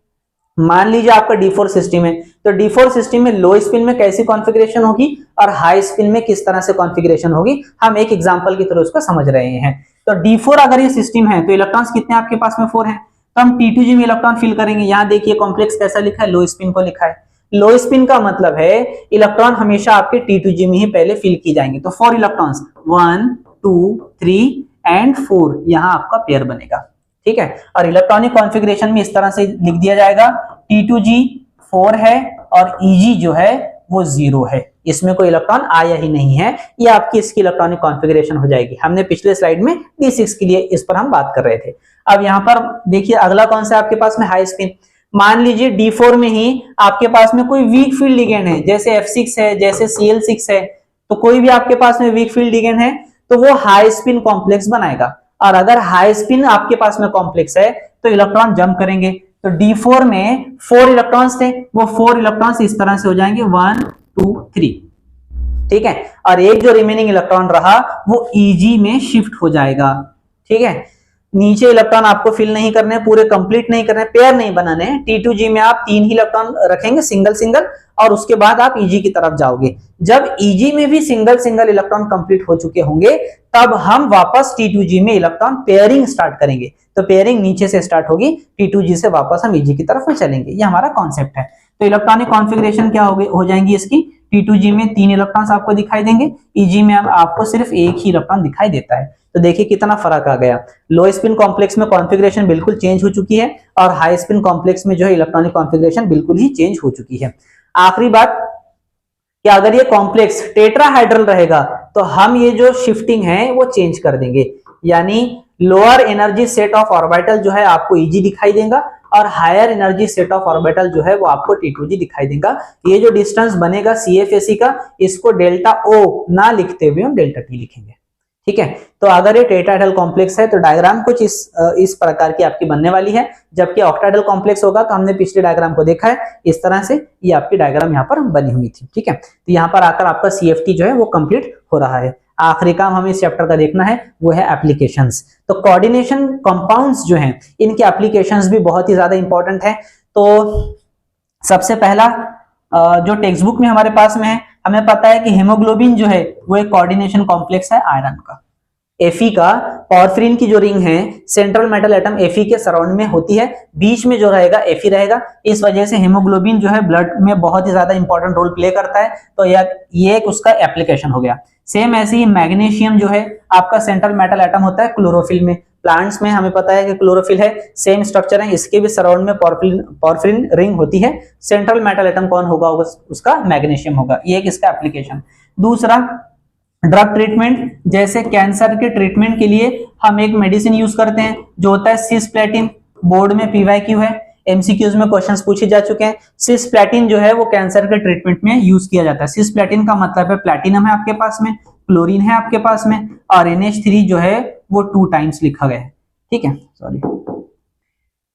S1: मान लीजिए आपका D4 सिस्टम है, तो D4 सिस्टम में लो स्पिन में कैसी कॉन्फ़िगरेशन होगी और हाई स्पिन में किस तरह से कॉन्फ़िगरेशन होगी, हम एक एग्जांपल की तरह उसको समझ रहे हैं। तो D4 अगर ये सिस्टम है तो इलेक्ट्रॉन्स कितने आपके पास में? 4 हैं, तो हम T2G में इलेक्ट्रॉन फिल करेंगे। यहाँ देखिए कॉम्प्लेक्स कैसा लिखा है? लो स्पिन को लिखा है। लो स्पिन का मतलब है इलेक्ट्रॉन हमेशा आपके T2G में ही पहले फिल की जाएंगे। तो 4 इलेक्ट्रॉन्स 1 2 3 एंड 4 यहाँ आपका पेयर बनेगा। ठीक है, और इलेक्ट्रॉनिक कॉन्फ़िगरेशन में इस तरह से लिख दिया जाएगा, T2G 4 है और EG जो है वो 0 है, इसमें कोई इलेक्ट्रॉन आया ही नहीं है। ये आपकी इसकी इलेक्ट्रॉनिक कॉन्फ़िगरेशन हो जाएगी। हमने पिछले स्लाइड में D6 के लिए इस पर हम बात कर रहे थे। अब यहाँ पर देखिए अगला कौन सा आपके पास में हाई स्पिन। मान लीजिए D4 में ही आपके पास में कोई वीक फील्ड लिगेंड है, जैसे F6 है, जैसे Cl6 है, तो कोई भी आपके पास में वीक फील्ड लिगेंड है तो वो हाई स्पिन कॉम्प्लेक्स बनाएगा। और अगर हाई स्पिन आपके पास में कॉम्प्लेक्स है तो इलेक्ट्रॉन जंप करेंगे। तो D4 में 4 इलेक्ट्रॉन्स थे, वो 4 इलेक्ट्रॉन्स इस तरह से हो जाएंगे 1 2 3, ठीक है। और एक जो रिमेनिंग इलेक्ट्रॉन रहा वो Eg में शिफ्ट हो जाएगा, ठीक है। नीचे इलेक्ट्रॉन आपको फिल नहीं करने, पूरे कंप्लीट नहीं करने, पेयर नहीं बनाने। T2G में आप 3 ही इलेक्ट्रॉन रखेंगे सिंगल सिंगल, और उसके बाद आप Eg की तरफ जाओगे। जब Eg में भी सिंगल सिंगल इलेक्ट्रॉन कंप्लीट हो चुके होंगे तब हम वापस T2G में इलेक्ट्रॉन पेयरिंग स्टार्ट करेंगे। तो पेयरिंग नीचे से स्टार्ट होगी, T2G से वापस हम Eg की तरफ में चलेंगे। ये हमारा कॉन्सेप्ट है। तो इलेक्ट्रॉनिक कॉन्फ़िगरेशन क्या हो जाएंगी इसकी, T2G में 3 इलेक्ट्रॉन्स आपको दिखाई देंगे, Eg में आपको सिर्फ एक ही इलेक्ट्रॉन दिखाई देता है। तो देखिए कितना फर्क आ गया। लो स्पिन कॉम्प्लेक्स में कॉन्फ़िगरेशन बिल्कुल चेंज हो चुकी है और हाई स्पिन कॉम्प्लेक्स में जो है इलेक्ट्रॉनिक कॉन्फ़िगरेशन बिल्कुल ही चेंज हो चुकी है। आखिरी बात कि अगर ये कॉम्प्लेक्स टेट्राहाइड्रल रहेगा तो हम ये जो शिफ्टिंग है वो चेंज कर देंगे, यानी lower energy set of orbital जो है आपको Eg दिखाई देगा और higher energy set of orbital जो है वो आपको T2G दिखाई देगा। ये जो डिस्टेंस बनेगा CFAC का, इसको डेल्टा O ना लिखते हुए हम डेल्टा T लिखेंगे, ठीक है। तो अगर ये टेट्राहाइड्रल कॉम्प्लेक्स है तो डायग्राम कुछ इस प्रकार की आपकी बनने वाली है। जबकि ऑक्टाहाइड्रल कॉम्प्लेक्स होगा तो हमने पिछले डायग्राम को देखा है, इस तरह से ये आपकी डायग्राम यहाँ पर बनी हुई थी, ठीक है। तो यहाँ पर आकर आपका CFT जो है वो कंप्लीट हो रहा है। आखिरी काम हमें इस चैप्टर का देखना है वो है एप्लीकेशंस। तो कोऑर्डिनेशन कंपाउंड्स जो हैं इनके एप्लीकेशंस भी बहुत ही ज्यादा इंपॉर्टेंट है। तो सबसे पहला जो टेक्स्ट बुक में हमारे पास में है, हमें पता है कि हेमोग्लोबिन जो है वो एक कोऑर्डिनेशन कॉम्प्लेक्स है आयरन का। Fe का पॉर्फिरिन की जो रिंग है सेंट्रल मेटल एटम Fe के सराउंड में होती है, बीच में जो रहेगा Fe रहेगा। इस वजह से हेमोग्लोबिन जो है ब्लड में बहुत ही ज्यादा इंपॉर्टेंट रोल प्ले करता है। तो ये एक उसका एप्लीकेशन हो गया। सेम ऐसे ही मैग्नीशियम जो है आपका सेंट्रल मेटल एटम होता है क्लोरोफिल में। प्लांट्स में हमें पता है कि क्लोरोफिल है, सेम स्ट्रक्चर है, इसके भी सराउंड में पॉर्फिरिन रिंग होती है। सेंट्रल मेटल एटम कौन होगा, उसका मैग्नीशियम होगा। ये एक इसका एप्लीकेशन। दूसरा ड्रग ट्रीटमेंट, जैसे कैंसर के ट्रीटमेंट के लिए हम एक मेडिसिन यूज करते हैं जो होता है सिस्प्लेटिन। बोर्ड में PYQ है, MCQs में क्वेश्चंस पूछे जा चुके हैं। सिस्प्लेटिन जो है वो कैंसर के ट्रीटमेंट में यूज किया जाता है। सिस्प्लेटिन का मतलब है प्लैटिनम है आपके पास में, क्लोरीन है आपके पास में, और NH3 जो है वो 2 टाइम्स लिखा गया है, ठीक है। सॉरी,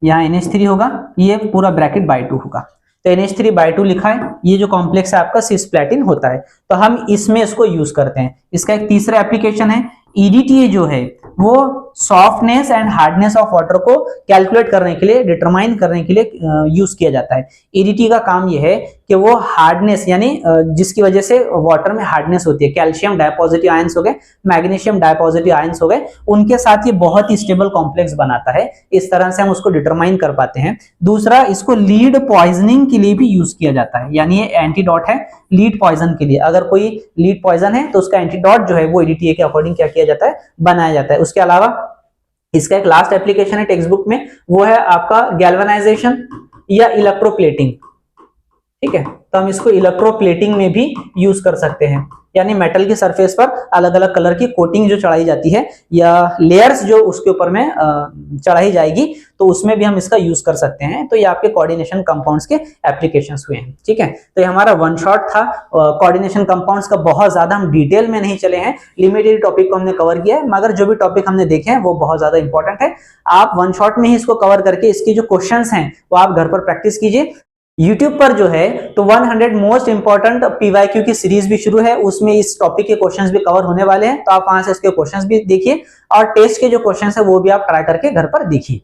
S1: यहाँ NH3 होगा, ये पूरा ब्रैकेट बाय 2 होगा। तो NH3/2 लिखा है। ये जो कॉम्प्लेक्स है आपका सिस्प्लेटिन होता है, तो हम इसमें इसको यूज करते हैं। इसका एक तीसरा एप्लीकेशन है EDTA जो है वो softness and hardness of water को कैलकुलेट करने के लिए, डिटरमाइन करने के लिए यूज किया जाता है। EDTA का काम यह है कि वो हार्डनेस, यानी जिसकी वजह से वाटर में हार्डनेस होती है, कैल्शियम डाइपॉजिटिव आयंस हो गए, मैग्नीशियम डाइपॉजिटिव आयंस हो गए, उनके साथ ये बहुत ही स्टेबल कॉम्प्लेक्स बनाता है। इस तरह से हम उसको डिटरमाइन कर पाते हैं। दूसरा, इसको लीड पॉइजनिंग के लिए भी यूज किया जाता है, यानी ये एंटीडोट है लीड पॉइजन के लिए। अगर कोई लीड पॉइजन है तो उसका एंटीडोट जो है वो EDTA के अकॉर्डिंग क्या किया जाता है, बनाया जाता है। उसके अलावा इसका एक लास्ट एप्लीकेशन है टेक्स्ट बुक में, वो है आपका गैल्वेनाइजेशन या इलेक्ट्रोप्लेटिंग, ठीक है। तो हम इसको इलेक्ट्रोप्लेटिंग में भी यूज कर सकते हैं, यानी मेटल की सरफेस पर अलग अलग कलर की कोटिंग जो चढ़ाई जाती है या लेयर्स जो उसके ऊपर में चढ़ाई जाएगी, तो उसमें भी हम इसका यूज कर सकते हैं। तो ये आपके कोऑर्डिनेशन कंपाउंड्स के एप्लीकेशंस हुए हैं, ठीक है। तो ये हमारा वन शॉट था कोऑर्डिनेशन कंपाउंड्स का। बहुत ज्यादा हम डिटेल में नहीं चले हैं, लिमिटेड टॉपिक को हमने कवर किया है, मगर जो भी टॉपिक हमने देखे हैं वो बहुत ज्यादा इंपॉर्टेंट है। आप वन शॉट में ही इसको कवर करके इसकी जो क्वेश्चंस हैं वो आप घर पर प्रैक्टिस कीजिए। YouTube पर जो है तो 100 मोस्ट इंपॉर्टेंट PYQ की सीरीज भी शुरू है, उसमें इस टॉपिक के क्वेश्चंस भी कवर होने वाले हैं। तो आप वहां से इसके क्वेश्चंस भी देखिए और टेस्ट के जो क्वेश्चंस है वो भी आप ट्राई करके घर पर देखिए।